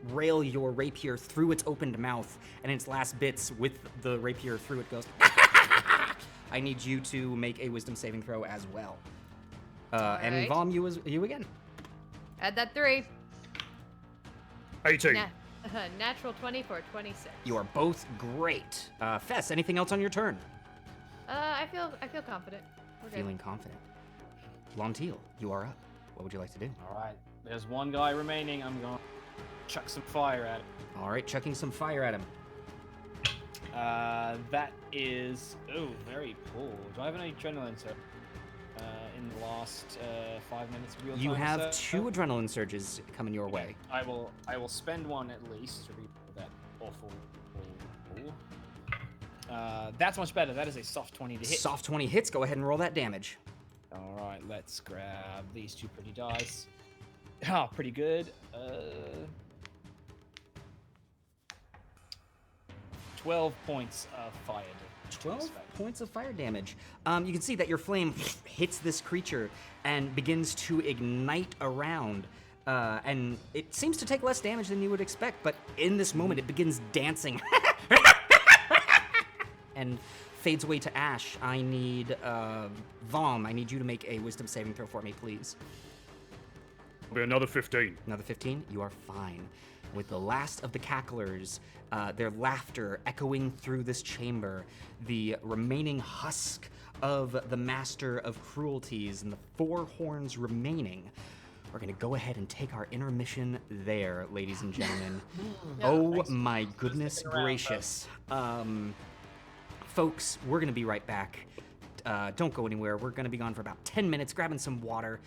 A: rail your rapier through its opened mouth, and its last bits with the rapier through it goes... I need you to make a wisdom saving throw as well. And
F: right.
A: Vom, you again.
F: Add that 3.
D: 18.
F: Natural 20 for 26.
A: You are both great. Fess, anything else on your turn?
F: I feel confident. We're good.
A: Feeling confident. Lantil, you are up. What would you like to do?
B: All right, there's one guy remaining. I'm going to chuck some fire at it.
A: All right, chucking some fire at him.
B: That is very cool. Do I have any adrenaline in the last 5 minutes of real time?
A: You have
B: sir?
A: 2 adrenaline surges coming your way.
B: I will spend one at least to read that awful. That's much better. That is a soft 20 to hit.
A: Soft 20 hits. Go ahead and roll that damage.
B: All right, let's grab these 2 pretty dice. Oh, pretty good. 12 points of fire damage.
A: 12 points of fire damage. You can see that your flame hits this creature and begins to ignite around. And it seems to take less damage than you would expect, but in this moment it begins dancing and fades away to ash. I need Vom, I need you to make a wisdom saving throw for me, please.
D: It'll be another 15.
A: Another 15? You are fine. With the last of the cacklers, their laughter echoing through this chamber, the remaining husk of the Master of Cruelties and the 4 horns remaining, we're gonna go ahead and take our intermission there, ladies and gentlemen. Oh my goodness gracious. Folks, we're gonna be right back. Don't go anywhere. We're gonna be gone for about 10 minutes, grabbing some water,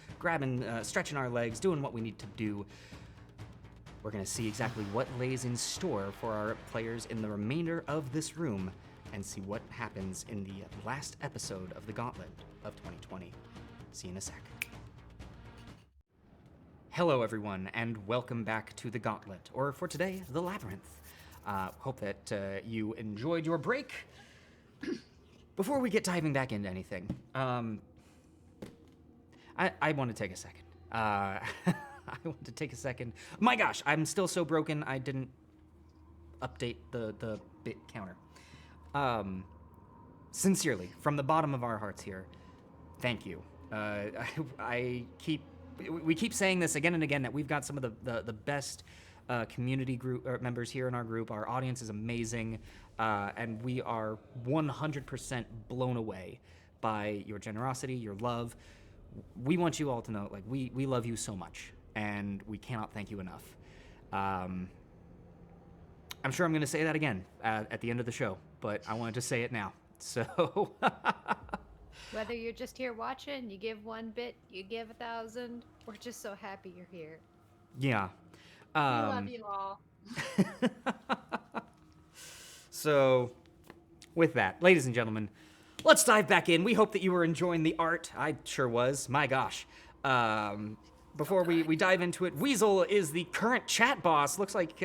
A: stretching our legs, doing what we need to do. We're going to see exactly what lays in store for our players in the remainder of this room and see what happens in the last episode of the Gauntlet of 2020. See you in a sec. Hello, everyone, and welcome back to the Gauntlet, or for today, the Labyrinth. Hope that you enjoyed your break. Before we get diving back into anything, I want to take a second. I want to take a second. My gosh, I'm still so broken. I didn't update the bit counter. Sincerely, from the bottom of our hearts here, thank you. We keep saying this again and again that we've got some of the best community group members here in our group. Our audience is amazing, and we are 100% blown away by your generosity, your love. We want you all to know, like, we love you so much, and we cannot thank you enough. I'm sure I'm going to say that again at the end of the show, but I wanted to say it now. So,
F: Whether you're just here watching, you give 1 bit, you give 1,000, we're just so happy you're here.
A: yeah.
E: We love you all.
A: So, with that, ladies and gentlemen, let's dive back in. We hope that you were enjoying the art. I sure was. My gosh. Before we dive into it, Weasel is the current chat boss. Looks like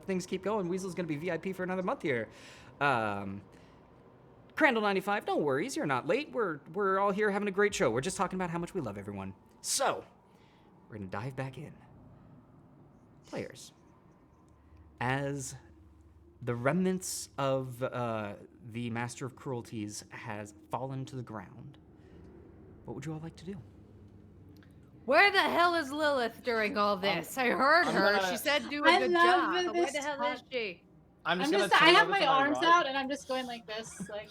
A: things keep going. Weasel's going to be VIP for another month here. Crandall95, no worries. You're not late. We're all here having a great show. We're just talking about how much we love everyone. So, we're going to dive back in. Players, as the remnants of the Master of Cruelties has fallen to the ground, what would you all like to do?
F: Where the hell is Lilith during all this? I heard her. She said do a good job. But where the hell is she?
B: I'm
E: I
B: gonna
E: have
B: turn
E: my
B: over to
E: arms
B: right.
E: out and I'm just going like this, like.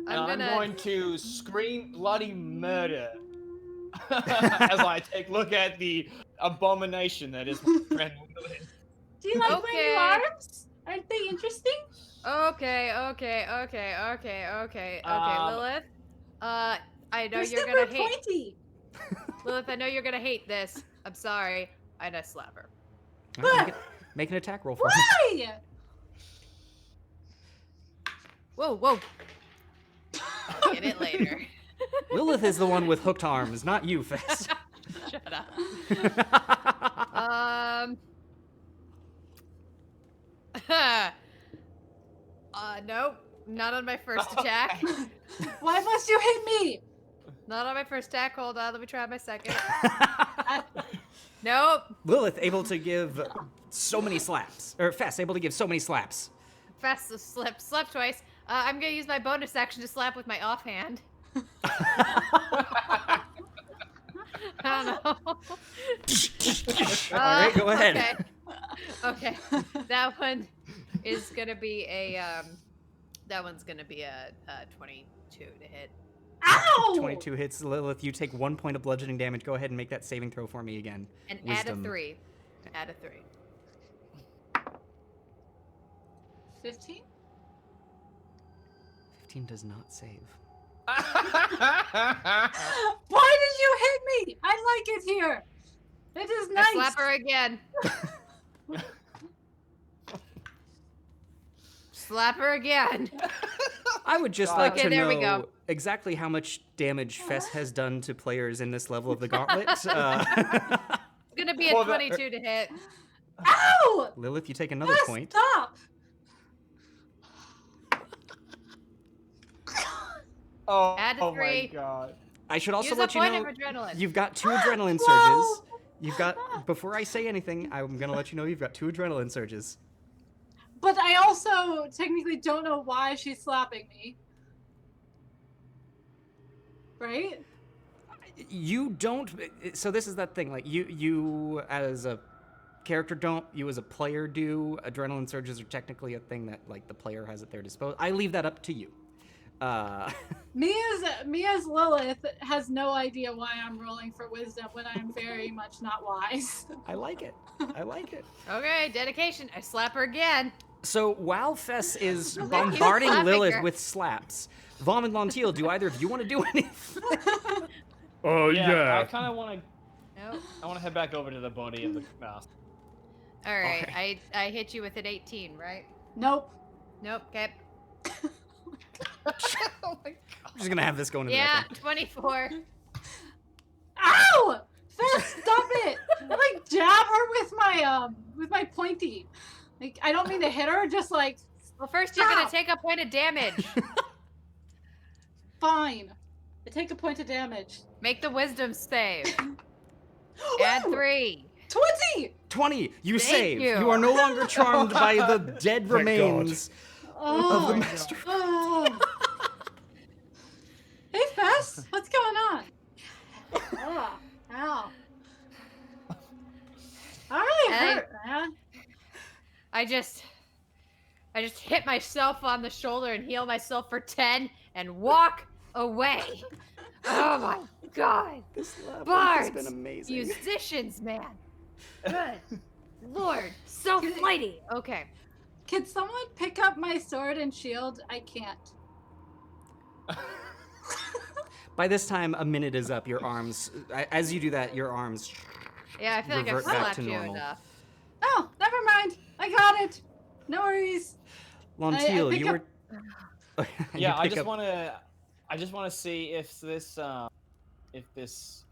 B: I'm going to scream bloody murder as I take a look at the abomination that is my friend Lilith.
E: Do you like my
F: Okay.
E: new arms? Aren't they interesting?
F: Okay. Lilith. I know
E: They're
F: you're
E: super
F: gonna hate.
E: pointy.
F: Lilith, I know you're gonna hate this. I'm sorry. I just slap her.
A: All right, make an attack roll for me.
E: Why?
F: Whoa. Get it later.
A: Lilith is the one with hooked arms, not you, Fess.
F: Shut up. Nope. Not on my first attack.
E: Why must you hate me?
F: Not on my first attack. Hold on. Let me try my second. Nope.
A: Lilith able to give so many slaps, or Fess able to give so many slaps.
F: Fast slap twice. I'm gonna use my bonus action to slap with my offhand. I don't know.
A: All right, go ahead.
F: Okay. That one is gonna be a that one's gonna be a 22 to hit.
E: Ow!
A: 22 hits, Lilith. You take 1 point of bludgeoning damage. Go ahead and make that saving throw for me again.
F: And
A: Wisdom.
F: add a 3.
E: 15?
A: 15 does not save.
E: Why did you hit me? I like it here. It is nice.
F: I slap her again. Slap her again.
A: I would just like
F: Okay,
A: to
F: there we
A: know
F: go.
A: exactly how much damage Fess has done to players in this level of the Gauntlet.
F: It's gonna be a
B: Well,
F: 22 to hit.
E: Ow!
A: Lilith, you take another
E: Yes,
A: point.
E: Stop!
F: Add a
B: Oh my
F: 3.
B: god.
A: I should also
F: Use
A: let
F: a
A: you
F: point
A: know
F: of adrenaline.
A: you've got 2 adrenaline
E: Whoa!
A: surges. You've got, before I say anything, I'm gonna let you know you've got 2 adrenaline surges.
E: But I also technically don't know why she's slapping me. Right?
A: You don't, so this is that thing, like, you as a character don't, you as a player do. Adrenaline surges are technically a thing that, like, the player has at their disposal. I leave that up to you.
E: Me as Lilith has no idea why I'm rolling for wisdom when I'm very much not wise.
A: I like it. I like it.
F: Okay, dedication. I slap her again.
A: So while Fess is
F: Keep
A: bombarding
F: slapping
A: Lilith
F: her.
A: with slaps, Vom and Lontiel, do either of you want to do anything?
D: Oh,
B: Yeah, I kind of want to.
F: Nope.
B: I want to head back over to the body of the mouse.
F: All right, I hit you with an 18, right?
E: Nope.
F: Nope. Okay.
B: Oh my god.
A: I'm just gonna have this going in
F: Yeah,
A: the
F: 24.
E: Ow! Fess, stop it! I like jab her with my pointy. Like, I don't mean to hit her, just like,
F: Well, first you're
E: Ow!
F: gonna take a point of damage.
E: fine. I take a point of damage.
F: Make the wisdom save. Add
E: Ooh,
F: 3.
E: 20!
A: 20. You
F: Thank
A: save.
F: you.
A: You are no longer charmed by the dead
D: Thank
A: remains
E: Oh,
A: of the
F: my
A: master.
E: oh. Hey, Fess, what's going on? Oh, ow. That really
F: And I-
E: hurt, man.
F: I just hit myself on the shoulder and heal myself for 10 and walk away. Oh my god.
A: This labyrinth has
F: Bards,
A: been amazing.
F: musicians, man. Good lord, so flighty. Okay.
E: Can someone pick up my sword and shield? I can't.
A: By this time, a minute is up. Your arms, as you do that, your arms.
F: Yeah, I feel like I've
A: Revert back
F: slapped
A: to
F: you
A: normal.
F: enough.
E: Oh, never mind. I got it. No worries.
A: Lontiel,
E: pick
A: you
E: up-
A: were. You
B: Yeah, I
A: pick
B: just
A: up-
B: want to see if this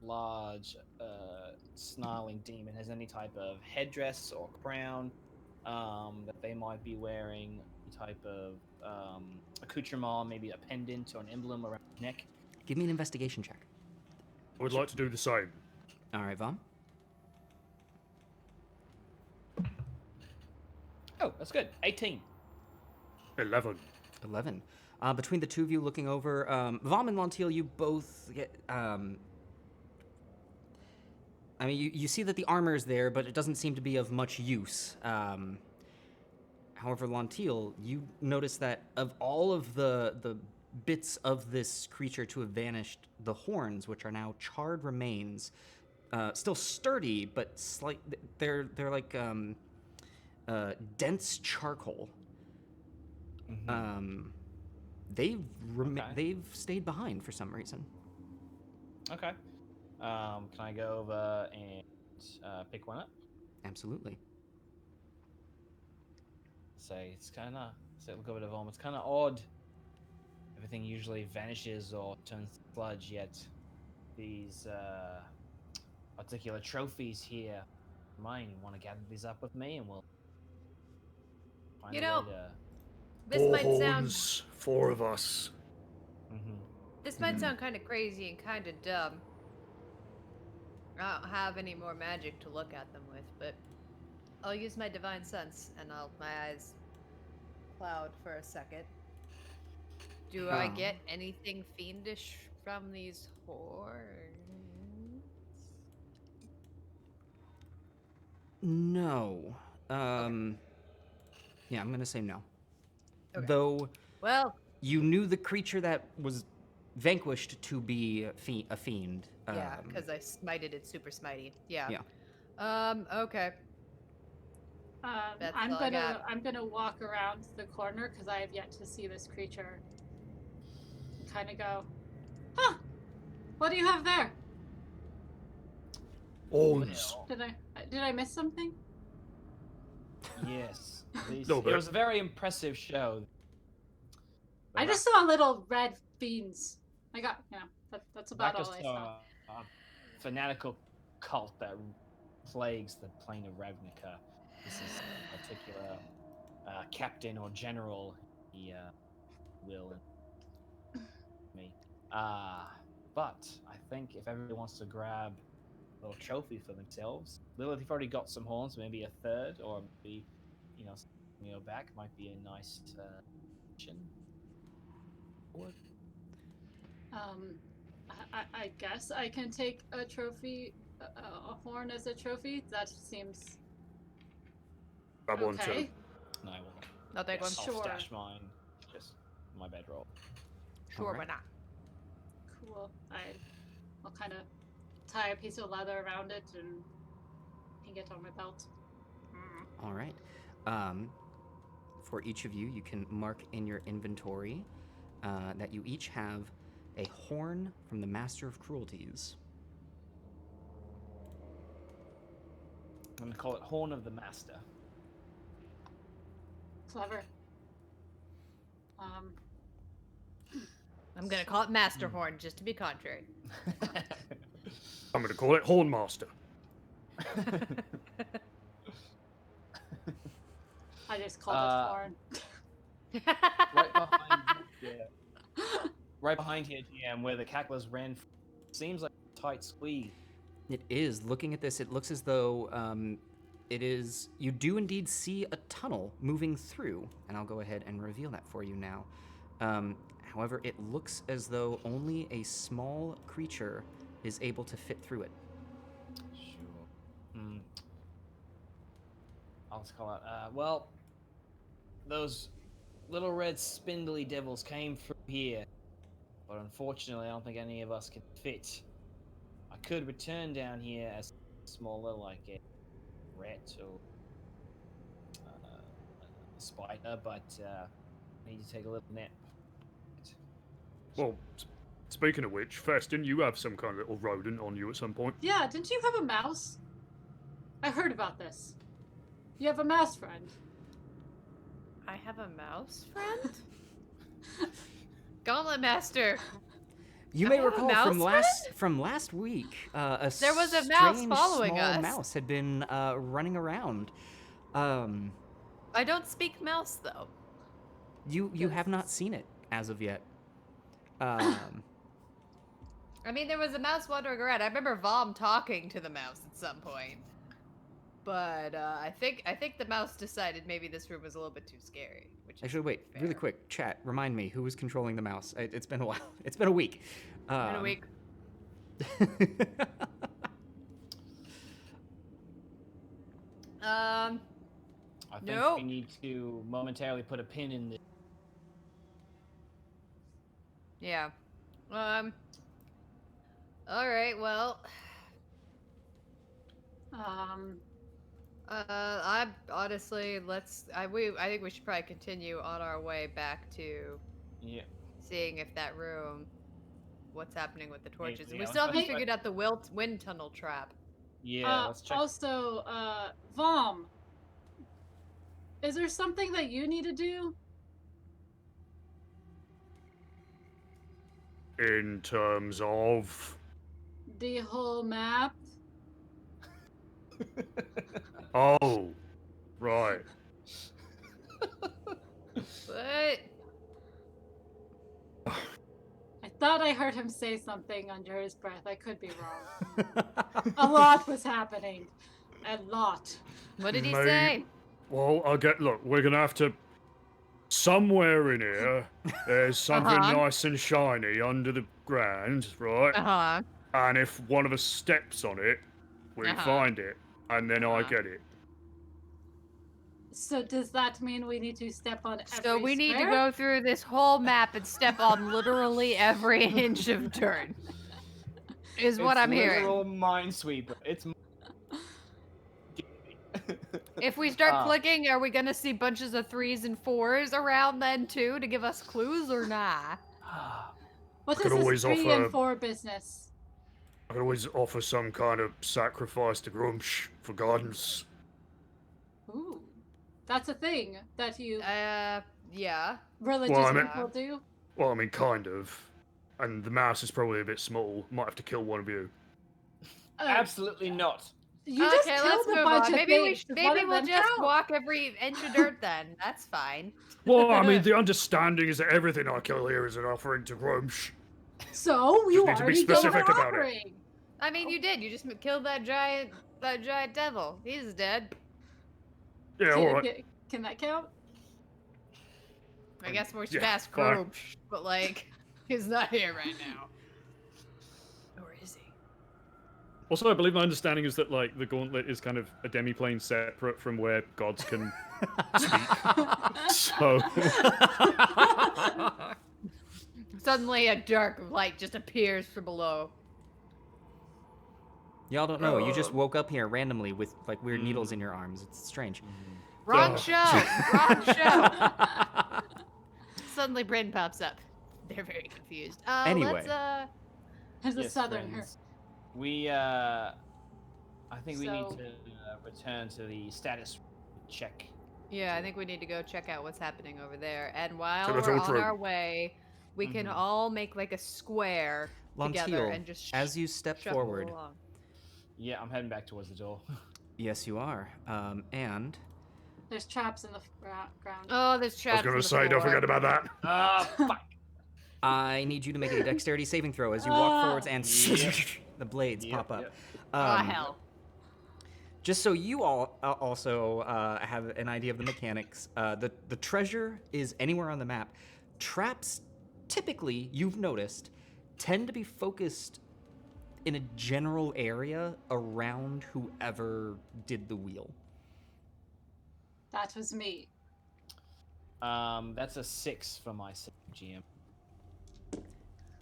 B: large snarling demon has any type of headdress or crown that they might be wearing, any type of accoutrement, maybe a pendant or an emblem around the neck.
A: Give me an investigation check.
D: I would like to do the same.
A: All right, Vom.
B: Oh, that's good. 18.
D: 11.
A: 11. Between the two of you looking over, Vom and Lontiel, you both get. I mean, you see that the armor is there, but it doesn't seem to be of much use. However, Lontiel, you notice that of all of the bits of this creature to have vanished, the horns, which are now charred remains, still sturdy, but they're like dense charcoal.
B: Mm-hmm.
A: They've stayed behind for some reason.
B: Okay. Can I go over and pick one up?
A: Absolutely.
B: Say it's kind of. Say look over to Vom. It's kind of odd. Everything usually vanishes or turns to sludge. Yet these particular trophies here, mine. You want to gather these up with me, and we'll find
F: You
B: a
F: know,
B: way to.
F: This
D: Four
F: might sound
D: horns, 4 of us.
F: kind of crazy and kind of dumb. I don't have any more magic to look at them with, but I'll use my divine sense and my eyes cloud for a second. Do I
A: Oh.
F: get anything fiendish from these horns?
A: No. Yeah, I'm gonna say no.
F: Okay.
A: Though
F: Well,
A: you knew the creature that was vanquished to be a fiend.
F: yeah, because I smited it super smitey. Yeah.
A: Yeah.
F: Okay. That's all I got.
E: I'm gonna walk around the corner because I have yet to see this creature. Kind of go, huh? What do you have there?
D: Horns.
E: Did I miss something?
B: Yes. These,
D: Little
B: it
D: bit.
B: was a very impressive show.
E: I just saw little red fiends. I got, that's about
B: Back
E: all I
B: us
E: saw.
B: a fanatical cult that plagues the plane of Ravnica. This is a particular captain or general, he will me. But I think if everybody wants to grab a little trophy for themselves, Lilith, you've already got some horns, maybe a third, or maybe, something on your back might be a nice addition.
E: I guess I can take a trophy, a horn as a trophy. That seems
D: Grab one
E: okay.
D: too.
B: No, I won't.
F: I'll take one.
B: I'll
E: Sure.
B: stash mine. Just my bedroll.
F: Sure,
A: Alright.
F: but not.
E: Cool. I'll kind of tie a piece of leather around it and hang it on my belt.
A: All right. For each of you, you can mark in your inventory that you each have a horn from the Master of Cruelties.
B: I'm gonna call it Horn of the Master.
E: Clever.
F: I'm gonna call it Master Horn just to be contrary.
D: I'm going to call it Hornmaster.
E: I just called it porn.
B: Right behind, yeah, right behind here, GM, where the cacklers ran. Seems like a tight squeeze.
A: It is. Looking at this, it looks as though it is. You do indeed see a tunnel moving through, and I'll go ahead and reveal that for you now. However, it looks as though only a small creature is able to fit through it.
B: Sure. I'll just call out. Well, those little red spindly devils came through here, but unfortunately, I don't think any of us can fit. I could return down here as smaller, like a rat or a spider, but I need to take a little nap.
D: Well, speaking of which, Fess, didn't you have some kind of little rodent on you at some point?
E: Yeah, didn't you have a mouse? I heard about this. You have a mouse friend.
F: I have a mouse friend? Gauntlet Master.
A: You
F: I
A: may
F: have a
A: recall
F: mouse
A: from last week,
F: There was a mouse
A: strange
F: following
A: small
F: us.
A: mouse had been running around.
F: I don't speak mouse though.
A: You have not seen it as of yet.
F: I mean, there was a mouse wandering around. I remember Vom talking to the mouse at some point. But I think the mouse decided maybe this room was a little bit too scary. Which is
A: Actually, wait,
F: fair.
A: really quick, chat. Remind me who was controlling the mouse. It's been a while. It's been a week.
F: In a week.
B: I think
F: Nope.
B: we need to momentarily put a pin in this.
F: Yeah. All right. Well. I honestly I think we should probably continue on our way back to
B: Yeah.
F: seeing if that room, what's happening with the torches. And we
B: yeah,
F: still haven't
B: let's-
F: figured out the wind tunnel trap.
B: Yeah, let's check.
E: Also, Vom, is there something that you need to do?
D: In terms of...
E: The whole map?
D: Oh, right.
F: But
E: I thought I heard him say something under his breath. I could be wrong. A lot was happening. A lot.
F: what did he
D: Maybe-
F: say?
D: Well, look, we're gonna have to... Somewhere in here, there's something
F: Uh-huh.
D: nice and shiny under the ground, right?
F: Uh-huh.
D: And if one of us steps on it, we
F: Uh-huh.
D: find it, and then I
F: Uh-huh.
D: get it.
E: So does that mean we need to step on every
F: So we need to
E: square?
F: go through this whole map and step on literally every inch of dirt. Is what I'm hearing.
B: Literal minesweeper. It's.
F: If we start
B: Ah.
F: clicking, are we gonna see bunches of 3s and 4s around then too to give us clues or nah?
E: What
D: Could
E: is
D: always
E: this 3 and
D: offer-
E: 4 business?
D: I could always offer some kind of sacrifice to Grumsh for guidance.
E: Ooh, that's a thing that you
F: Yeah.
E: religious
D: Well, I mean-
E: people do.
D: Well, I mean, kind of. And the mouse is probably a bit small. Might have to kill one of you.
B: Absolutely not.
E: You just
F: Okay,
E: killed
F: let's
E: a
F: move
E: bunch
F: on.
E: of
F: Maybe
E: things. Does one of
F: we'll
E: them
F: just
E: count?
F: walk every inch of dirt then. That's fine.
D: Well, I mean, the understanding is that everything I kill here is an offering to Grumsh.
E: So you
D: need to be
E: already gave an
D: specific about it.
E: offering.
F: I mean, you did. You just killed that giant devil. He's dead.
D: Yeah, alright.
E: Can that count?
F: I guess we should
D: Yeah,
F: ask
D: fine.
F: Grumsh, but like, he's not here right now. Or is he?
D: Also, I believe my understanding is that, like, the Gauntlet is kind of a demi-plane separate from where gods can speak. So,
F: Suddenly, a dark light just appears from below.
A: Y'all don't know. You just woke up here randomly with like weird needles in your arms. It's strange.
F: Wrong
D: Oh.
F: show. Wrong show. Suddenly, Bryn pops up. They're very confused.
A: Anyway.
F: Let's
E: As a
B: Yes,
E: southerner.
B: friends. We, I think we need
E: So-
B: to return to the status check.
F: Yeah, I think we need to go check out what's happening over there. And while
D: So
F: we're
D: that's all
F: on
D: true.
F: our way, we can all make like a square together
A: Lontiel,
F: and just
A: as you step
F: shuffle
A: forward,
F: along.
B: Yeah, I'm heading back towards the door.
A: yes, you are. And
E: There's traps in the ground.
F: Oh, there's
D: I was
F: traps.
D: going
F: in
D: to
F: the
D: say, don't
F: floor.
D: forget about that.
B: Fuck.
A: I need you to make a dexterity saving throw as you walk forwards and
B: Yep.
A: the blades
B: Yep,
A: pop up.
B: yep.
F: Oh hell.
A: Just so you all also have an idea of the mechanics, the treasure is anywhere on the map. Traps, typically, you've noticed, tend to be focused in a general area around whoever did the wheel.
E: That was me.
B: That's a 6 for my GM.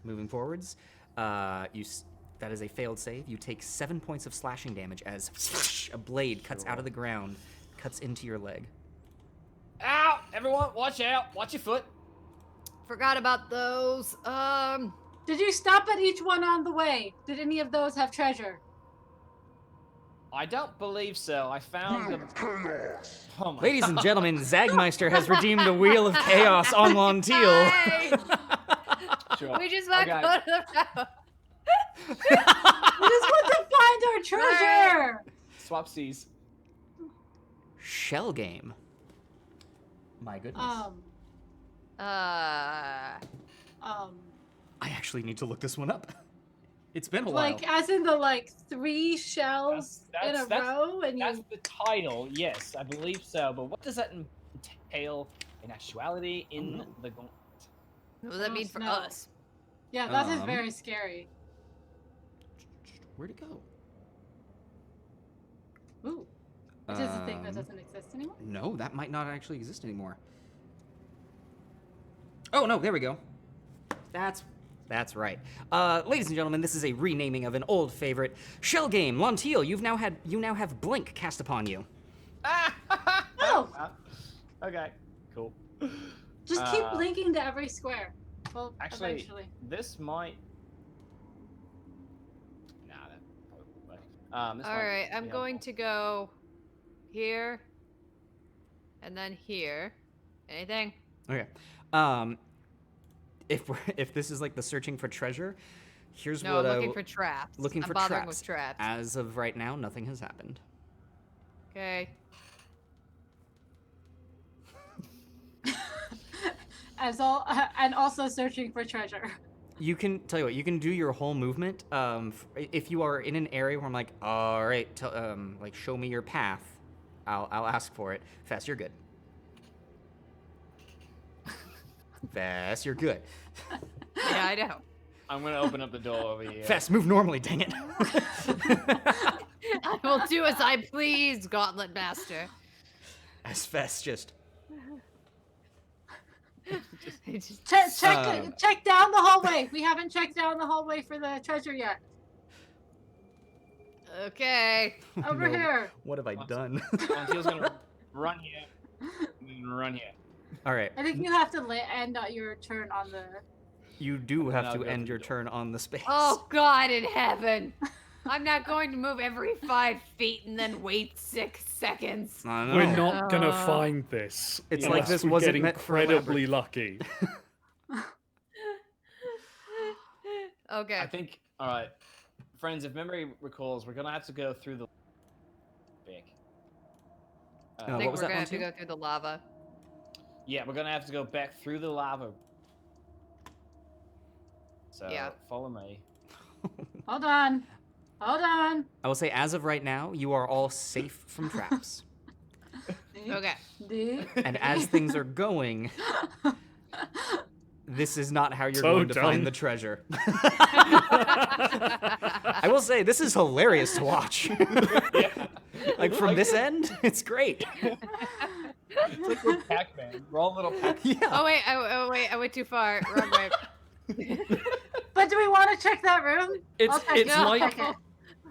A: Moving forwards, that is a failed save. You take 7 points of slashing damage as a blade cuts out of the ground, cuts into your leg.
B: Ow! Everyone, watch out! Watch your foot.
F: Forgot about those.
E: Did you stop at each one on the way? Did any of those have treasure?
B: I don't believe so. I found them. Oh my
A: Ladies and gentlemen, Zagmeister has redeemed the Wheel of Chaos on Montiel.
F: Hi!
B: Sure.
F: We just walked
B: Okay.
F: out of the house.
E: We just want to find our treasure!
B: Swapsies.
A: Shell game. My goodness.
F: Uh,
A: I actually need to look this one up. It's been a while.
E: like as in the 3 shells in a row, and
B: That's
E: you.
B: the title, yes, I believe so. But what does that entail in actuality in the Gauntlet?
F: what does that mean for
E: No.
F: us?
E: Yeah, that is
A: Um,
E: very scary.
A: Where'd it go?
E: Ooh, it is a thing that
A: Um,
E: doesn't exist anymore.
A: No, that might not actually exist anymore. Oh no, there we go. That's right. Ladies and gentlemen, this is a renaming of an old favorite shell game. Montiel, you now have Blink cast upon you.
E: Oh,
B: Okay, cool.
E: just keep
B: Uh,
E: linking to every square. Well,
B: Actually,
E: eventually.
B: this might. Nah, that probably won't work. This
F: All
B: might
F: right, I'm
B: be
F: going
B: helpful.
F: to go here, and then here. Anything?
A: Okay. If this is like the searching for treasure, here's
F: No,
A: what
F: I'm looking for traps.
A: looking
F: I'm
A: for
F: bothering
A: traps.
F: with traps.
A: As of right now, nothing has happened.
F: Okay.
E: And also searching for treasure.
A: You can tell you what. You can do your whole movement. If you are in an area where I'm like, all right, like show me your path, I'll ask for it. Fast, you're good. Fast, you're good.
F: Yeah, I know.
B: I'm gonna open up the door over here.
A: Fast, move normally. Dang it.
F: I will do as I please, Gauntlet Master.
A: As Fast just.
E: Check down the hallway. We haven't checked down the hallway for the treasure yet.
F: Okay.
E: Over
A: No,
E: here.
A: What have I done?
B: Montiel's gonna run here. And then run here.
A: All right.
E: I think you have to end your turn on the.
A: You do have
B: I'll
A: to
B: go
A: end
B: through
A: your
B: the door.
A: turn on the space.
F: Oh God in heaven! I'm not going to move every 5 feet and then wait 6 seconds.
A: I know.
D: We're not gonna
F: Uh,
D: find this.
A: It's
B: like
D: unless
A: this
D: we
A: wasn't
D: get
A: meant for a
D: incredibly lucky.
F: Okay.
B: I think. All right, friends. If memory recalls, we're gonna have to go through the. Big.
A: Oh,
F: I
A: what
F: think
A: was
F: we're
A: that
F: gonna
A: one
F: have to
A: too?
F: go through the lava.
B: Yeah, we're gonna have to go back through the lava. So
F: Yeah.
B: follow me.
E: Hold on. Hold on.
A: I will say, as of right now, you are all safe from traps.
F: Okay.
A: And as things are going, this is not how you're
D: So
A: going to
D: done.
A: find the treasure. I will say, this is hilarious to watch. Like, from this end, it's great.
B: It's like we're Pac-Man. We're all little Pac.
A: Yeah.
F: Oh wait, I went too far. Wrong way.
E: But do we want to check that room?
D: It's
E: I'll check
D: it's
E: it. I'll
D: like
E: check it.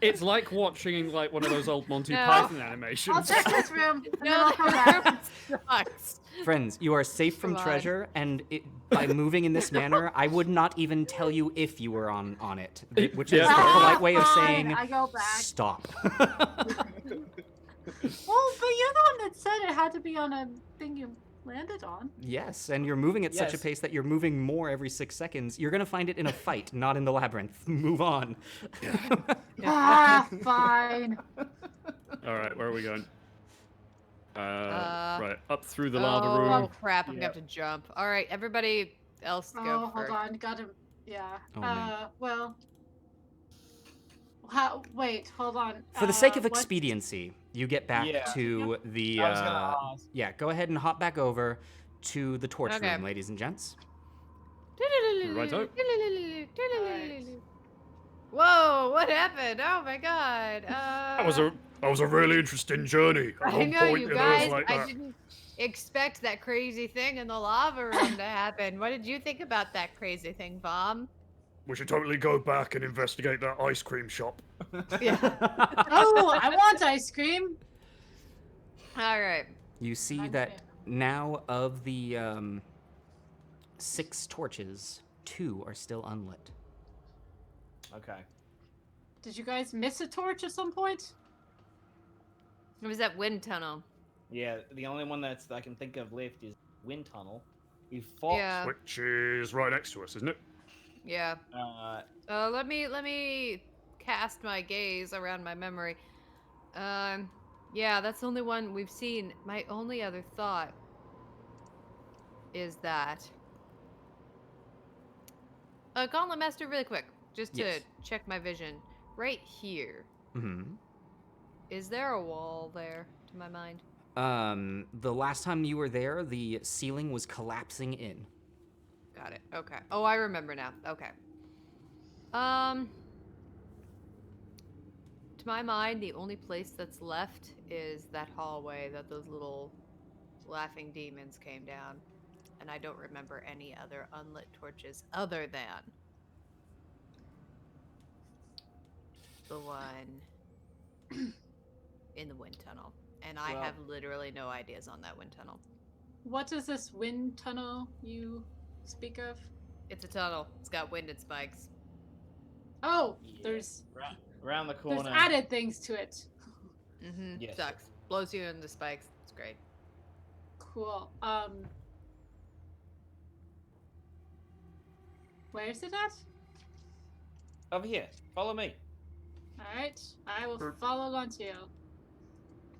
D: it's like watching like one of those old Monty
F: No.
D: Python
E: I'll
D: animations.
E: check this room. And then
F: No,
E: I'll come back.
F: that sucks.
A: Friends, you are safe from
F: Come on.
A: treasure, and by moving in this manner, I would not even tell you if you were on it, which is
D: Yeah.
A: the polite way of
E: Fine,
A: saying,
E: I go back.
A: stop.
E: Well, but you're the one that said it had to be on a thing you landed on.
A: Yes, and you're moving at such a
B: Yes.
A: pace that you're moving more every 6 seconds. You're going to find it in a fight, not in the labyrinth. Move on.
E: Ah, fine.
D: All right, where are we going? Right, up through the
F: Oh
D: lava room.
F: crap! I'm gonna
B: Yep.
F: have to jump. All right, everybody else go
E: Oh, hold
F: first.
E: on. Gotta. Yeah.
A: Oh, man.
E: Well. How? Wait. Hold on.
A: For the sake of
E: What?
A: expediency, you get back
B: Yeah.
A: to the.
B: I was gonna ask.
A: Yeah, go ahead and hop back over to the torch
F: Okay.
A: room, ladies and gents.
D: Righto.
F: Whoa! What happened? Oh my god!
D: That was a really interesting journey. At
F: I
D: one
F: know,
D: point,
F: you
D: it was
F: guys.
D: like
F: I
D: that.
F: didn't expect that crazy thing in the lava room to happen. What did you think about that crazy thing, Bomb?
D: We should totally go back and investigate that ice cream shop.
F: Yeah.
E: Oh, I want ice cream.
F: All right.
A: You see
E: Thank
A: that
E: you.
A: now of the 6 torches, 2 are still unlit.
B: Okay.
E: Did you guys miss a torch at some point?
F: It was that wind tunnel.
B: Yeah, the only one that I can think of left is wind tunnel. We fought.
F: Yeah.
D: Which is right next to us, isn't it?
F: Yeah.
B: Uh,
F: Let me cast my gaze around my memory. Yeah, that's the only one we've seen. My only other thought is that. Gauntlet Master, really quick, just to
A: Yes.
F: check my vision. Right here,
A: Hmm.
F: is there a wall there, to my mind?
A: The last time you were there, the ceiling was collapsing in.
F: Got it. Okay. Oh, I remember now. Okay. To my mind, the only place that's left is that hallway that those little laughing demons came down. And I don't remember any other unlit torches other than the one in the wind tunnel. And I
B: Well-
F: have literally no ideas on that wind tunnel.
E: What is this wind tunnel you speak of?
F: It's a tunnel. It's got wind and spikes.
E: Oh,
B: Yeah.
E: there's
B: around the corner.
E: added things to it.
F: Mm-hmm.
B: Yes.
F: Sucks. Blows you into spikes. It's great.
E: Cool. Where's it at?
B: Over here. Follow me.
E: Alright, I will follow Lantiel.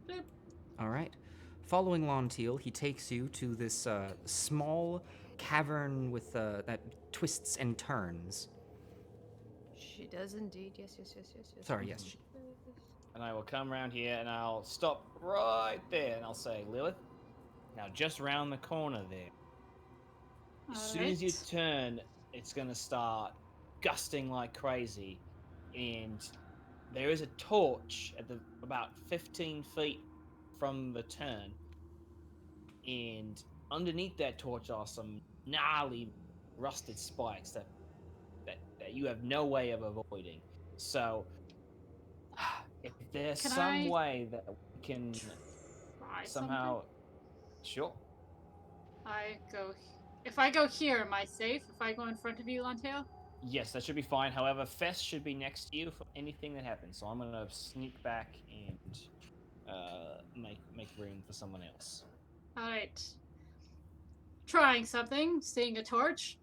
E: Boop.
A: All right. Following Lonteal, he takes you to this small cavern with that twists and turns.
F: She does indeed. Yes.
A: Sorry, yes.
B: And I will come around here and I'll stop right there and I'll say, Lilith, now just round the corner there. As soon as you
E: Alright.
B: turn, it's going to start gusting like crazy. And there is a torch at about 15 feet from the turn. And underneath that torch are some gnarly rusted spikes that you have no way of avoiding. So, if there's
E: Can
B: some
E: I
B: way that we can
E: Try
B: somehow... Sure.
E: If I go here, am I safe? If I go in front of you, Lantail?
B: Yes, that should be fine. However, Fess should be next to you for anything that happens. So I'm gonna sneak back and make room for someone else.
E: Alright. Trying something, seeing a torch.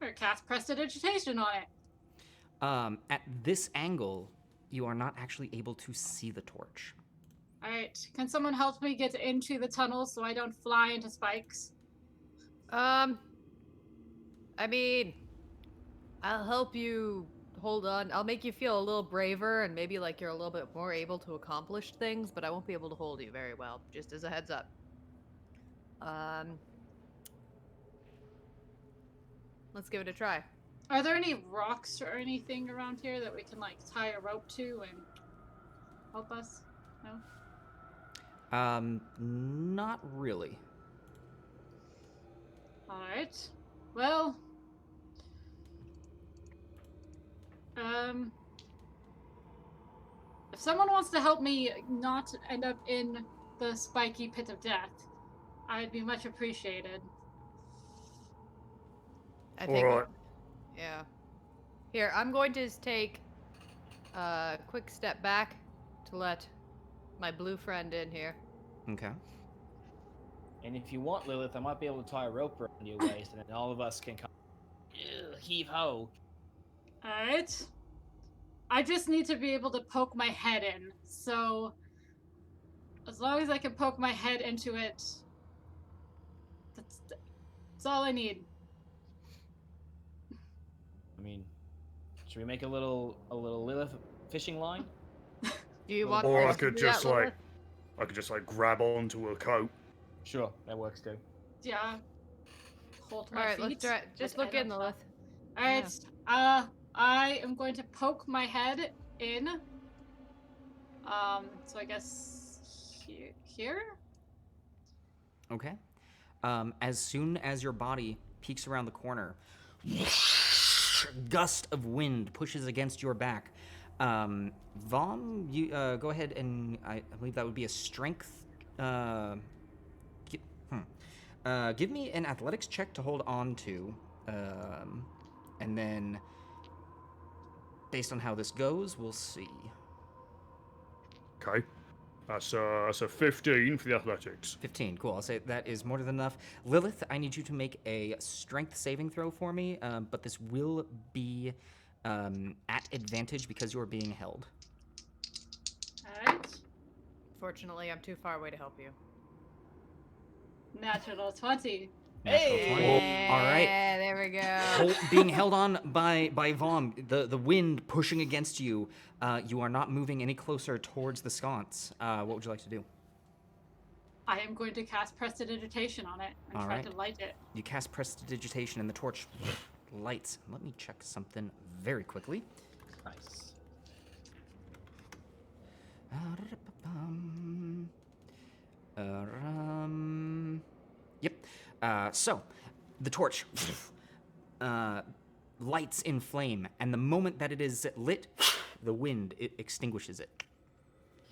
E: Or cast prestidigitation on it.
A: At this angle, you are not actually able to see the torch.
E: Alright. Can someone help me get into the tunnel so I don't fly into spikes?
F: I mean, I'll help you. Hold on. I'll make you feel a little braver and maybe like you're a little bit more able to accomplish things, but I won't be able to hold you very well, just as a heads up. Let's give it a try.
E: Are there any rocks or anything around here that we can like tie a rope to and help us? No?
A: Not really.
E: Alright. Well. If someone wants to help me not end up in the spiky pit of death, I'd be much appreciated.
F: I think.
D: Alright.
F: Yeah. Here, I'm going to take a quick step back to let my blue friend in here.
A: Okay.
B: And if you want, Lilith, I might be able to tie a rope around your waist, and then all of us can come heave ho.
E: Alright. I just need to be able to poke my head in, so As long as I can poke my head into it, that's all I need.
B: I mean, should we make a little Lilith fishing line?
F: Do you want
D: Or I
F: us to
D: could
F: do
D: just
F: that, Lilith?
D: grab onto her coat.
B: Sure, that works too.
E: Yeah. Hold my
F: Alright,
E: feet.
F: let's try it. Just
E: with
F: look in,
E: enough-
F: Lilith.
E: All right. I am going to poke my head in. So I guess here.
A: Okay. As soon as your body peeks around the corner, gust of wind pushes against your back. Vom, you go ahead and I believe that would be a strength. Give me an athletics check to hold on to, and then based on how this goes, we'll see.
D: Okay. That's a 15 for the athletics.
A: 15, cool. I'll say that is more than enough. Lilith, I need you to make a strength saving throw for me, but this will be at advantage because you are being held.
E: Alright.
F: Fortunately, I'm too far away to help you.
E: Natural 20.
A: Natural 20. All right.
F: Yeah, there we go.
A: Being held on by Vom, the wind pushing against you, you are not moving any closer towards the sconce. What would you like to do?
E: I am going to cast Prestidigitation on it and try
A: Alright.
E: to light it.
A: You cast Prestidigitation and the torch lights. Let me check something very quickly.
B: Nice.
A: Yep. So, the torch lights in flame, and the moment that it is lit, the wind extinguishes it.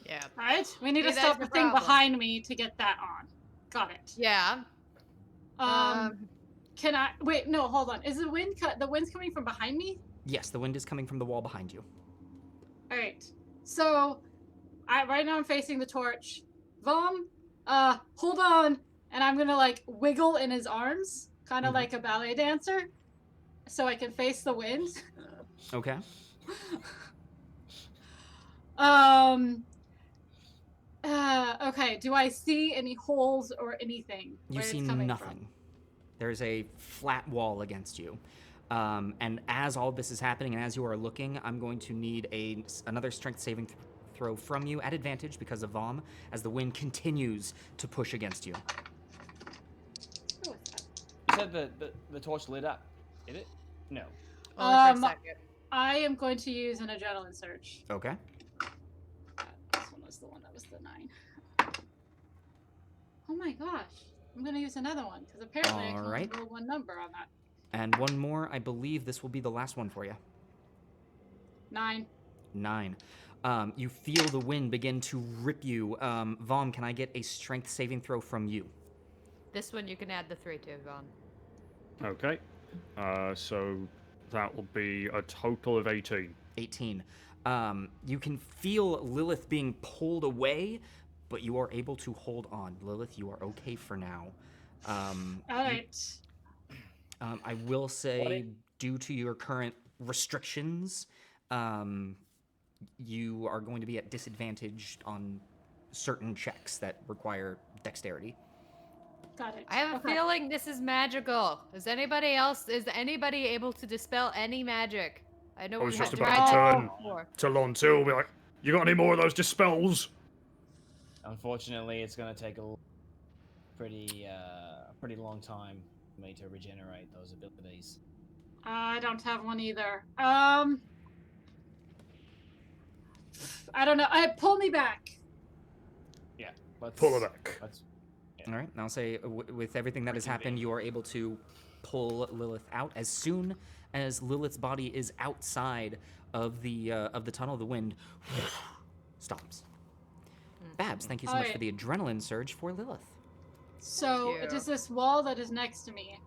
F: Yeah.
E: Alright, we need to
F: See,
E: stop
F: that's
E: the
F: the
E: thing
F: problem.
E: behind me to get that on. Got it.
F: Yeah.
E: Can I wait? No, hold on. Is the wind the wind's coming from behind me?
A: Yes, the wind is coming from the wall behind you.
E: All right. So, right now I'm facing the torch. Vom, hold on, and I'm gonna like wiggle in his arms, kind of
A: Mhm.
E: like a ballet dancer, so I can face the wind.
A: Okay.
E: Okay. Do I see any holes or anything?
A: You
E: where
A: see
E: it's coming
A: nothing.
E: From?
A: There's a flat wall against you. And as all this is happening and as you are looking, I'm going to need another strength saving throw from you at advantage because of Vom as the wind continues to push against you.
E: Who was that?
B: You said the torch lit up. Did it? No.
F: Only for a second.
E: I am going to use an adrenaline surge.
A: Okay.
E: This one was the one that was the 9. Oh my gosh. I'm going to use another one because apparently I can only
A: Alright.
E: roll one number on that.
A: And one more. I believe this will be the last one for you.
E: 9.
A: 9. You feel the wind begin to rip you. Vom, can I get a strength saving throw from you?
F: This one you can add the 3 to, Vaughn.
D: Okay. So that will be a total of 18.
A: 18. You can feel Lilith being pulled away, but you are able to hold on. Lilith, you are okay for now.
E: All right.
A: I will say, due to your current restrictions, you are going to be at disadvantage on certain checks that require dexterity.
E: Got it.
F: I have a
E: Okay.
F: feeling this is magical. Is anybody able to dispel any magic? I know
D: I was
F: we
D: just
F: had
D: about
F: tried
D: to
F: that
D: turn
F: before.
D: to Lontil, be like, you got any more of those dispels?
B: Unfortunately, it's gonna take a pretty long time for me to regenerate those abilities.
E: I don't have one either. I don't know. Pull me back.
B: Yeah, let's
D: Pull her back.
B: Let's.
A: All right, and I'll say, with everything that has happened, you are able to pull Lilith out. As soon as Lilith's body is outside of the tunnel, the wind stops. Babs, thank you so much for the adrenaline surge for Lilith.
E: So
F: Thank
E: it
F: you.
E: is this wall that is next to me.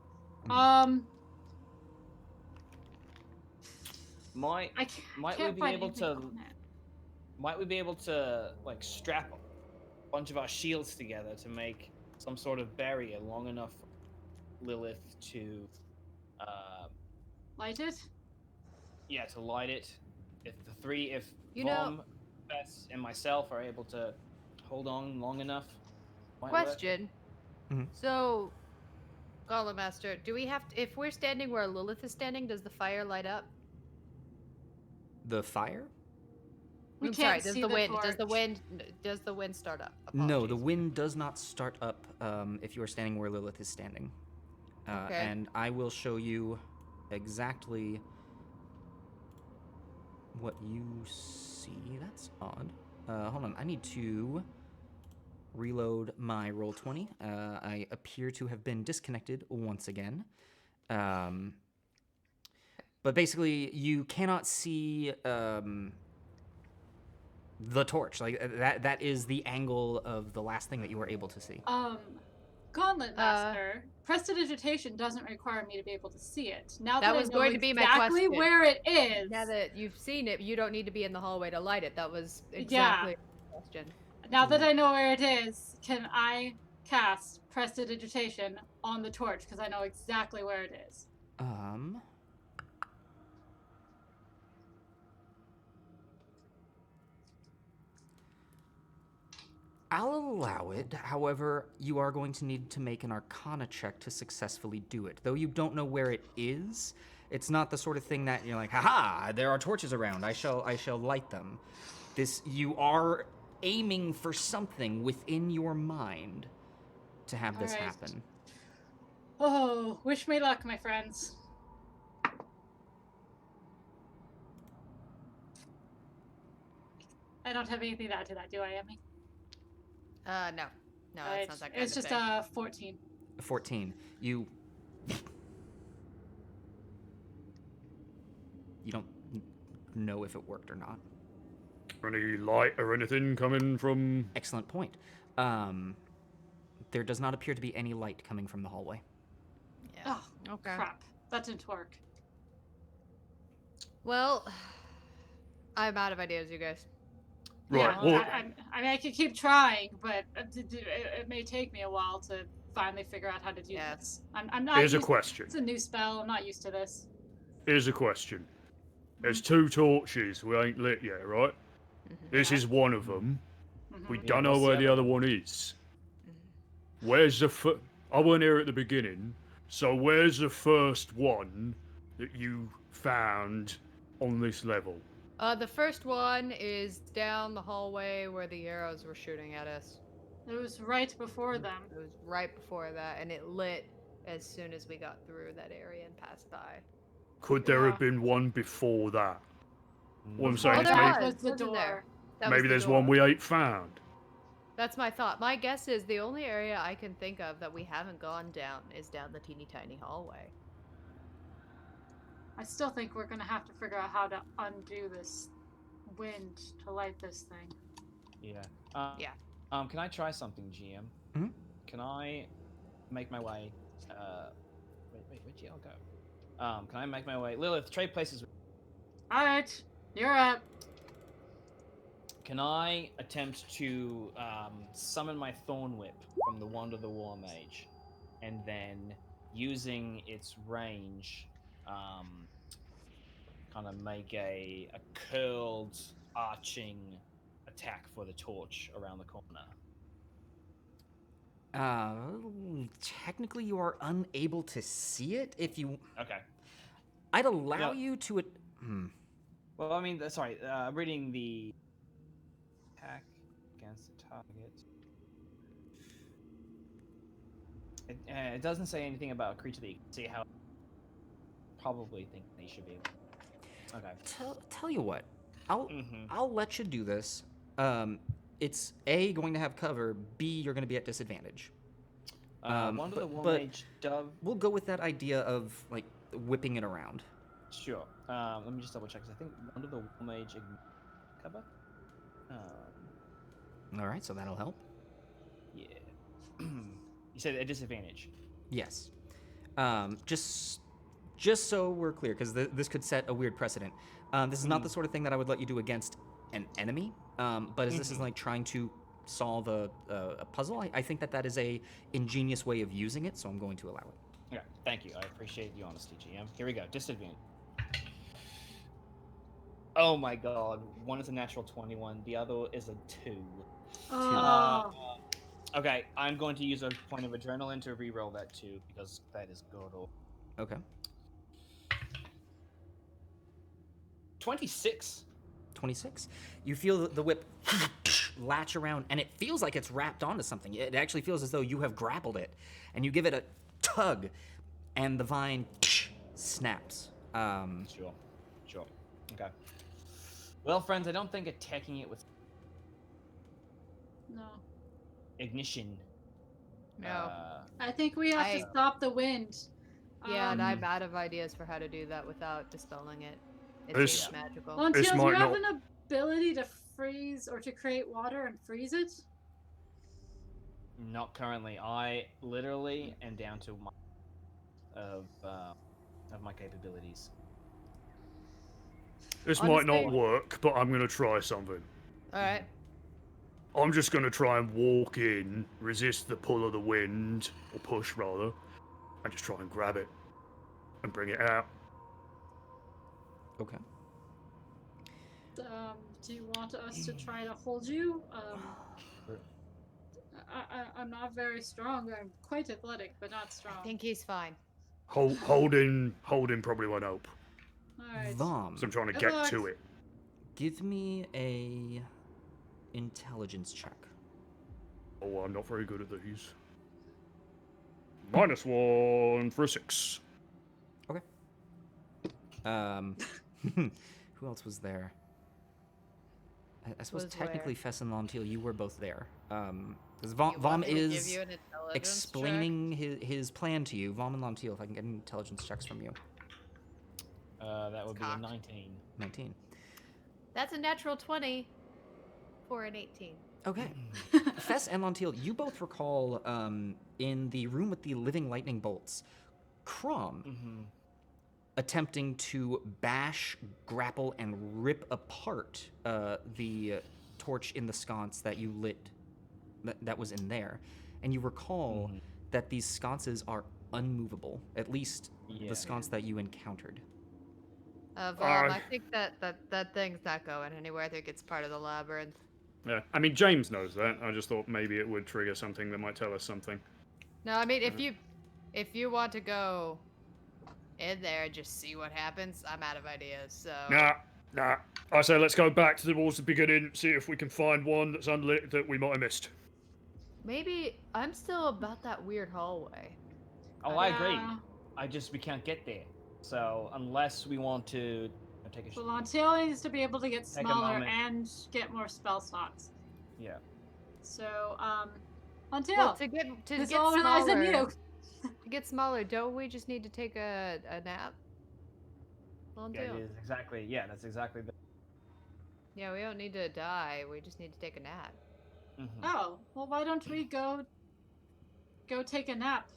B: Might
E: I
B: Might
E: can't
B: we be
E: find
B: able
E: anything
B: to?
E: on it.
B: Might we be able to like strap a bunch of our shields together to make some sort of barrier long enough for Lilith to,
E: Light it?
B: yeah, to light it? If
F: You know-
B: Vom, Bess, and myself are able to hold on long enough. Might work.
F: Question.
A: Mhm.
F: So, Golem Master, do we have to, if we're standing where Lilith is standing, does the fire light up?
A: The fire?
E: We
F: I'm
E: can't
F: sorry, does
E: see
F: the
E: the
F: wind
E: torch.
F: does the wind start up?
A: No, the
F: Apologies.
A: wind does not start up if you are standing where Lilith is standing.
F: Okay.
A: And I will show you exactly what you see. That's odd. Hold on, I need to reload my Roll20. I appear to have been disconnected once again. But basically, you cannot see the torch. Like that is the angle of the last thing that you were able to see.
E: Gauntlet Master, prestidigitation doesn't require me to be able to see it. Now
F: That
E: that,
F: was
E: I know
F: going to be my
E: exactly
F: question.
E: where it is.
F: Now that you've seen it, you don't need to be in the hallway to light it. That was exactly the question.
E: Now that I know where it is, can I cast prestidigitation on the torch because I know exactly where it is?
A: I'll allow it. However, you are going to need to make an Arcana check to successfully do it. Though you don't know where it is, it's not the sort of thing that you're like, haha, there are torches around. I shall light them. You are aiming for something within your mind to have this
E: Alright.
A: happen.
E: Oh, wish me luck, my friends. I don't have anything to add to that, do I, Emmy?
F: No. No, that's not that kind
E: It's
F: of
E: just
F: thing.
E: 14.
A: 14. You don't know if it worked or not.
D: Any light or anything coming from?
A: Excellent point. There does not appear to be any light coming from the hallway.
F: Yeah.
E: Oh,
F: Okay.
E: crap. That didn't work.
F: Well, I'm out of ideas, you guys.
D: Right.
E: Yeah,
D: Well,
E: I mean, I could keep trying, but it may take me a while to finally figure out how to do this. I'm not.
D: here's a
E: used-
D: question.
E: It's a new spell. I'm not used to this.
D: Here's a question. There's 2 torches we ain't lit yet, right? This is one of them. We
E: Mhm.
D: don't
B: Yeah,
D: know
B: what's the
D: where the
B: other
D: other one is. Where's the I weren't here at the beginning, so where's the first one that you found on this level?
F: The first one is down the hallway where the arrows were shooting at us.
E: It was right before them.
F: It was right before that, and it lit as soon as we got through that area and passed by.
D: Could there
E: Yeah.
D: have been one before that? What I'm
B: Mm.
D: saying
E: Before
D: is
F: there
E: that
D: maybe,
E: was the
F: wasn't there?
E: door.
F: That was
D: maybe
F: the
D: there's
F: door.
D: one we ain't found.
F: That's my thought. My guess is the only area I can think of that we haven't gone down is down the teeny tiny hallway.
E: I still think we're gonna have to figure out how to undo this wind to light this thing.
B: Yeah.
F: Yeah.
B: Can I try something, GM?
A: Mhm.
B: Can I make my way? Wait, where'd GL go? Can I make my way? Lilith, trade places.
E: All right, you're up.
B: Can I attempt to summon my Thorn Whip from the Wand of the War Mage, and then using its range, kind of make a curled, arching attack for the torch around the corner?
A: Technically, you are unable to see it. If you,
B: Okay.
A: I'd allow
B: No.
A: you to.
B: Well, I mean, sorry. Reading the attack against the target. It doesn't say anything about a creature that you can see. How probably think they should be able. Okay.
A: Tell you what, I'll let you do this. It's A, going to have cover. B, you're going to be at disadvantage.
B: One of the War
A: but
B: Mage Dove.
A: we'll go with that idea of like whipping it around.
B: Sure. Let me just double check. 'Cause I think one of the War Mage cover.
A: All right, so that'll help.
B: Yeah. You said at disadvantage.
A: Yes. Just so we're clear, because this could set a weird precedent. This is not the sort of thing that I would let you do against an enemy. But as this is like trying to solve a puzzle, I think that is a ingenious way of using it, so I'm going to allow it.
B: Okay. Thank you. I appreciate the honesty, GM. Here we go. Disadvantage. Oh my god. One is a natural 21. The other is a 2.
E: Oh,
B: Okay, I'm going to use a point of adrenaline to re-roll that too because that is good.
A: Okay.
B: 26.
A: 26. You feel the whip latch around, and it feels like it's wrapped onto something. It actually feels as though you have grappled it, and you give it a tug, and the vine snaps.
B: Sure. Okay. Well, friends, I don't think attacking it with
E: no.
B: ignition.
F: No.
E: I think we have to stop the wind.
F: Yeah, and I'm out of ideas for how to do that without dispelling it. It
D: This-
F: seems magical.
E: Montiel,
D: This
E: do you
D: might
E: have
D: not-
E: an ability to freeze or to create water and freeze it?
B: Not currently. I literally am down to my of my capabilities.
D: This might not
F: Honestly-
D: work, but I'm gonna try something.
F: All right.
D: I'm just gonna try and walk in, resist the pull of the wind, or push rather, and just try and grab it and bring it out.
A: Okay.
E: Do you want us to try to hold you? I'm not very strong. I'm quite athletic, but not strong.
F: I think he's fine.
D: Holding probably won't help.
E: Alright.
A: Vom,
D: So I'm trying to
E: Good
D: get
E: luck.
D: to it.
A: give me a intelligence check.
D: Oh, I'm not very good at these. -1 for a 6.
A: Okay. Who else was there? I suppose
F: Was
A: technically
F: where?
A: Fess and Lontiel, you were both there. Because
F: You
A: Vom
F: want me to give
A: is
F: you an intelligence
A: explaining his plan to you. Vom and Lontiel, if I can get intelligence checks from you.
B: That would be a
F: cocked.
B: 19.
A: 19.
F: check? That's a natural 20 for an 18.
A: Okay. Fess and Lontiel, you both recall in the room with the living lightning bolts, Crom
B: Mm-hmm.
A: attempting to bash, grapple, and rip apart the torch in the sconce that you lit, that was in there. And you recall that these sconces are unmovable, at least
B: Yeah.
A: the sconce that you encountered.
F: I think that thing's not going anywhere. I think it's part of the labyrinth.
D: Yeah, I mean James knows that. I just thought maybe it would trigger something that might tell us something.
F: No, I mean if you want to go in there and just see what happens, I'm out of ideas. So
D: Nah. I say let's go back towards the beginning, see if we can find one that's unlit that we might have missed.
F: maybe I'm still about that weird hallway.
B: Oh, I agree.
E: Yeah.
B: We can't get there. So unless we want to take a
E: So Lontail needs to be able to get
B: Take a
E: smaller
B: moment.
E: and get more spell slots.
B: yeah.
E: So,
F: Well,
E: Lontail,
F: to get
E: this all relies on you.
F: to get smaller, don't we just need to take a nap? Well,
B: Yeah, it is exactly. Yeah, that's exactly the.
F: Yeah, we don't need to die. We just need to take a nap.
B: Mm-hmm.
E: Oh, well, why don't we go take a nap?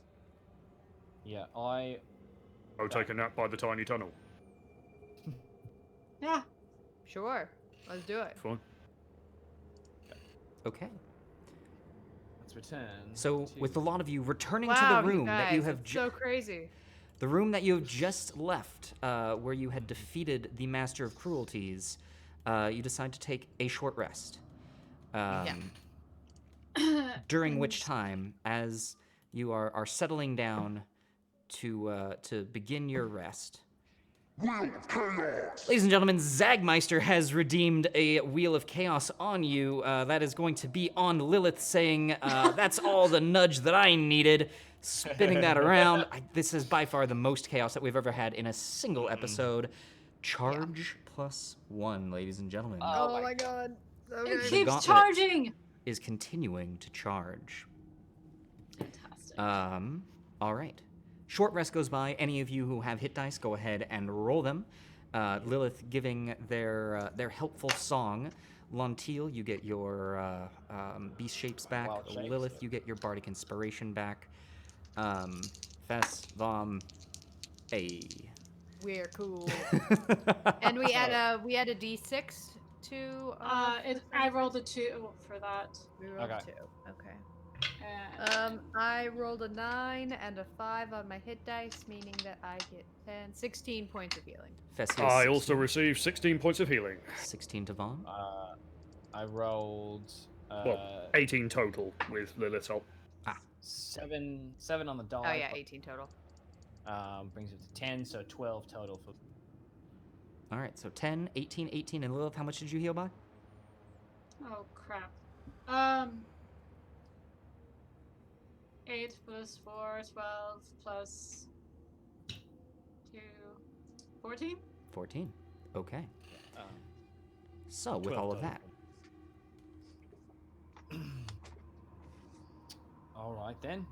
B: Yeah,
D: Go take a nap by the tiny tunnel.
E: Yeah.
F: Sure, let's do it.
D: Fine.
A: Okay.
B: let's return.
A: So,
B: to...
A: with a lot of you returning
F: Wow,
A: to the room that you
F: guys,
A: have
F: it's so crazy.
A: the room that you have just left, where you had defeated the Master of Cruelties, you decide to take a short rest. During which time, as you are settling down to begin your rest, ladies and gentlemen, Zagmeister has redeemed a Wheel of Chaos on you. That is going to be on Lilith, saying, "That's all the nudge that I needed." Spinning that around. This is by far the most chaos that we've ever had in a single episode. Charge +1, ladies and gentlemen,
B: Oh
F: my god.
E: It
A: The
E: keeps
A: gauntlet.
E: charging.
A: is continuing to charge.
E: Fantastic.
A: All right. Short rest goes by. Any of you who have hit dice, go ahead and roll them. Lilith giving their helpful song. Lontiel, you get your beast shapes back.
B: Wild shapes,
A: Lilith,
B: yeah.
A: you get your bardic inspiration back. Fess, Vom, a.
F: We're cool. And we add a d6 to.
E: I rolled a 2 for that.
F: We rolled
B: Okay.
F: 2. Okay.
E: And
F: I rolled a 9 and a 5 on my hit dice, meaning that I get 16 points of healing.
A: Fess
D: I
A: heals
D: also received 16 points of healing.
A: 16 to Vom.
B: I rolled
D: Well, 18 total with Lilith's help.
B: 7 on the die.
F: Oh yeah, 18 total.
B: Brings it to 10, so 12 total for.
A: All right, so 10, 18, 18, and Lilith, how much did you heal by?
E: Oh crap. 8 plus 4, 12 plus 2, 14?
A: 14. Okay.
B: Um,
A: So, with
B: 12
A: all of
B: total.
A: that,
B: All right then.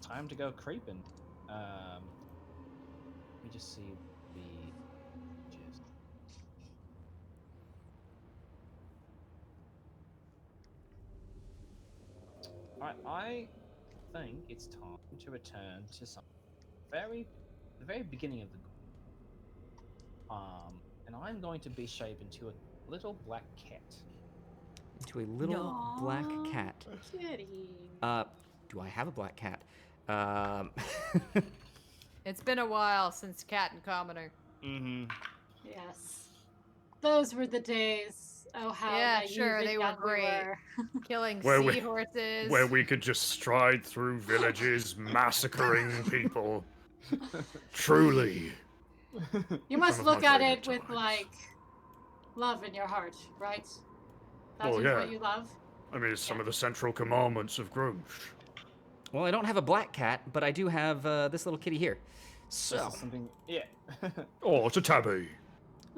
B: Time to go creeping. Let me just see the. I think it's time to return to some the very beginning of the. And I'm going to be shaped into a little black cat.
A: into a little black cat.
E: Kitty.
A: Do I have a black cat? Um,
F: It's been a while since Cat and Commoner.
B: Mm-hmm.
E: Yes. Those were the days. Oh, how
F: Yeah,
E: naive
F: sure,
E: and
F: they were
E: young we
F: great.
E: were.
F: Killing
D: Where we-
F: seahorses.
D: Where we could just stride through villages, massacring people. Truly.
E: You must
D: Some of
E: look
D: my
E: at it
D: favorite
E: with,
D: times.
E: like, love in your heart, right? That
D: Oh,
E: is
D: yeah.
E: what you love?
D: I mean, it's some of the central commandments of Grunge.
A: well, I don't have a black cat, but I do have this little kitty here. So,
B: This is something. Yeah.
D: Oh, it's a tabby.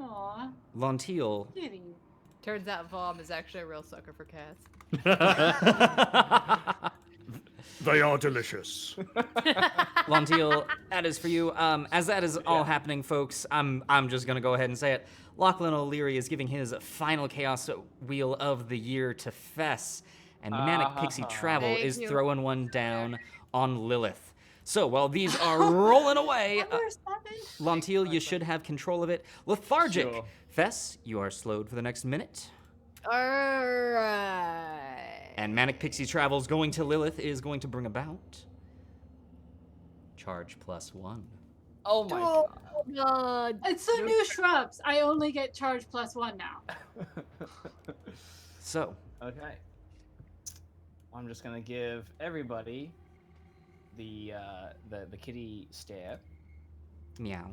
E: Aw,
A: Lontiel.
E: kitty.
F: Turns out Vom is actually a real sucker for cats.
D: They are delicious.
A: Lontiel, that is for you. As that is all happening, folks, I'm just gonna go ahead and say it. Lachlan O'Leary is giving his final Chaos Wheel of the Year to Fess, and Manic Pixie Travel
F: Thank
A: is
F: you.
A: throwing one down on Lilith. So while these are rolling away,
E: Number 7?
A: Lontiel, you should have control of it. Lethargic,
B: Sure.
A: Fess, you are slowed for the next minute.
F: Alright.
A: And Manic Pixie Travels going to Lilith is going to bring about charge +1.
B: Oh my god.
F: God.
E: It's the new shrubs. I only get charge +1 now.
A: So,
B: Okay. I'm just gonna give everybody the kitty stare.
A: meow.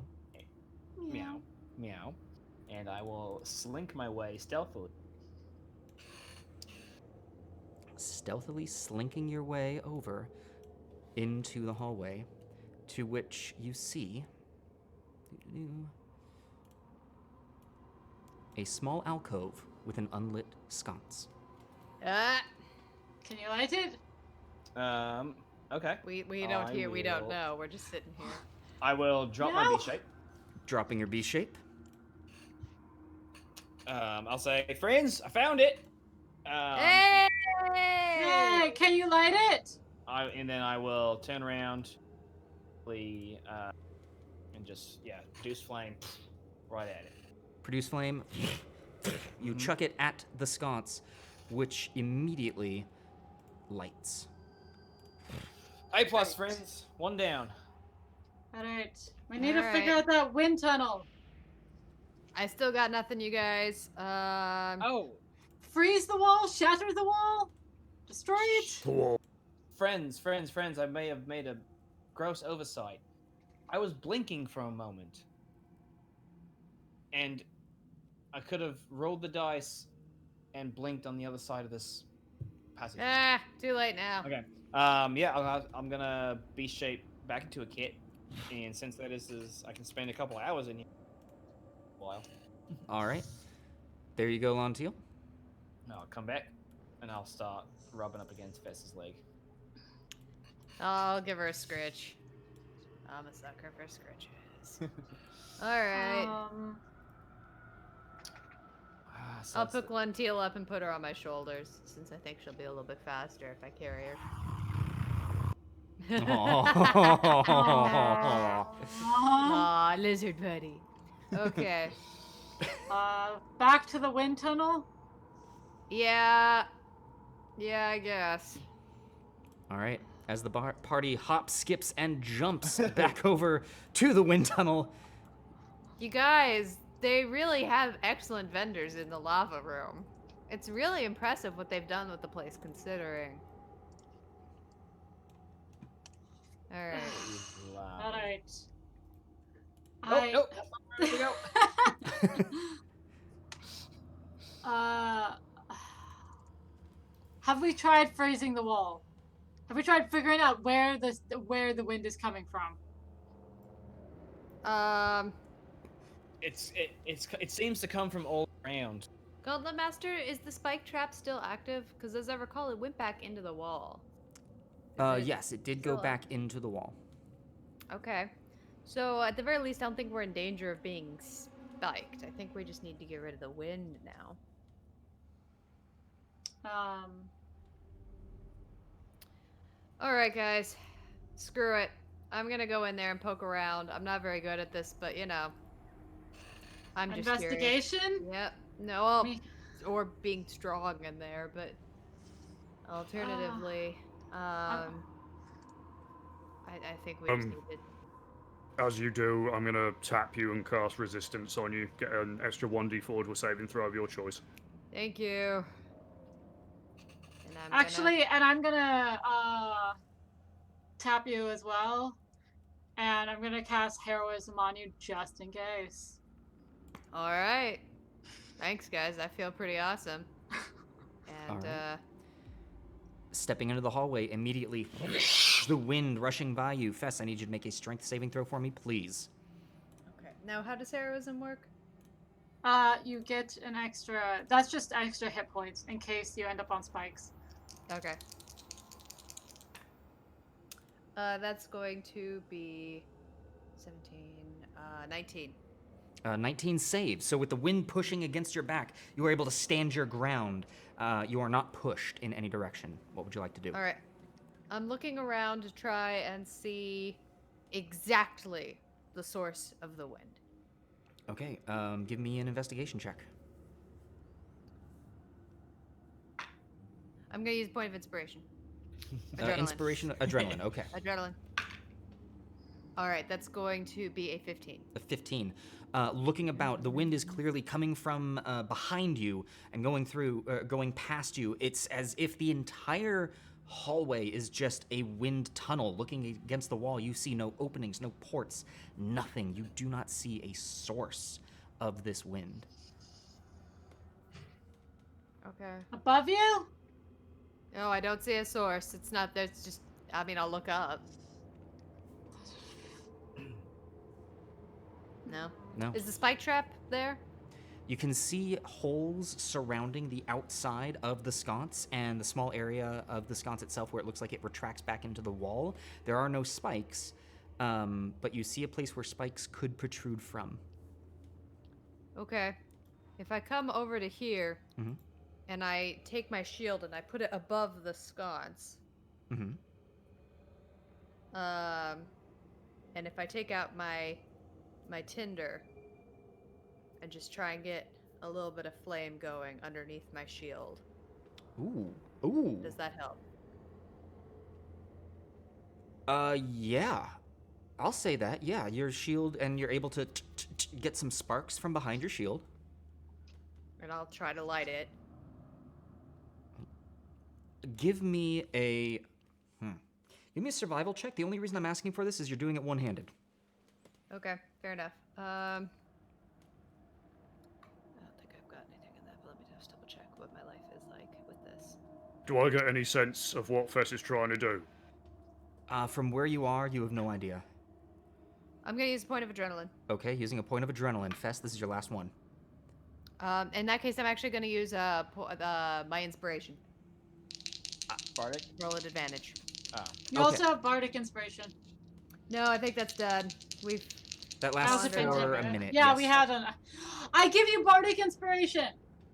B: Meow. Meow. And I will slink my way stealthily.
A: Stealthily slinking your way over into the hallway, to which you see a small alcove with an unlit sconce.
F: Ah,
E: Can you light it?
B: Okay.
F: we don't hear, we don't
B: will-
F: know. We're just sitting here.
B: I will drop my
E: No.
B: B shape.
A: Dropping your B shape.
B: I'll say, friends, I found it.
F: Hey!
E: Yay! Can you light it?
B: And then I will turn around, and just produce flame right at it.
A: Produce flame. You chuck it at the sconce, which immediately lights.
B: A plus, friends. One down.
E: Alright. We need to
F: Alright.
E: figure out that wind tunnel.
F: I still got nothing, you guys.
B: Oh,
E: Freeze the wall, shatter the wall, destroy it.
D: The wall.
B: friends. I may have made a gross oversight. I was blinking for a moment, and I could have rolled the dice and blinked on the other side of this passage.
F: Ah, too late now.
B: Okay. I'm gonna be shaped back into a kit, and since that is I can spend a couple hours in here. While
A: All right. There you go, Lontiel.
B: I'll come back, and I'll start rubbing up against Fess's leg.
F: I'll give her a scritch. I'm a sucker for scritches. Alright.
B: So
F: I'll
B: it's the-
F: pick Lentil up and put her on my shoulders, since I think she'll be a little bit faster if I carry her.
A: Aw.
F: Aw, lizard buddy. Okay.
E: Back to the wind tunnel.
F: Yeah, I guess.
A: All right. As the party hops, skips, and jumps back over to the wind tunnel.
F: You guys, they really have excellent vendors in the lava room. It's really impressive what they've done with the place, considering. All right.
E: All right.
B: Oh, nope, that's not where we go.
E: Uh, have we tried freezing the wall? Have we tried figuring out where the wind is coming from?
B: It seems to come from all around.
F: Gauntlet Master, is the spike trap still active? Because as I recall, it went back into the wall. Is it
A: Yes, it did go
F: still
A: back into the wall.
F: Okay. So at the very least, I don't think we're in danger of being spiked. I think we just need to get rid of the wind now. All right, guys. Screw it. I'm gonna go in there and poke around. I'm not very good at this, but you know. I'm just curious.
E: Investigation?
F: Yep. No, well, or being strong in there, but alternatively, I think we just need to.
D: As you do, I'm gonna tap you and cast resistance on you. Get an extra 1d4 to a saving throw of your choice.
F: Thank you. And
E: I'm gonna tap you as well, and I'm gonna cast heroism on you just in case.
F: All right. Thanks, guys. I feel pretty awesome. And
A: right. Stepping into the hallway, immediately the wind rushing by you. Fess, I need you to make a strength saving throw for me, please.
F: Okay. Now, how does heroism work?
E: You get an extra. That's just extra hit points in case you end up on spikes.
F: Okay. That's going to be 17, 19.
A: 19 saves. So with the wind pushing against your back, you are able to stand your ground. You are not pushed in any direction. What would you like to do?
F: All right. I'm looking around to try and see exactly the source of the wind.
A: Okay, give me an investigation check.
F: I'm going to use point of inspiration. Adrenaline.
A: Adrenaline, okay.
F: Adrenaline. All right, that's going to be a 15.
A: A 15. Looking about, the wind is clearly coming from behind you and going past you. It's as if the entire hallway is just a wind tunnel. Looking against the wall, you see no openings, no ports, nothing. You do not see a source of this wind.
F: Okay.
E: Above you?
F: No, I don't see a source. It's not, there's just, I mean, I'll look up. No.
A: No.
F: Is the spike trap there?
A: You can see holes surrounding the outside of the sconce and the small area of the sconce itself where it looks like it retracts back into the wall. There are no spikes, but you see a place where spikes could protrude from.
F: Okay. If I come over to here and I take my shield and I put it above the sconce, and if I take out my tinder and just try and get a little bit of flame going underneath my shield.
A: Ooh.
F: Does that help?
A: Yeah. I'll say that. Yeah, your shield, and you're able to get some sparks from behind your shield.
F: And I'll try to light it.
A: Give me a survival check. The only reason I'm asking for this is you're doing it one-handed.
F: Okay, fair enough. I don't think I've got anything in that, but let me just double check what my life is like with this.
D: Do I get any sense of what Fess is trying to do?
A: From where you are, you have no idea.
F: I'm gonna use a point of adrenaline.
A: Okay, using a point of adrenaline. Fess, this is your last one.
F: In that case, I'm actually gonna use my inspiration.
B: Bardic?
F: Roll at advantage.
E: You also have bardic inspiration.
F: No, I think that's done.
A: That lasts
E: How's it
A: for
E: been?
A: a minute.
E: Yeah,
A: yes.
E: we had an. I give you bardic inspiration.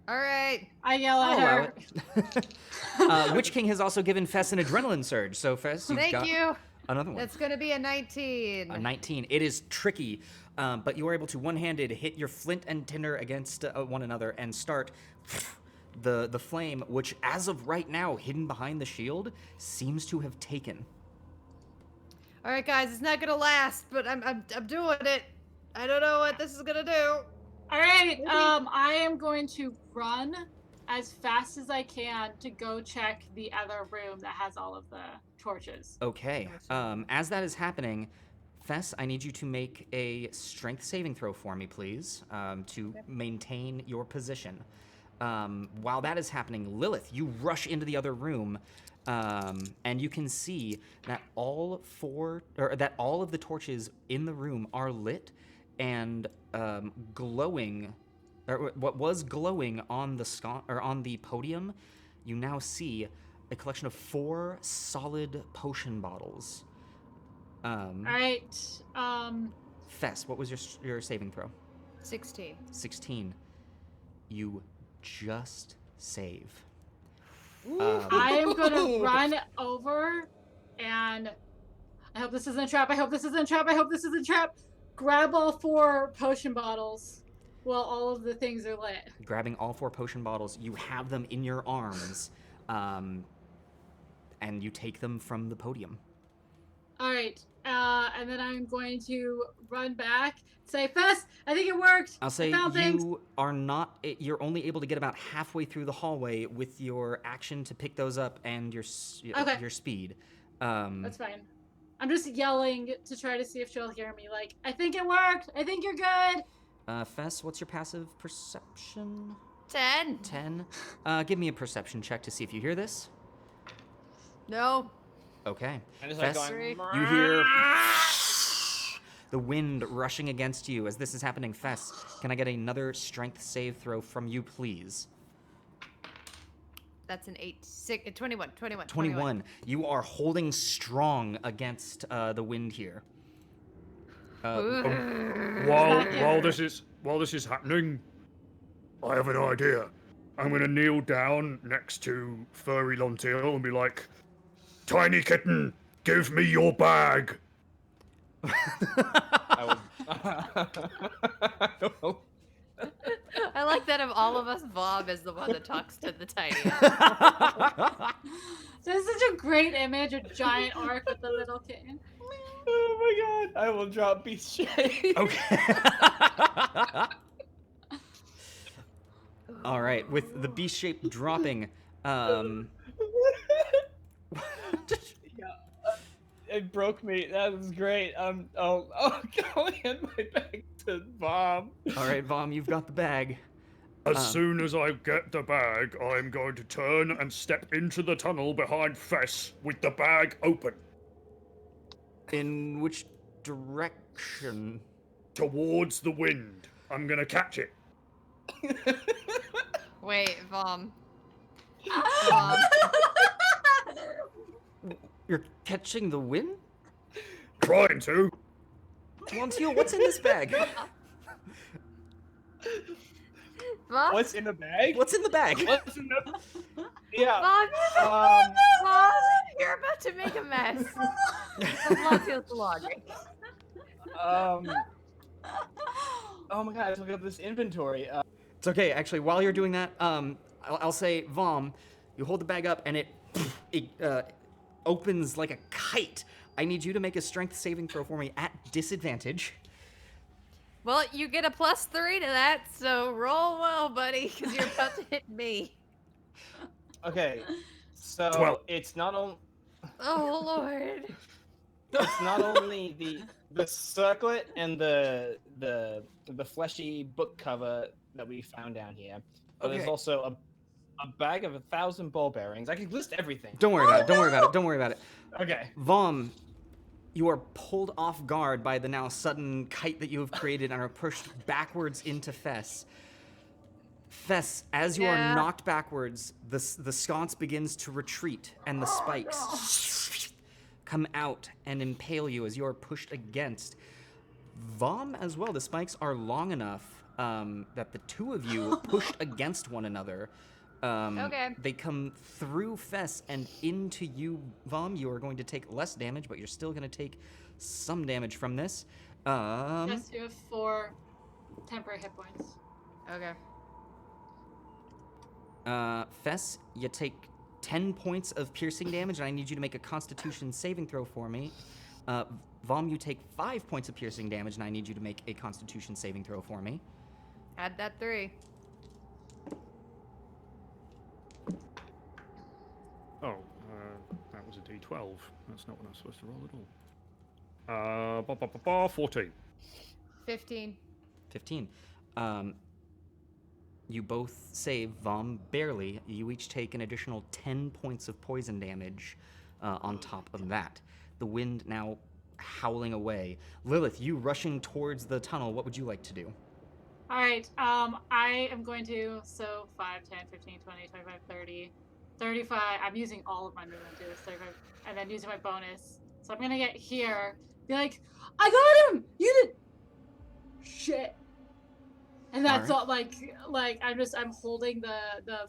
F: All right.
E: I yell at her.
A: Witch King has also given Fess an adrenaline surge. So Fess, you've
F: Thank
A: got
F: you.
A: another one.
F: That's gonna be a 19.
A: A 19. It is tricky, but you are able to one-handed hit your flint and tinder against one another and start the flame, which as of right now, hidden behind the shield, seems to have taken.
F: All right, guys, it's not gonna last, but I'm doing it. I don't know what this is gonna do.
E: All right. I am going to run as fast as I can to go check the other room that has all of the torches.
A: Okay. As that is happening, Fess, I need you to make a strength saving throw for me, please, to maintain your position. While that is happening, Lilith, you rush into the other room, and you can see that all of the torches in the room are lit and glowing, or what was glowing on the podium. You now see a collection of 4 solid potion bottles.
E: All right.
A: Fess, what was your saving throw?
F: 16.
A: 16. You just save.
E: I am gonna run over, and I hope this isn't a trap. I hope this isn't a trap. I hope this isn't a trap. Grab all 4 potion bottles while all of the things are lit.
A: Grabbing all 4 potion bottles, you have them in your arms, and you take them from the podium.
E: All right. And then I'm going to run back, say, Fess, I think it worked.
A: I'll say
E: I found things.
A: you're only able to get about halfway through the hallway with your action to pick those up and your speed.
E: That's fine. I'm just yelling to try to see if she'll hear me. Like, I think it worked. I think you're good.
A: Fess, what's your passive perception?
F: 10.
A: 10. Give me a perception check to see if you hear this.
F: No.
A: Okay.
B: I just
A: Fess,
B: like going.
A: you hear the wind rushing against you as this is happening. Fess, can I get another strength save throw from you, please?
F: That's an 8, 6, 21.
A: 21. You are holding strong against the wind here.
D: While this is happening, I have an idea. I'm gonna kneel down next to Furry Lontil and be like, "Tiny kitten, give me your bag."
B: I will...
F: I like that of all of us, Bob is the one that talks to the tiny.
E: This is such a great image, a giant arc with the little kitten.
B: Oh my god! I will drop beast shape.
A: Okay. All right, with the beast shape dropping,
B: It broke me. That was great. Going my back to Bob.
A: all right, Vom, you've got the bag.
D: As soon as I get the bag, I'm going to turn and step into the tunnel behind Fess with the bag open.
A: In which direction?
D: Towards the wind. I'm gonna catch it.
F: Wait, Vom.
A: You're catching the wind?
D: Trying to.
A: Montiel, what's in this bag?
F: Vom?
B: What's in the bag?
A: What's in the bag?
B: What's in the... Yeah.
F: Vom, you're about to make a mess. Montiel's laundry.
B: Oh my god! I have to look up this inventory.
A: It's okay, actually, while you're doing that, I'll say, Vom, you hold the bag up and it opens like a kite. I need you to make a strength saving throw for me at disadvantage.
F: Well, you get a +3 to that, so roll well, buddy, because you're about to hit me.
B: Okay, so
D: 12.
B: it's not only
F: Oh, Lord.
B: it's not only the circlet and the fleshy book cover that we found down here, but there's
A: Okay.
B: also a bag of 1,000 ball bearings. I can list everything.
A: Don't worry about it, don't worry about it, don't worry about it.
B: Okay.
A: Vom, you are pulled off guard by the now sudden kite that you have created and are pushed backwards into Fess. Fess, as you are knocked backwards, the sconce begins to retreat, and the spikes come out and impale you as you are pushed against. Vom as well, the spikes are long enough that the two of you pushed against one another.
F: Okay.
A: They come through Fess and into you, Vom. You are going to take less damage, but you're still going to take some damage from this.
E: Yes, you have 4 temporary hit points.
F: Okay.
A: Fess, you take 10 points of piercing damage, and I need you to make a Constitution saving throw for me. Vom, you take 5 points of piercing damage, and I need you to make a Constitution saving throw for me.
F: Add that 3.
D: Oh, that was a D12. That's not what I'm supposed to roll at all. 14.
F: 15.
A: 15. You both save, Vom barely. You each take an additional 10 points of poison damage on top of that. The wind now howling away. Lilith, you rushing towards the tunnel, what would you like to do?
E: All right. I am going to, so 5, 10, 15, 20, 25, 30, 35. I'm using all of my movement to do this, 35, and then using my bonus. So I'm going to get here, be like, I got him! You did... Shit. And that's
A: All
E: all, like, I'm holding the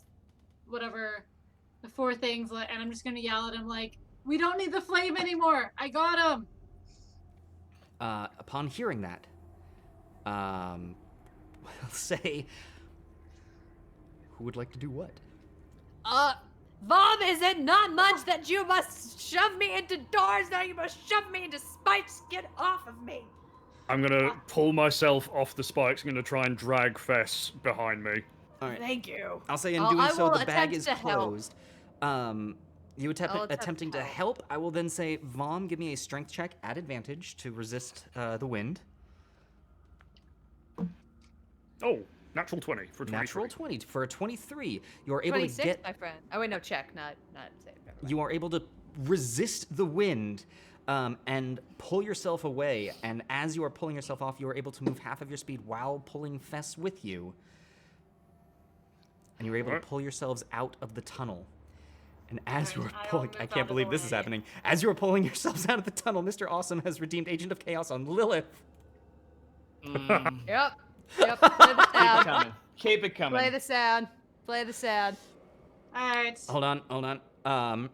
E: whatever, the 4 things, and I'm just going to yell at him, like, we don't need the flame anymore! I got him!
A: Upon hearing that, we'll say, who would like to do what?
F: Vom, is it not much that you must shove me into doors? Now you must shove me into spikes. Get off of me.
D: I'm gonna pull myself off the spikes. I'm gonna try and drag Fess behind me.
A: All right.
F: Thank you.
A: I'll say in
F: I
A: doing so,
F: will
A: the bag
F: attempt
A: is
F: to help.
A: closed. You attempting to help. I will then say, Vom, give me a strength check at advantage to resist the wind.
D: Oh, natural 20 for 23.
A: Natural 20 for a 23. You are able
F: 26,
A: to get.
F: my friend. Oh wait, no, check, not save. Never mind.
A: You are able to resist the wind and pull yourself away. And as you are pulling yourself off, you are able to move half of your speed while pulling Fess with you. And you're able to pull yourselves out of the tunnel. And as you are pulling, I can't believe this is happening. As you are pulling yourselves out of the tunnel, Mr. Awesome has redeemed Agent of Chaos on Lilith.
F: Yep. Play the
B: Keep it
F: sound.
B: coming. Keep it coming.
F: Play the sound. Play the sound.
E: Alright.
A: Hold on.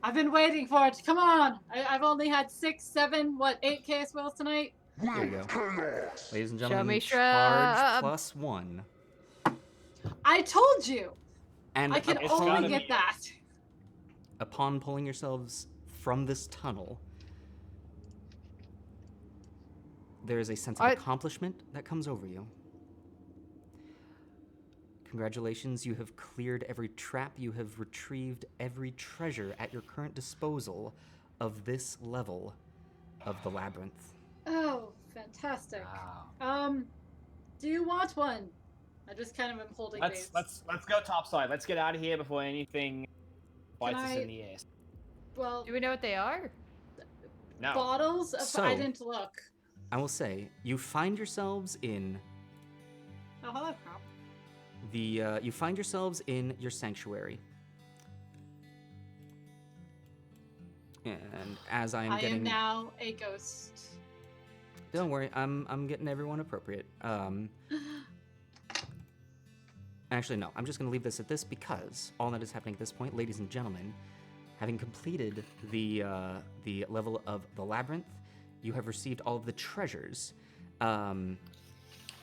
E: I've been waiting for it. Come on! I've only had 6, 7, 8 KS wills tonight?
A: There you go. Ladies and gentlemen,
F: me
A: charge
F: shrub.
A: +1.
E: I told you!
A: And
E: I can
B: It's gotta
E: only
B: be
E: get that.
A: upon pulling yourselves from this tunnel, there is a sense of accomplishment that comes over you. Congratulations, you have cleared every trap, you have retrieved every treasure at your current disposal of this level of the labyrinth.
E: Oh, fantastic. Do you want one? I just kind of am holding
B: Let's go topside. Let's get out of here before anything bites us in the ass.
E: Well,
F: Do we know what they are?
B: No.
E: bottles of...
A: So-
E: I didn't look.
A: I will say, you find yourselves in
E: Oh, hello, Crop.
A: you find yourselves in your sanctuary. And as I am
E: I
A: getting...
E: am now a ghost.
A: Don't worry, I'm getting everyone appropriate. Actually, no, I'm just going to leave this at this because all that is happening at this point, ladies and gentlemen, having completed the level of the labyrinth, you have received all of the treasures, and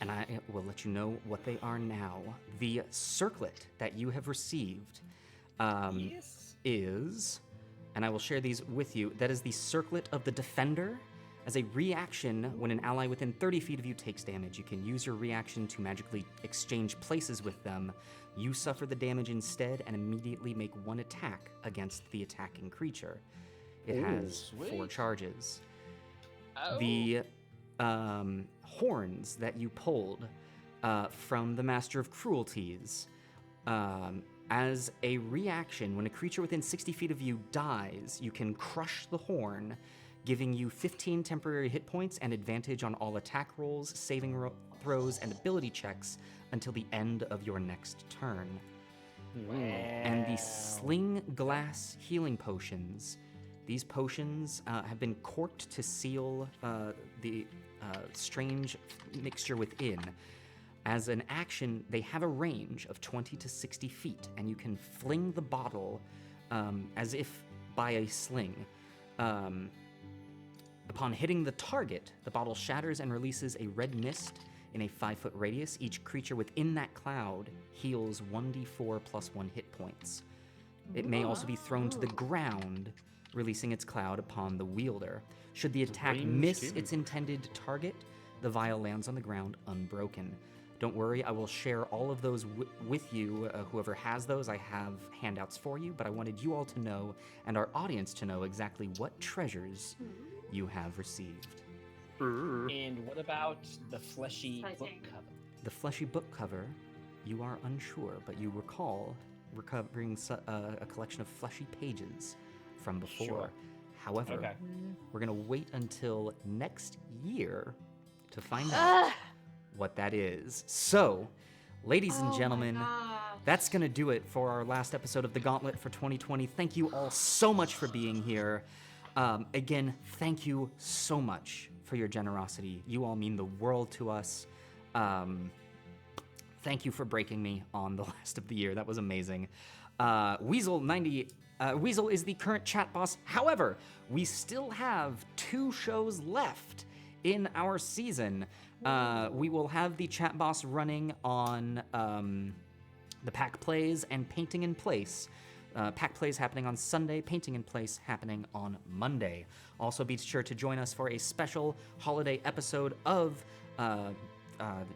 A: I will let you know what they are now. The circlet that you have received is, and I will share these with you, that is the circlet of the Defender. As a reaction, when an ally within 30 feet of you takes damage, you can use your reaction to magically exchange places with them. You suffer the damage instead and immediately make one attack against the attacking creature. It has 4 charges. The horns that you pulled from the Master of Cruelties, as a reaction, when a creature within 60 feet of you dies, you can crush the horn, giving you 15 temporary hit points and advantage on all attack rolls, saving throws, and ability checks until the end of your next turn. And the Sling Glass healing potions. These potions have been corked to seal the strange mixture within. As an action, they have a range of 20 to 60 feet, and you can fling the bottle as if by a sling. Upon hitting the target, the bottle shatters and releases a red mist in a 5-foot radius. Each creature within that cloud heals 1d4 plus 1 hit points. It may also be thrown to the ground, releasing its cloud upon the wielder. Should the attack miss its intended target, the vial lands on the ground unbroken. Don't worry, I will share all of those with you. Whoever has those, I have handouts for you, but I wanted you all to know and our audience to know exactly what treasures you have received.
B: And what about the fleshy book
E: Exciting.
B: cover?
A: The fleshy book cover, you are unsure, but you recall recovering a collection of fleshy pages from before.
B: Sure.
A: However,
B: Okay.
A: we're going to wait until next year to find out
F: Ah!
A: what that is. So, ladies and
E: Oh my
A: gentlemen,
E: gosh.
A: that's going to do it for our last episode of the Gauntlet for 2020. Thank you all so much for being here. Again, thank you so much for your generosity. You all mean the world to us. Thank you for breaking me on the last of the year. That was amazing. Weasel is the current chat boss. However, we still have 2 shows left in our season. We will have the chat boss running on the Pack Plays and Painting in Place. Pack Plays happening on Sunday, Painting in Place happening on Monday. Also, be sure to join us for a special holiday episode of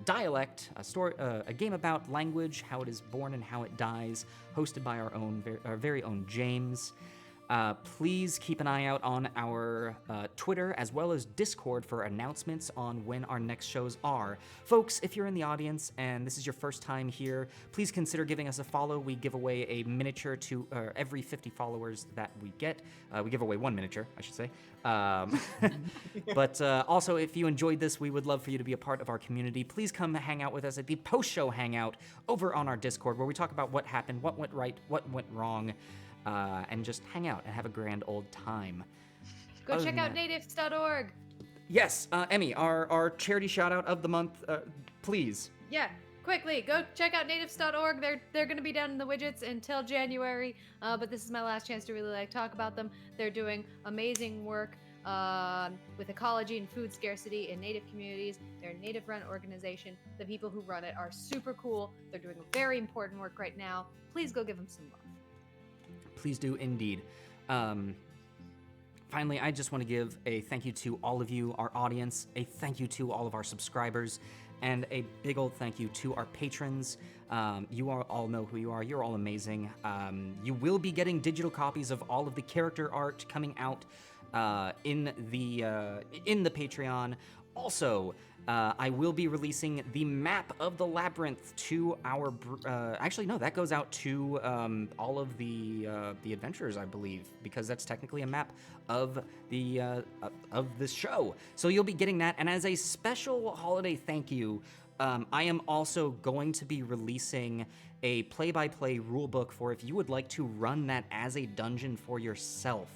A: Dialect, a game about language, how it is born and how it dies, hosted by our very own James. Please keep an eye out on our Twitter as well as Discord for announcements on when our next shows are. Folks, if you're in the audience and this is your first time here, please consider giving us a follow. We give away a miniature to every 50 followers that we get. We give away 1 miniature, I should say. But also, if you enjoyed this, we would love for you to be a part of our community. Please come hang out with us at the post-show hangout over on our Discord, where we talk about what happened, what went right, what went wrong, and just hang out and have a grand old time.
F: Go
A: Other
F: check
A: than
F: out
A: that-
F: natives.org.
A: Yes, Emmy, our charity shout out of the month, please.
F: Yeah, quickly, go check out natives.org. They're going to be down in the widgets until January, but this is my last chance to really talk about them. They're doing amazing work with ecology and food scarcity in native communities. They're a native-run organization. The people who run it are super cool. They're doing very important work right now. Please go give them some love.
A: Please do indeed. Finally, I just want to give a thank you to all of you, our audience, a thank you to all of our subscribers, and a big old thank you to our patrons. You all know who you are. You're all amazing. You will be getting digital copies of all of the character art coming out in the Patreon. Also, I will be releasing the map of the labyrinth to our. Actually, no, that goes out to all of the adventurers, I believe, because that's technically a map of the show. So you'll be getting that, and as a special holiday thank you, I am also going to be releasing a play-by-play rulebook for if you would like to run that as a dungeon for yourself.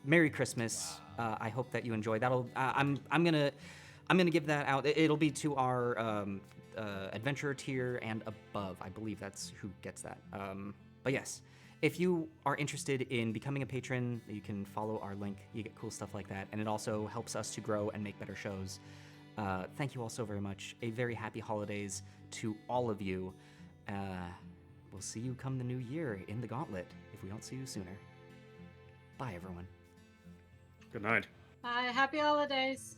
A: Merry Christmas. I hope that you enjoy. I'm gonna give that out. It'll be to our adventurer tier and above. I believe that's who gets that. But yes, if you are interested in becoming a patron, you can follow our link. You get cool stuff like that, and it also helps us to grow and make better shows. Thank you all so very much. A very happy holidays to all of you. We'll see you come the new year in the Gauntlet if we don't see you sooner. Bye, everyone.
D: Good night.
E: Happy holidays.